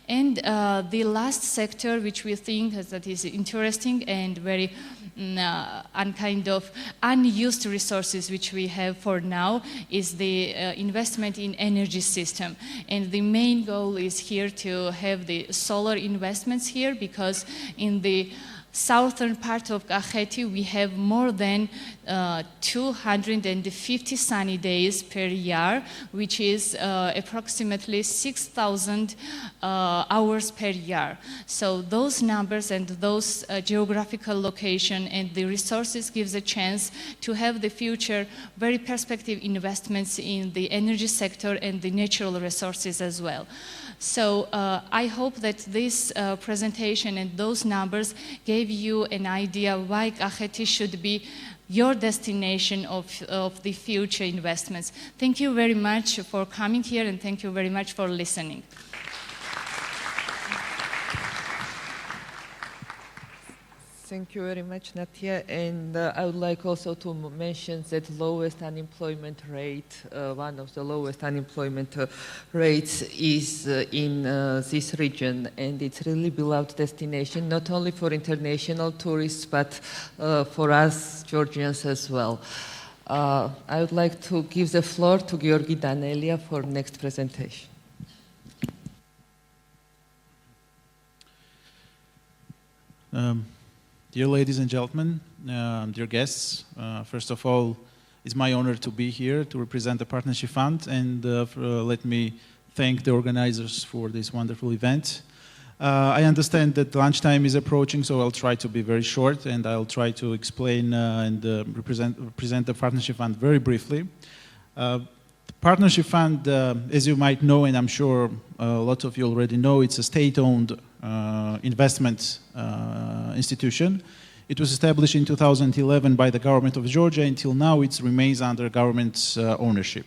And the last sector which we think that is interesting and very kind of unused resources which we have for now is the investment in energy system. And the main goal is here to have the solar investments here, because in the southern part of Kахეთი we have more than 250 sunny days per year, which is approximately 6,000 hours per year. So those numbers and those geographical location and the resources gives a chance to have the future very perspective investments in the energy sector and the natural resources as well. So I hope that this presentation and those numbers gave you an idea why Kахეთი should be your destination of the future investments. Thank you very much for coming here, and thank you very much for listening. Thank you very much, Natia. And I would like also to mention that lowest unemployment rate, one of the lowest unemployment rates is in this region. And it's really beloved destination, not only for international tourists, but for us Georgians as well. I would like to give the floor to Georgi Danelia for next presentation. Dear ladies and gentlemen, dear guests, first of all, it's my honor to be here to represent the Partnership Fund, and let me thank the organizers for this wonderful event. I understand that lunchtime is approaching, so I'll try to be very short, and I'll try to explain and present the Partnership Fund very briefly. The Partnership Fund, as you might know, and I'm sure a lot of you already know, it's a state-owned investment institution. It was established in 2011 by the government of Georgia. Until now, it remains under government ownership.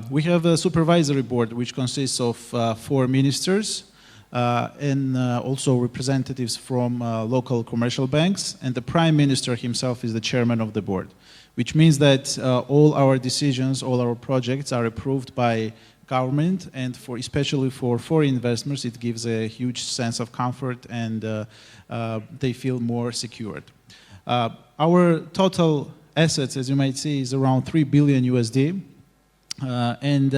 We have a supervisory board which consists of 4 ministers and also representatives from local commercial banks, and the prime minister himself is the chairman of the board, which means that all our decisions, all our projects are approved by government, and especially for foreign investors, it gives a huge sense of comfort, and they feel more secured. Our total assets, as you might see, is around $3 billion USD, and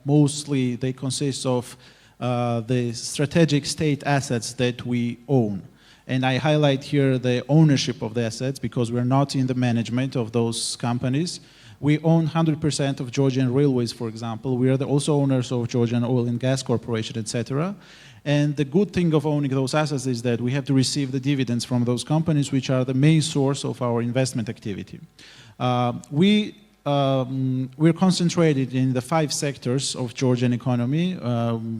mostly they consist of the strategic state assets that we own. And I highlight here the ownership of the assets because we're not in the management of those companies. We own 100% of Georgian Railways, for example. We are also owners of Georgian Oil and Gas Corporation, etc. And the good thing of owning those assets is that we have to receive the dividends from those companies, which are the main source of our investment activity. We're concentrated in the 5 sectors of Georgian economy,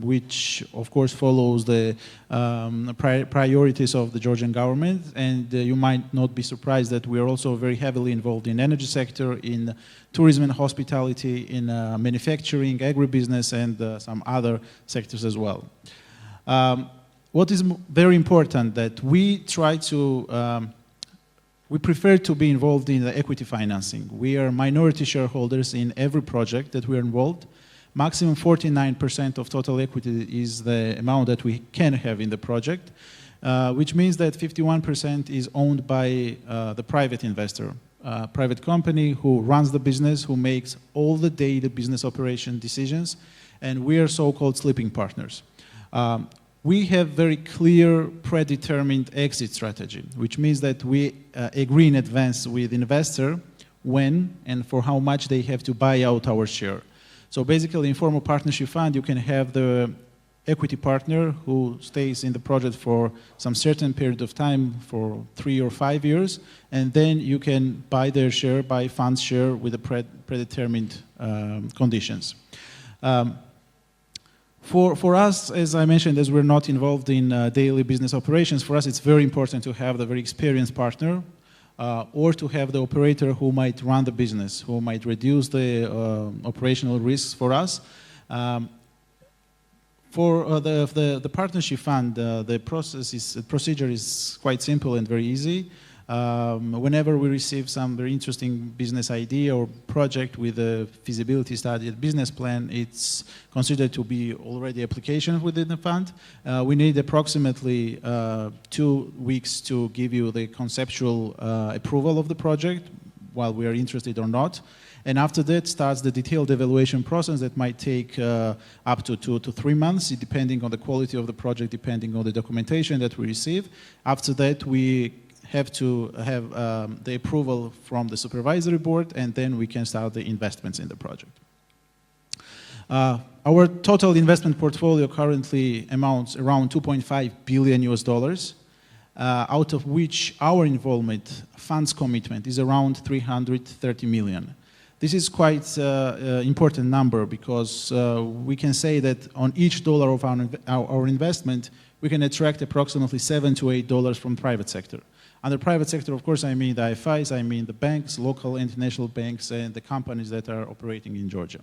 which of course follows the priorities of the Georgian government. And you might not be surprised that we are also very heavily involved in energy sector, in tourism and hospitality, in manufacturing, agribusiness, and some other sectors as well. What is very important that we try to we prefer to be involved in the equity financing. We are minority shareholders in every project that we are involved. Maximum 49% of total equity is the amount that we can have in the project, which means that 51% is owned by the private investor, private company who runs the business, who makes all the daily business operation decisions, and we are so-called sleeping partners. We have very clear, predetermined exit strategy, which means that we agree in advance with investor when and for how much they have to buy out our share. So basically, in formal partnership fund, you can have the equity partner who stays in the project for some certain period of time, for 3 or 5 years, and then you can buy their share, buy fund's share with the predetermined conditions. For us, as I mentioned, as we're not involved in daily business operations, for us it's very important to have the very experienced partner or to have the operator who might run the business, who might reduce the operational risks for us. For the partnership fund, the procedure is quite simple and very easy. Whenever we receive some very interesting business idea or project with a feasibility study, a business plan, it's considered to be already application within the fund. We need approximately 2 weeks to give you the conceptual approval of the project, while we are interested or not. And after that starts the detailed evaluation process that might take up to 2 to 3 months, depending on the quality of the project, depending on the documentation that we receive. After that, we have to have the approval from the supervisory board, and then we can start the investments in the project. Our total investment portfolio currently amounts around $2.5 billion, out of which our involvement, funds commitment, is around $330 million. This is quite an important number because we can say that on each dollar of our investment, we can attract approximately $7 to $8 from private sector. Under private sector, of course, I mean the IFIs, I mean the banks, local international banks, and the companies that are operating in Georgia.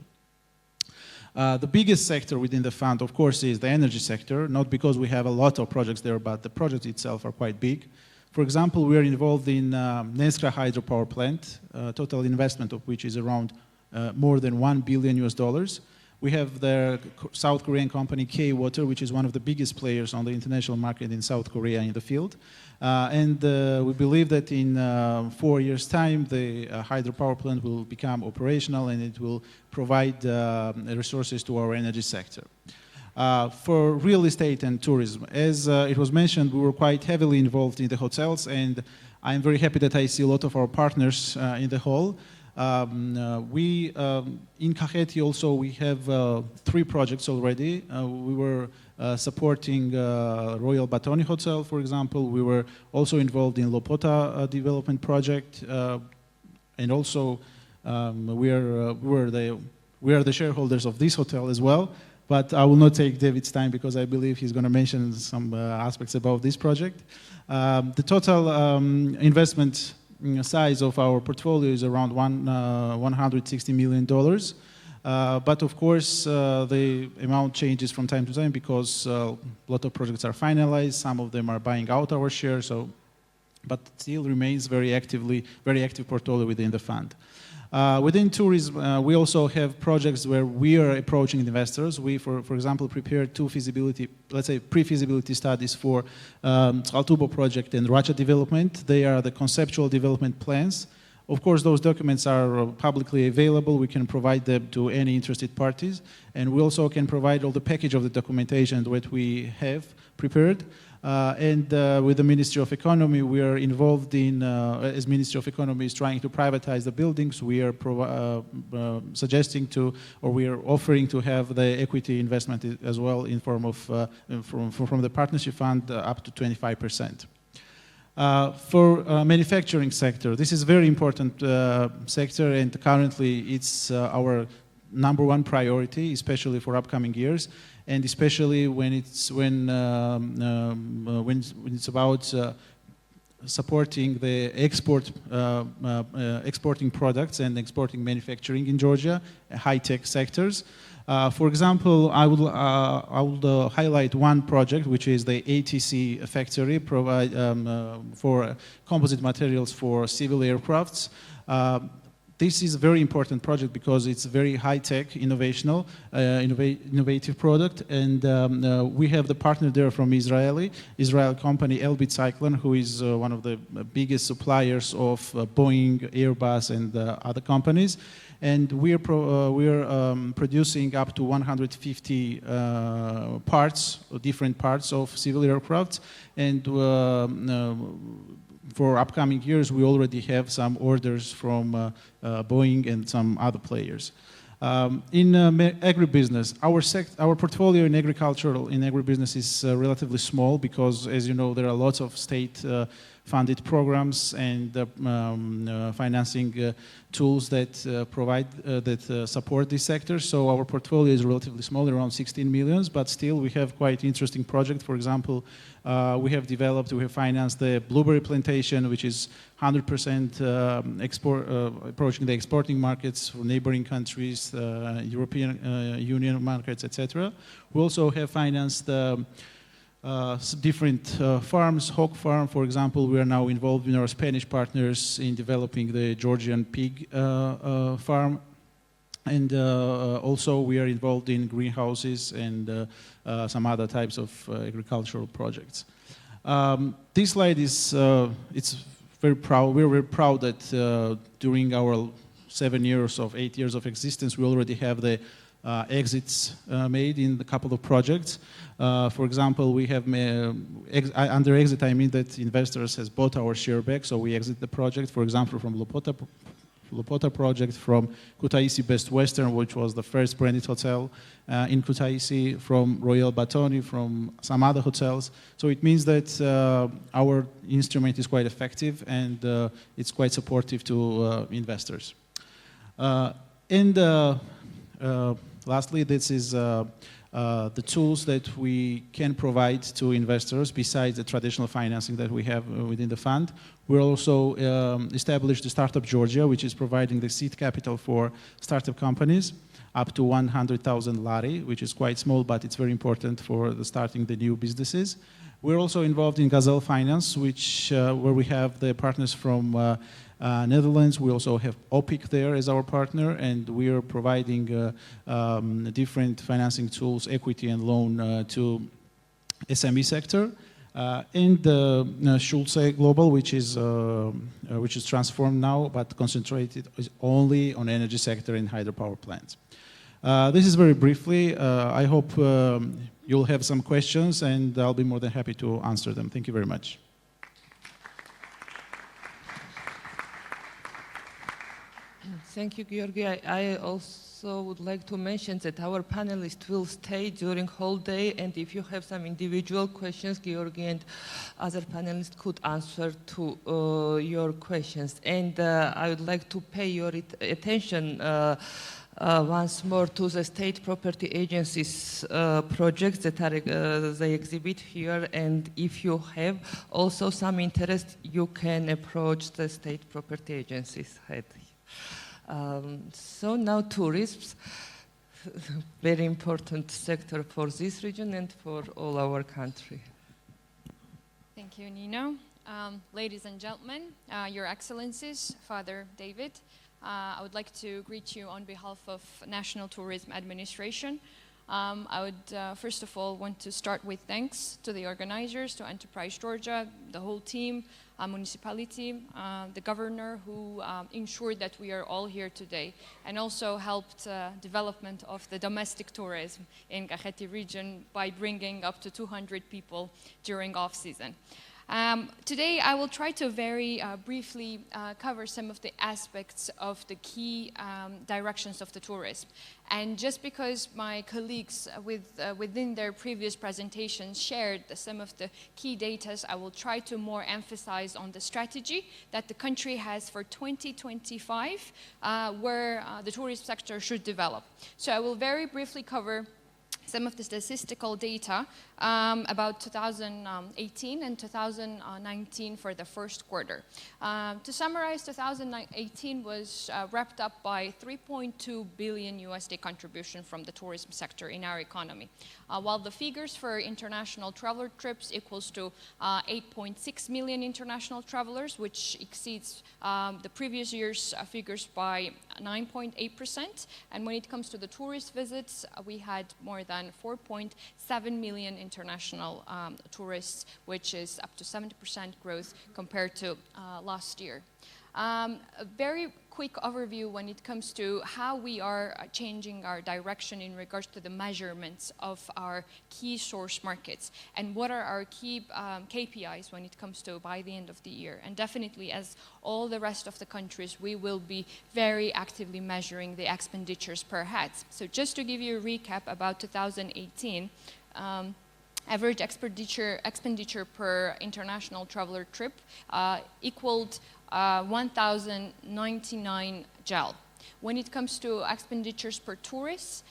The biggest sector within the fund, of course, is the energy sector, not because we have a lot of projects there, but the projects itself are quite big. For example, we are involved in Neskra hydropower plant, total investment of which is around more than $1 billion. We have the South Korean company K-Water, which is one of the biggest players on the international market in South Korea in the field. And we believe that in 4 years' time, the hydropower plant will become operational and it will provide resources to our energy sector. For real estate and tourism, as it was mentioned, we were quite heavily involved in the hotels, and I'm very happy that I see a lot of our partners in the hall. In Kахeti also, we have 3 projects already. We were supporting Royal Batoni Hotel, for example. We were also involved in Lopota development project, and also we are the shareholders of this hotel as well. But I will not take David's time because I believe he's going to mention some aspects about this project. The total investment size of our portfolio is around $160 million. But of course, the amount changes from time to time because a lot of projects are finalized. Some of them are buying out our shares, but still remains very active portfolio within the fund. Within tourism, we also have projects where we are approaching investors. We, for example, prepared 2 pre-feasibility studies for Tsaltubo project and Racha development. They are the conceptual development plans Of course, those documents are publicly available. We can provide them to any interested parties. And we also can provide all the package of the documentation that we have prepared. With the Ministry of Economy, we are involved in, as Ministry of Economy is trying to privatize the buildings, we are suggesting to, or we are offering to have the equity investment as well in form of, from the partnership fund up to 25%. For manufacturing sector, this is a very important sector, and currently it's our #1 priority, especially for upcoming years, and especially when it's about supporting the exporting products and exporting manufacturing in Georgia, high-tech sectors. For example, I would highlight one project, which is the ATC factory for composite materials for civil aircrafts. This is a very important project because it's a very high-tech, innovative product, and we have the partner there from Israel company Elbit Cyclone, who is one of the biggest suppliers of Boeing, Airbus, and other companies. And we are producing up to 150 different parts of civil aircraft, and for upcoming years, we already have some orders from Boeing and some other players. In agribusiness, our portfolio in agribusiness is relatively small because, as you know, there are lots of state-funded programs and financing tools that support this sector. So our portfolio is relatively small, around 16 million, but still we have quite interesting projects. For example, we have financed the blueberry plantation, which is 100% approaching the exporting markets for neighboring countries, European Union markets, etc. We also have financed different farms. Hog farm, for example, we are now involved with our Spanish partners in developing the Georgian pig farm. And also we are involved in greenhouses and some other types of agricultural projects. This slide is, it's very proud. We're very proud that during our 8 years of existence, we already have the exits made in a couple of projects. For example, we have under exit, I mean that investors has bought our share back, so we exit the project. For example, from Lopota project, from Kutaisi Best Western, which was the first branded hotel in Kutaisi, from Royal Batoni, from some other hotels. So it means that our instrument is quite effective and it's quite supportive to investors. Lastly, this is the tools that we can provide to investors besides the traditional financing that we have within the fund. We also established the Startup Georgia, which is providing the seed capital for startup companies up to 100,000 lari, which is quite small, but it's very important for starting the new businesses. We're also involved in Gazelle Finance, where we have the partners from Netherlands. We also have OPIC there as our partner, and we are providing different financing tools, equity and loan to SME sector. And Schulze Global, which is transformed now, but concentrated only on energy sector and hydropower plants. This is very briefly. I hope you'll have some questions, and I'll be more than happy to answer them. Thank you very much. Thank you, Georgi. I also would like to mention that our panelists will stay during whole day, and if you have some individual questions, Georgi and other panelists could answer to your questions. And I would like to pay your attention once more to the state property agencies projects that are they exhibit here, and if you have also some interest, you can approach the state property agencies head. So now tourism, very important sector for this region and for all our country. Thank you, Nino. Ladies and gentlemen, Your Excellencies, Father David, I would like to greet you on behalf of National Tourism Administration. I would first of all want to start with thanks to the organizers, to Enterprise Georgia, the whole team, municipality, the governor who ensured that we are all here today and also helped development of the domestic tourism in Kasheti region by bringing up to 200 people during off-season. Today I will try to very briefly cover some of the aspects of the key directions of the tourism. And just because my colleagues within their previous presentations shared some of the key data, I will try to more emphasize on the strategy that the country has for 2025, where the tourism sector should develop. So I will very briefly cover some of the statistical data about 2018 and 2019 for the first quarter. To summarize, 2018 was wrapped up by 3.2 billion USD contribution from the tourism sector in our economy, while the figures for international traveler trips equals to 8.6 million international travelers, which exceeds the previous year's figures by 9.8%. And when it comes to the tourist visits, we had more than 4.7 million international tourists, which is up to 70% growth compared to last year. A very quick overview when it comes to how we are changing our direction in regards to the measurements of our key source markets and what are our key KPIs when it comes to by the end of the year. And definitely, as all the rest of the countries, we will be very actively measuring the expenditures per head. So just to give you a recap about 2018, average expenditure per international traveler trip equaled 1,099 JAL. When it comes to expenditures per tourist,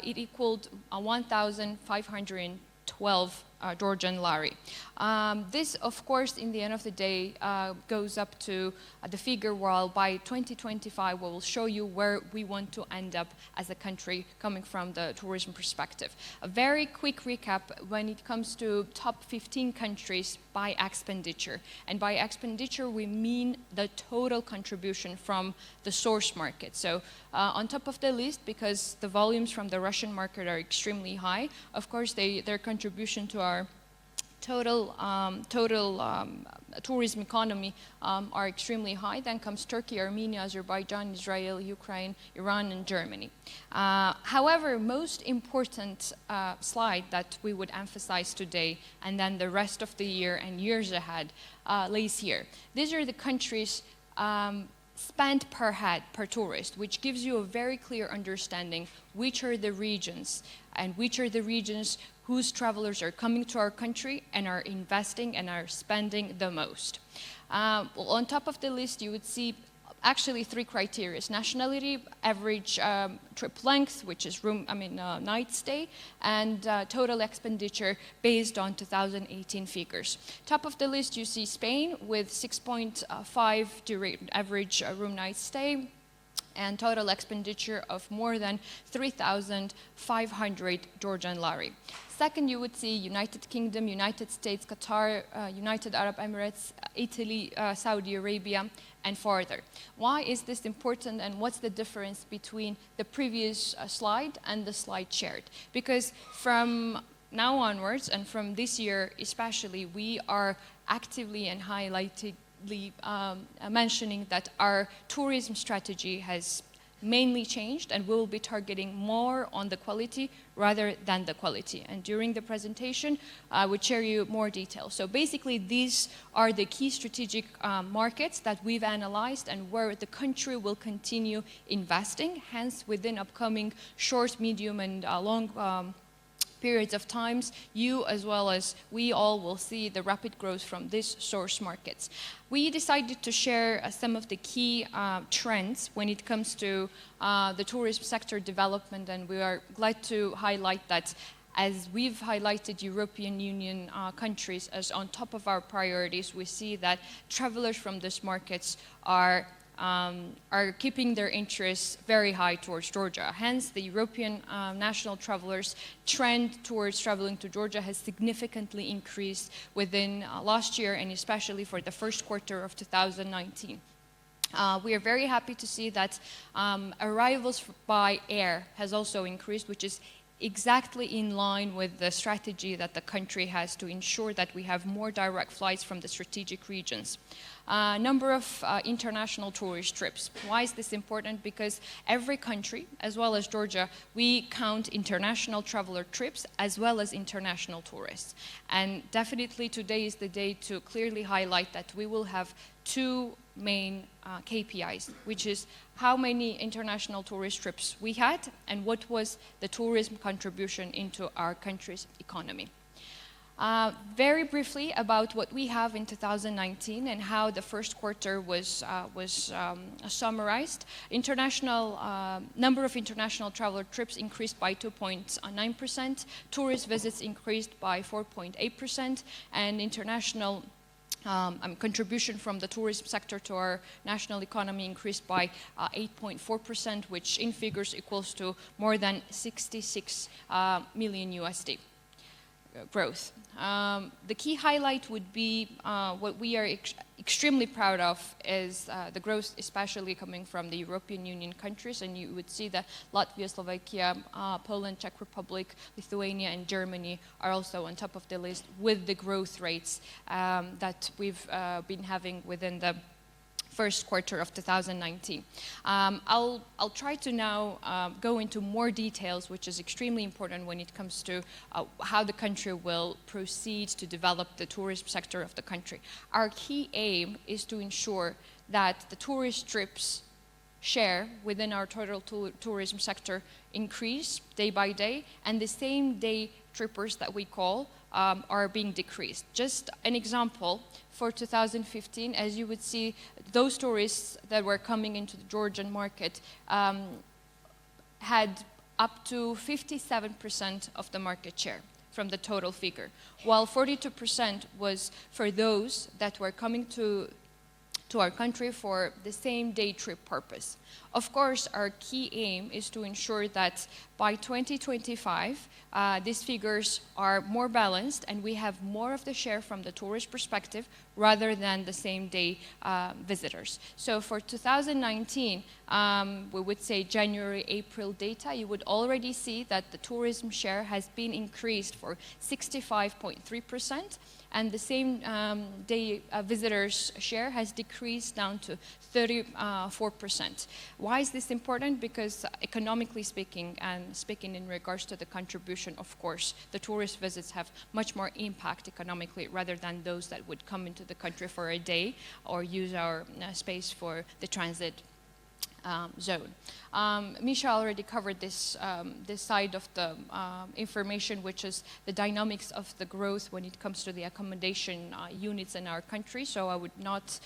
it equaled 1,512 Georgian lari. This, of course, in the end of the day, goes up to the figure, while by 2025 we will show you where we want to end up as a country coming from the tourism perspective. A very quick recap when it comes to top 15 countries by expenditure. And by expenditure, we mean the total contribution from the source market. So on top of the list, because the volumes from the Russian market are extremely high, of course, their contribution to our total tourism economy are extremely high. Then comes Turkey, Armenia, Azerbaijan, Israel, Ukraine, Iran, and Germany. However, most important slide that we would emphasize today, and then the rest of the year and years ahead, lays here. These are the countries spent per head, per tourist, which gives you a very clear understanding which are the regions and which are the regions whose travelers are coming to our country and are investing and are spending the most. On top of the list, you would see actually three criteria: nationality, average trip length, which is night stay, and total expenditure based on 2018 figures. Top of the list, you see Spain with 6.5 average room night stay and total expenditure of more than 3,500 Georgian lari. Second, you would see United Kingdom, United States, Qatar, United Arab Emirates, Italy, Saudi Arabia, and further. Why is this important, and what's the difference between the previous slide and the slide shared? Because from now onwards, and from this year especially, we are actively and highlightedly mentioning that our tourism strategy has mainly changed, and we will be targeting more on the quality rather than the quality. And during the presentation, I would share you more details. So basically, these are the key strategic markets that we've analyzed and where the country will continue investing. Hence, within upcoming short, medium, and long periods of times, you as well as we all will see the rapid growth from these source markets. We decided to share some of the key trends when it comes to the tourism sector development, and we are glad to highlight that as we've highlighted European Union countries as on top of our priorities, we see that travelers from these markets are keeping their interests very high towards Georgia. Hence, the European national travelers' trend towards traveling to Georgia has significantly increased within last year, and especially for the first quarter of 2019. We are very happy to see that arrivals by air has also increased, which is exactly in line with the strategy that the country has to ensure that we have more direct flights from the strategic regions. Number of international tourist trips. Why is this important? Because every country, as well as Georgia, we count international traveler trips as well as international tourists. And definitely today is the day to clearly highlight that we will have two main KPIs, which is how many international tourist trips we had and what was the tourism contribution into our country's economy. Very briefly about what we have in 2019 and how the first quarter was summarized. Number of international traveler trips increased by 2.9%, tourist visits increased by 4.8%, and international contribution from the tourism sector to our national economy increased by 8.4%, which in figures equals to more than 66 million USD growth. The key highlight would be what we are extremely proud of is the growth, especially coming from the European Union countries, and you would see that Latvia, Slovakia, Poland, Czech Republic, Lithuania, and Germany are also on top of the list with the growth rates that we've been having within the first quarter of 2019. I'll try to now go into more details, which is extremely important when it comes to how the country will proceed to develop the tourism sector of the country. Our key aim is to ensure that the tourist trips share within our total tourism sector increase day by day, and the same day trippers that we call are being decreased. Just an example, for 2015, as you would see, those tourists that were coming into the Georgian market had up to 57% of the market share from the total figure, while 42% was for those that were coming to our country for the same day trip purpose. Of course, our key aim is to ensure that by 2025, these figures are more balanced and we have more of the share from the tourist perspective rather than the same day visitors. So for 2019, we would say January, April data, you would already see that the tourism share has been increased for 65.3%. And the same day visitors share has decreased down to 34%. Why is this important? Because economically speaking, and speaking in regards to the contribution, of course, the tourist visits have much more impact economically rather than those that would come into the country for a day or use our space for the transit zone. Misha already covered this side of the information, which is the dynamics of the growth when it comes to the accommodation units in our country, so I would not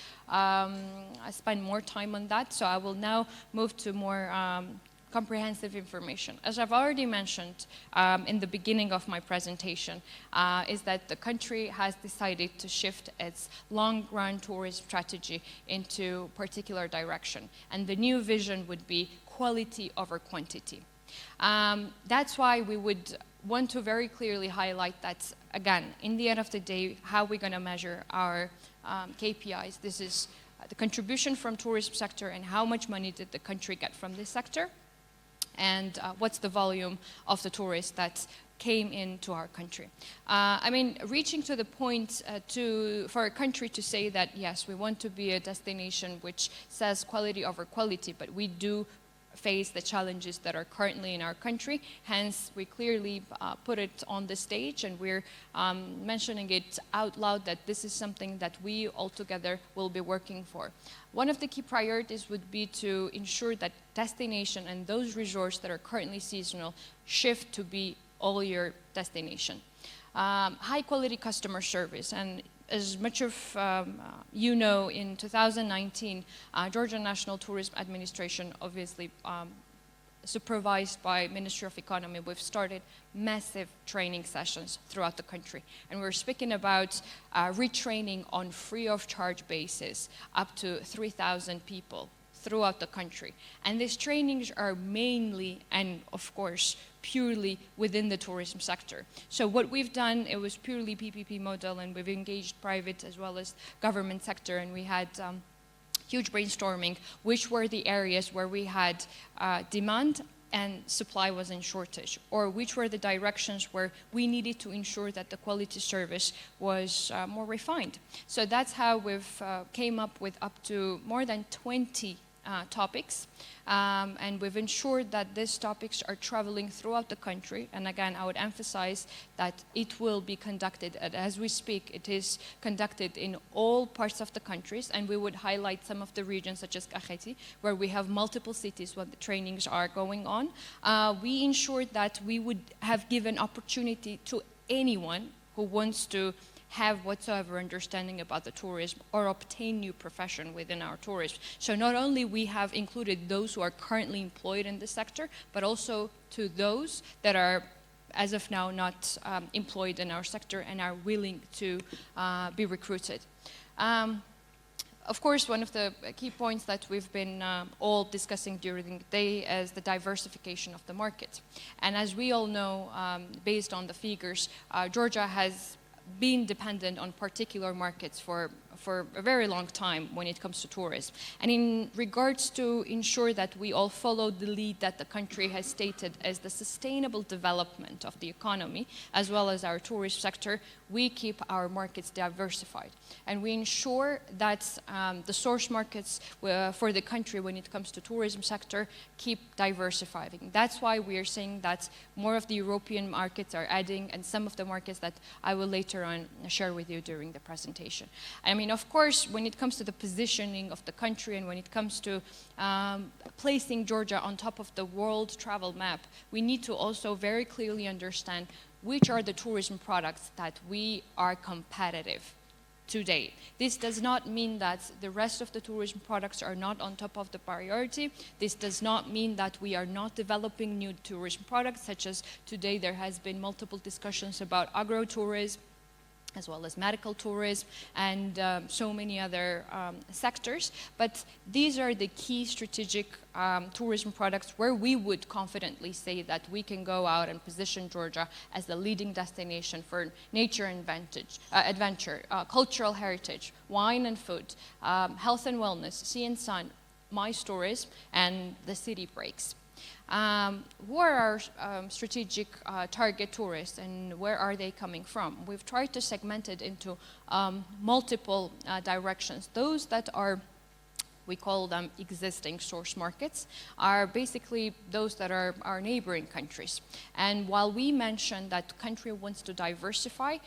spend more time on that. So I will now move to more comprehensive information. As I've already mentioned in the beginning of my presentation, is that the country has decided to shift its long-run tourism strategy into a particular direction. And the new vision would be quality over quantity. That's why we would want to very clearly highlight that, again, in the end of the day, how we're going to measure our KPIs. This is the contribution from tourism sector and how much money did the country get from this sector, and what's the volume of the tourists that came into our country. I mean, reaching to the point for a country to say that, yes, we want to be a destination which says quality over quality, but we do face the challenges that are currently in our country. Hence, we clearly put it on the stage, and we're mentioning it out loud that this is something that we all together will be working for. One of the key priorities would be to ensure that destination and those resorts that are currently seasonal shift to be all-year destination. High quality customer service, and as much of you know, in 2019, Georgia National Tourism Administration, obviously supervised by Ministry of Economy, we've started massive training sessions throughout the country. And we're speaking about retraining on free of charge basis up to 3,000 people throughout the country. And these trainings are mainly, and of course, purely within the tourism sector. So what we've done, it was purely PPP model, and we've engaged private as well as government sector, and we had huge brainstorming, which were the areas where we had demand and supply was in shortage, or which were the directions where we needed to ensure that the quality service was more refined. So that's how we've came up with up to more than 20 topics, and we've ensured that these topics are traveling throughout the country. And again, I would emphasize that it will be conducted, as we speak, it is conducted in all parts of the countries, and we would highlight some of the regions such as Kахeti, where we have multiple cities where the trainings are going on. We ensured that we would have given opportunity to anyone who wants to have whatsoever understanding about the tourism or obtain new profession within our tourism. So not only we have included those who are currently employed in the sector, but also to those that are as of now not employed in our sector and are willing to be recruited. Of course, one of the key points that we've been all discussing during the day is the diversification of the market. And as we all know, based on the figures, Georgia has been dependent on particular markets for a very long time when it comes to tourism. And in regards to ensure that we all follow the lead that the country has stated as the sustainable development of the economy, as well as our tourist sector, we keep our markets diversified. And we ensure that the source markets for the country when it comes to tourism sector keep diversifying. That's why we are saying that more of the European markets are adding, and some of the markets that I will later on share with you during the presentation. I mean, of course, when it comes to the positioning of the country and when it comes to placing Georgia on top of the world travel map, we need to also very clearly understand which are the tourism products that we are competitive today. This does not mean that the rest of the tourism products are not on top of the priority. This does not mean that we are not developing new tourism products, such as today there has been multiple discussions about agro-tourism, as well as medical tourism and so many other sectors. But these are the key strategic tourism products where we would confidently say that we can go out and position Georgia as the leading destination for nature and adventure, cultural heritage, wine and food, health and wellness, sea and sun, my stories, and the city breaks. Who are our strategic target tourists and where are they coming from? We've tried to segment it into multiple directions. Those that are, we call them existing source markets, are basically those that are our neighboring countries. And while we mentioned that the country wants to diversify,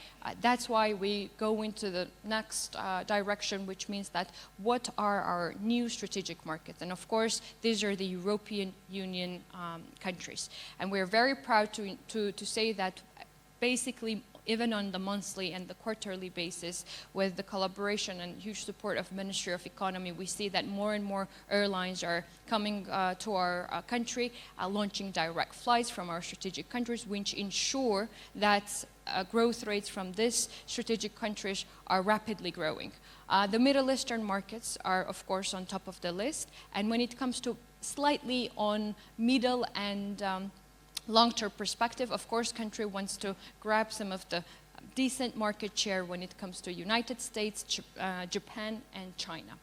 that's why we go into the next direction, which means that what are our new strategic markets? And of course, these are the European Union countries. And we're very proud to say that basically even on the monthly and the quarterly basis, with the collaboration and huge support of Ministry of Economy, we see that more and more airlines are coming to our country, launching direct flights from our strategic countries, which ensure that growth rates from these strategic countries are rapidly growing. The Middle Eastern markets are, of course, on top of the list. And when it comes to slightly on middle and long-term perspective, of course, country wants to grab some of the decent market share when it comes to United States, Japan, and China.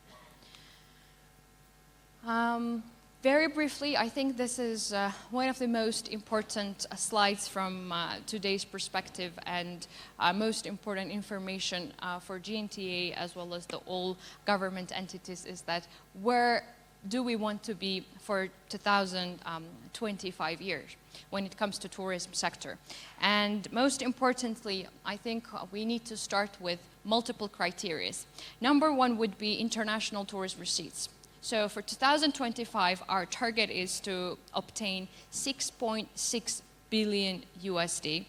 Very briefly, I think this is one of the most important slides from today's perspective and most important information for GNTA as well as the all government entities is that where do we want to be for 2025 years when it comes to tourism sector? And most importantly, I think we need to start with multiple criteria. Number one would be international tourist receipts. So for 2025, our target is to obtain 6.6 billion USD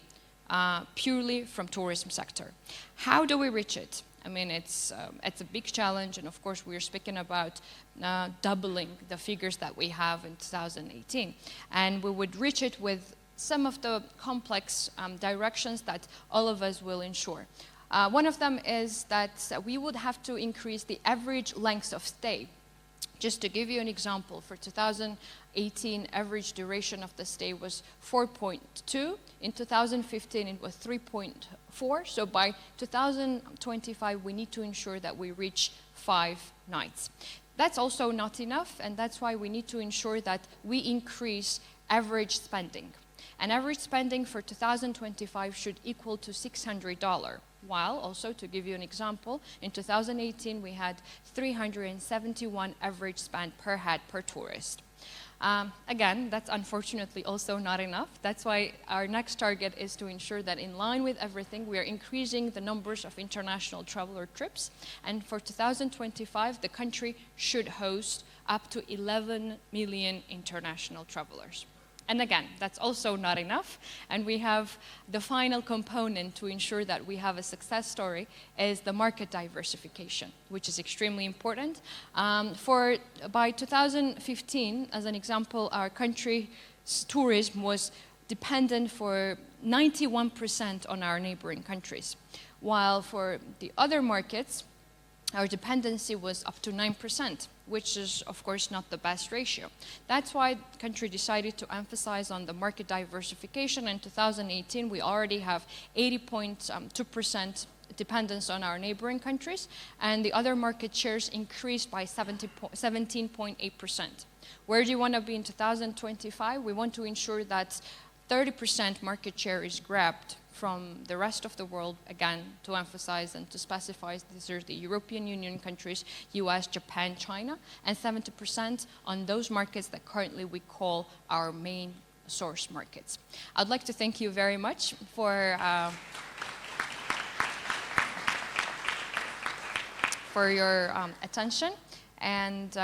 purely from tourism sector. How do we reach it? I mean, it's a big challenge, and of course, we're speaking about doubling the figures that we have in 2018. And we would reach it with some of the complex directions that all of us will ensure. One of them is that we would have to increase the average length of stay. Just to give you an example, for 2018, average duration of the stay was 4.2. In 2015, it was 3.4. So by 2025, we need to ensure that we reach 5 nights. That's also not enough, and that's why we need to ensure that we increase average spending. And average spending for 2025 should equal to $600. While also, to give you an example, in 2018 we had 371 average spend per head per tourist. Again, that's unfortunately also not enough. That's why our next target is to ensure that in line with everything, we are increasing the numbers of international traveler trips. And for 2025, the country should host up to 11 million international travelers. And again, that's also not enough. And we have the final component to ensure that we have a success story is the market diversification, which is extremely important. By 2015, as an example, our country's tourism was dependent for 91% on our neighboring countries, while for the other markets, our dependency was up to 9%, which is, of course, not the best ratio. That's why the country decided to emphasize on the market diversification. In 2018, we already have 80.2% dependence on our neighboring countries, and the other market shares increased by 17.8%. Where do you want to be in 2025? We want to ensure that 30% market share is grabbed from the rest of the world, again, to emphasize and to specify these are the European Union countries, US, Japan, China, and 70% on those markets that currently we call our main source markets. I'd like to thank you very much for your attention, and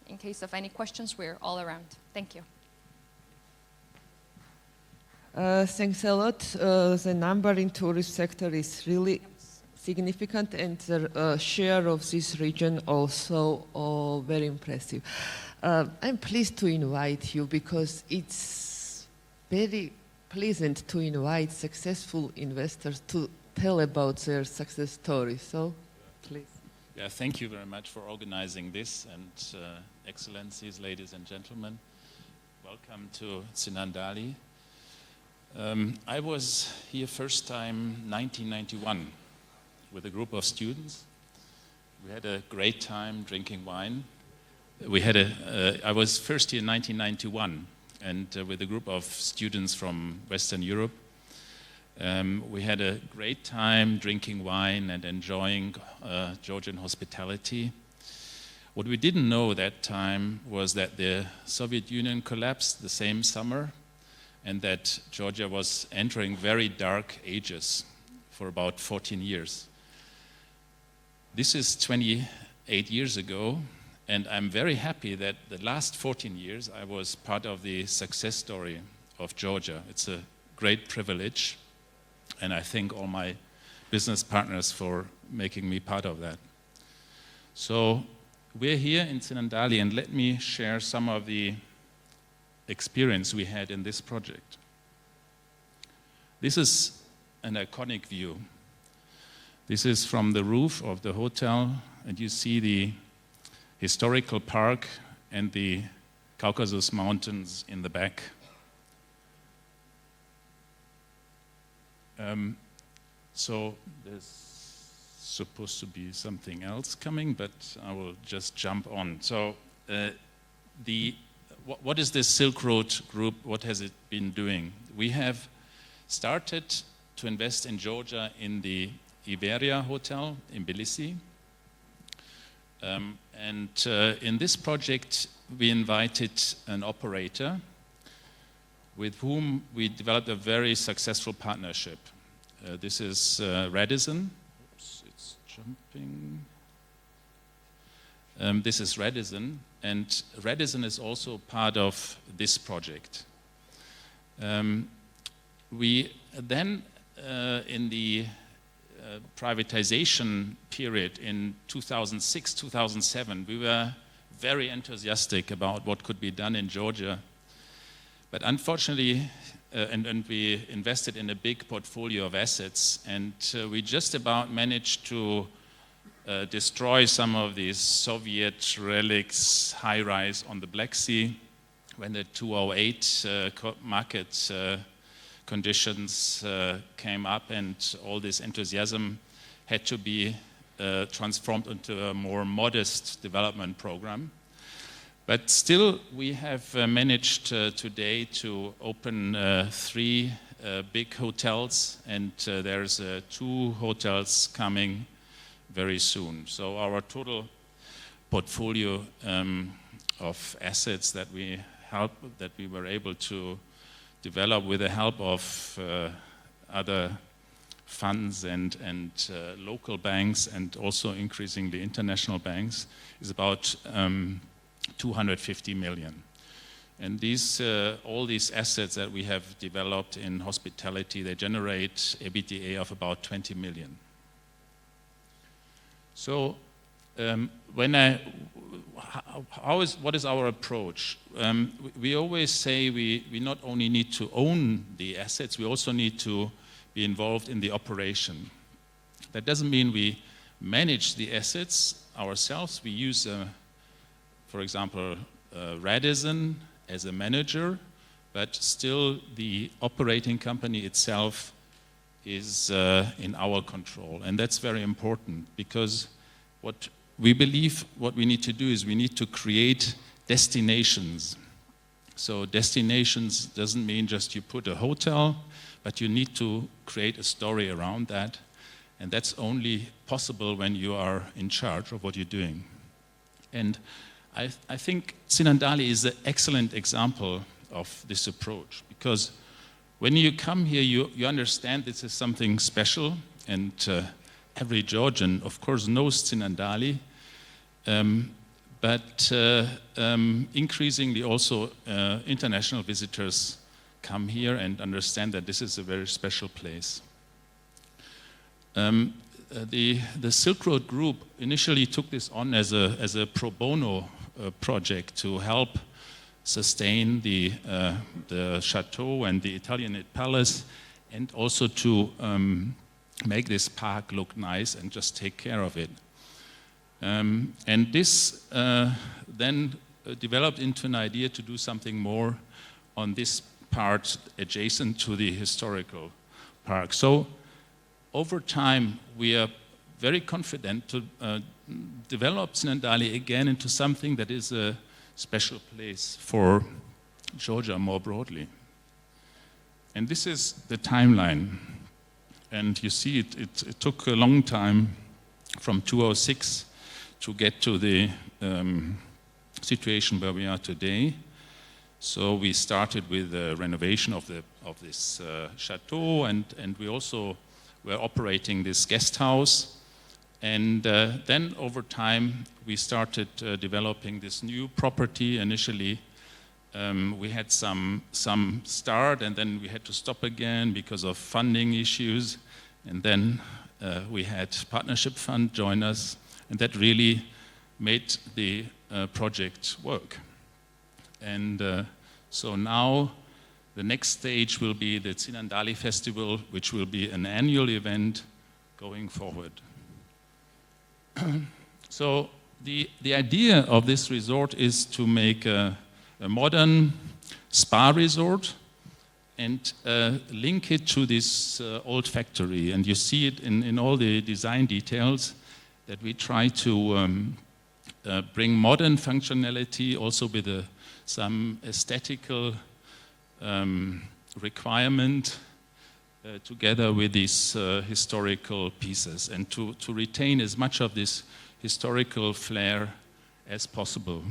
in case of any questions, we're all around. Thank you. Thanks a lot. The number in tourist sector is really significant, and the share of this region also very impressive. I'm pleased to invite you because it's very pleasant to invite successful investors to tell about their success story. So, please. Yeah, thank you very much for organizing this, and excellencies, ladies and gentlemen, welcome to Sinandali. I was here first time 1991 with a group of students. We had a great time drinking wine. I was first here in 1991, and with a group of students from Western Europe. We had a great time drinking wine and enjoying Georgian hospitality. What we didn't know that time was that the Soviet Union collapsed the same summer, and that Georgia was entering very dark ages for about 14 years. This is 28 years ago, and I'm very happy that the last 14 years I was part of the success story of Georgia. It's a great privilege, and I thank all my business partners for making me part of that. So we're here in Sinandali, and let me share some of the experience we had in this project. This is an iconic view. This is from the roof of the hotel, and you see the historical park and the Caucasus Mountains in the back. So there's supposed to be something else coming, but I will just jump on. So what is this Silk Road group? What has it been doing? We have started to invest in Georgia in the Iberia Hotel in Tbilisi. In this project, we invited an operator with whom we developed a very successful partnership. This is Radisson. Oops, it's jumping. This is Radisson, and Radisson is also part of this project. We then, in the privatization period in 2006, 2007, we were very enthusiastic about what could be done in Georgia. But unfortunately, and we invested in a big portfolio of assets, and we just about managed to destroy some of these Soviet relics, high-rise on the Black Sea, when the 2008 market conditions came up, and all this enthusiasm had to be transformed into a more modest development program. But still, we have managed today to open 3 big hotels, and there's 2 hotels coming very soon. So our total portfolio of assets that we were able to develop with the help of other funds and local banks, and also increasingly international banks, is about 250 million. And all these assets that we have developed in hospitality, they generate EBITDA of about 20 million. So what is our approach? We always say we not only need to own the assets, we also need to be involved in the operation. That doesn't mean we manage the assets ourselves. We use, for example, Radisson as a manager, but still the operating company itself is in our control. And that's very important, because what we believe what we need to do is we need to create destinations. So destinations doesn't mean just you put a hotel, but you need to create a story around that. And that's only possible when you are in charge of what you're doing. And I think Sinandali is an excellent example of this approach, because when you come here, you understand this is something special, and every Georgian, of course, knows Sinandali, but increasingly also international visitors come here and understand that this is a very special place. The Silk Road Group initially took this on as a pro bono project to help sustain the chateau and the Italianate palace, and also to make this park look nice and just take care of it. And this then developed into an idea to do something more on this part adjacent to the historical park. So over time, we are very confident to develop Sinandali again into something that is a special place for Georgia more broadly. And this is the timeline. And you see it took a long time from 2006 to get to the situation where we are today. So we started with the renovation of this chateau, and we also were operating this guest house. And then over time, we started developing this new property. Initially, we had some start, and then we had to stop again because of funding issues. And then we had Partnership Fund join us, and that really made the project work. And so now the next stage will be the Sinandali Festival, which will be an annual event going forward. So the idea of this resort is to make a modern spa resort and link it to this old factory. And you see it in all the design details that we try to bring modern functionality, also with some aesthetical requirement together with these historical pieces, and to retain as much of this historical flair as possible.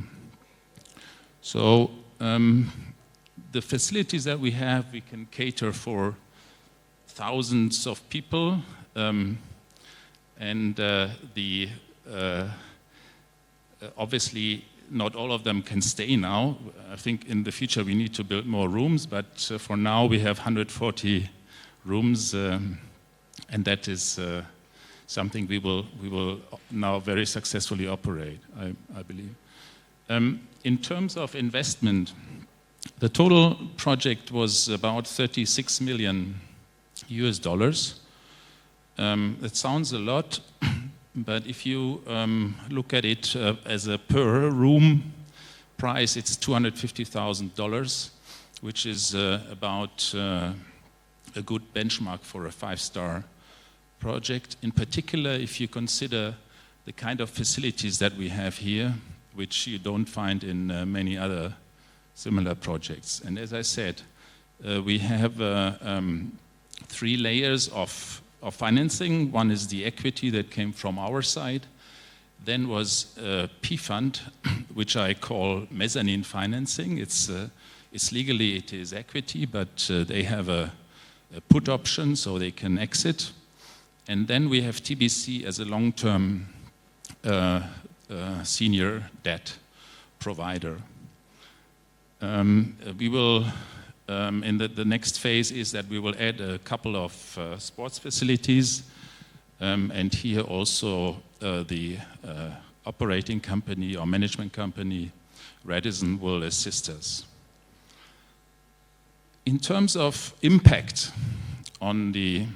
So the facilities that we have, we can cater for thousands of people, and obviously not all of them can stay now. I think in the future we need to build more rooms, but for now we have 140 rooms, and that is something we will now very successfully operate, I believe. In terms of investment, the total project was about $36 million. It sounds a lot, but if you look at it as a per room price, it's $250,000, which is about a good benchmark for a 5-star project. In particular, if you consider the kind of facilities that we have here, which you don't find in many other similar projects. And as I said, we have 3 layers of financing. One is the equity that came from our side. Then was P fund, which I call mezzanine financing. It's legally it is equity, but they have a put option, so they can exit. And then we have TBC as a long-term senior debt provider. We will, in the next phase is that we will add a couple of sports facilities, and here also the operating company or management company, Radisson, will assist us. In terms of impact on the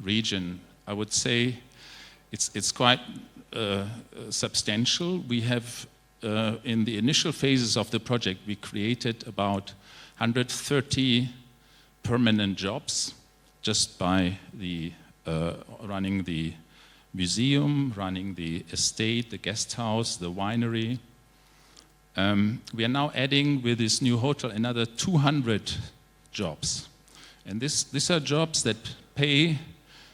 region, I would say it's quite substantial. We have, in the initial phases of the project, we created about 130 permanent jobs just by the running the museum, running the estate, the guest house, the winery. We are now adding with this new hotel another 200 jobs. And these are jobs that pay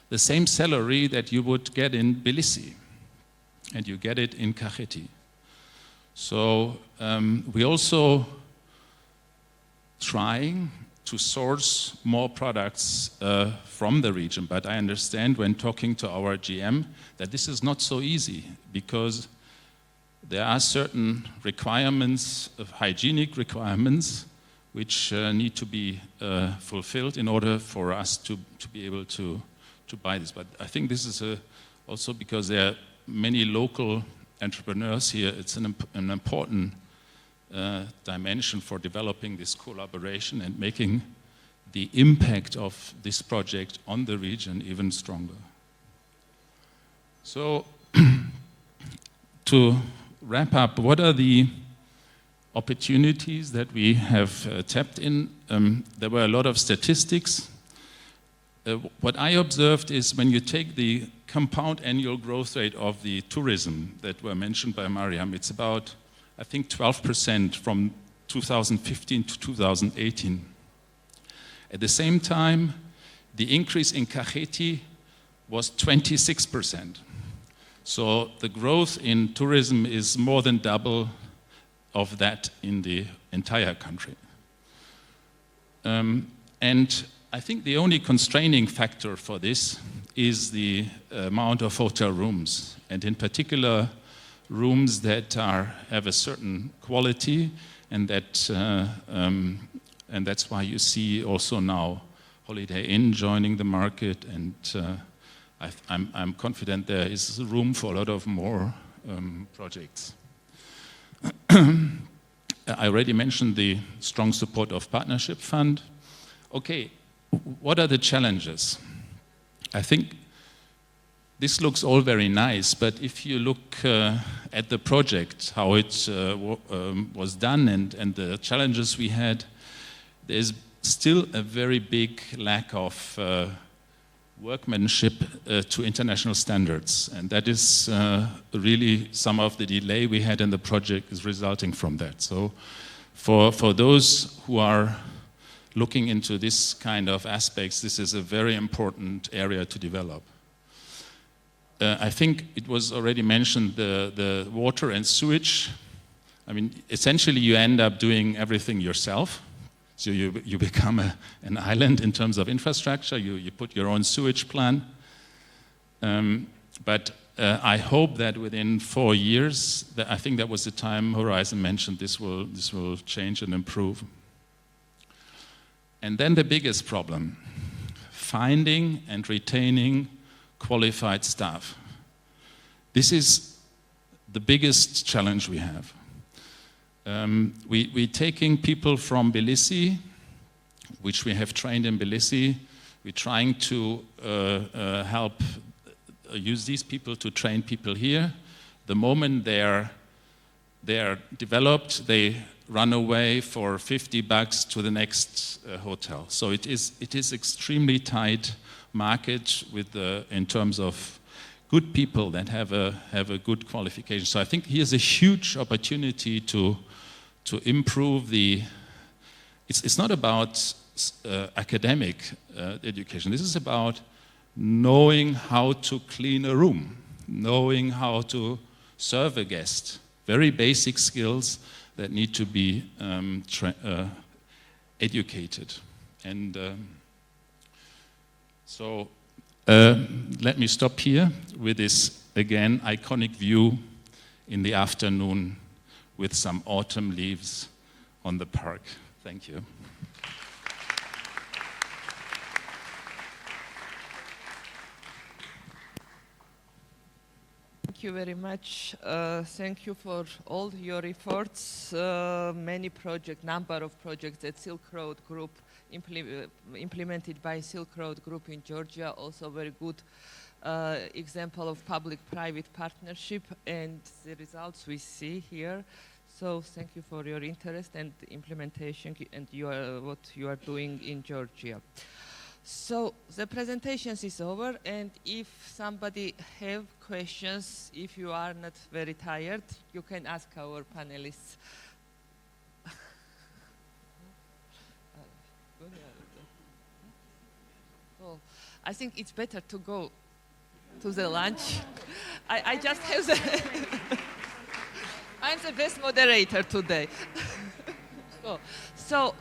the same salary that you would get in Tbilisi, and you get it in Kasheti. So we also trying to source more products from the region, but I understand when talking to our GM that this is not so easy, because there are certain requirements, hygienic requirements, which need to be fulfilled in order for us to be able to buy this. But I think this is also because there are many local entrepreneurs here. It's an important dimension for developing this collaboration and making the impact of this project on the region even stronger. So to wrap up, what are the opportunities that we have tapped in? There were a lot of statistics. What I observed is when you take the compound annual growth rate of the tourism that were mentioned by Mariam, it's about, I think, 12% from 2015 to 2018. At the same time, the increase in Kasheti was 26%. So the growth in tourism is more than double of that in the entire country. And I think the only constraining factor for this is the amount of hotel rooms, and in particular rooms that have a certain quality, and that's why you see also now Holiday Inn joining the market, and I'm confident there is room for a lot of more projects. I already mentioned the strong support of Partnership Fund. Okay, what are the challenges? I think this looks all very nice, but if you look at the project, how it was done and the challenges we had, there's still a very big lack of workmanship to international standards, and that is really some of the delay we had in the project is resulting from that. So for those who are looking into this kind of aspects, this is a very important area to develop. I think it was already mentioned, the water and sewage. I mean, essentially you end up doing everything yourself. So you become an island in terms of infrastructure. You put your own sewage plant. But I hope that within 4 years, I think that was the time Horizon mentioned, this will change and improve. And then the biggest problem, finding and retaining qualified staff. This is the biggest challenge we have. We're taking people from Tbilisi, which we have trained in Tbilisi. We're trying to help use these people to train people here. The moment they're developed, they run away for $50 to the next hotel. So it is extremely tight market with in terms of good people that have a good qualification. So I think here's a huge opportunity to improve the. It's not about academic education. This is about knowing how to clean a room, knowing how to serve a guest. Very basic skills that need to be educated. And so let me stop here with this, again, iconic view in the afternoon with some autumn leaves on the park. Thank you. Thank you very much. Thank you for all your efforts. Many projects, number of projects that Silk Road Group implemented by Silk Road Group in Georgia. Also very good example of public-private partnership and the results we see here. So thank you for your interest and implementation and what you are doing in Georgia. So the presentations is over, and if somebody have questions, if you are not very tired, you can ask our panelists. Oh, I think it's better to go to the lunch. I just have the I'm the best moderator today. So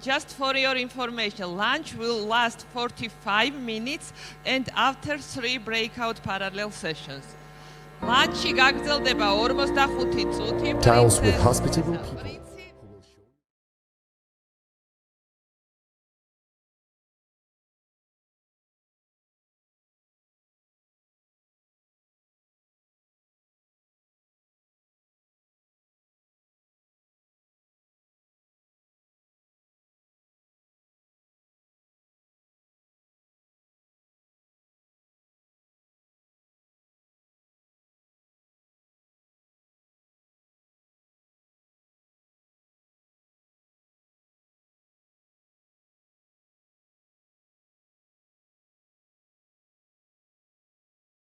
just for your information, lunch will last 45 minutes and after 3 breakout parallel sessions. Lunch gagzelდება 45 წუთი. Towels with hospitable people.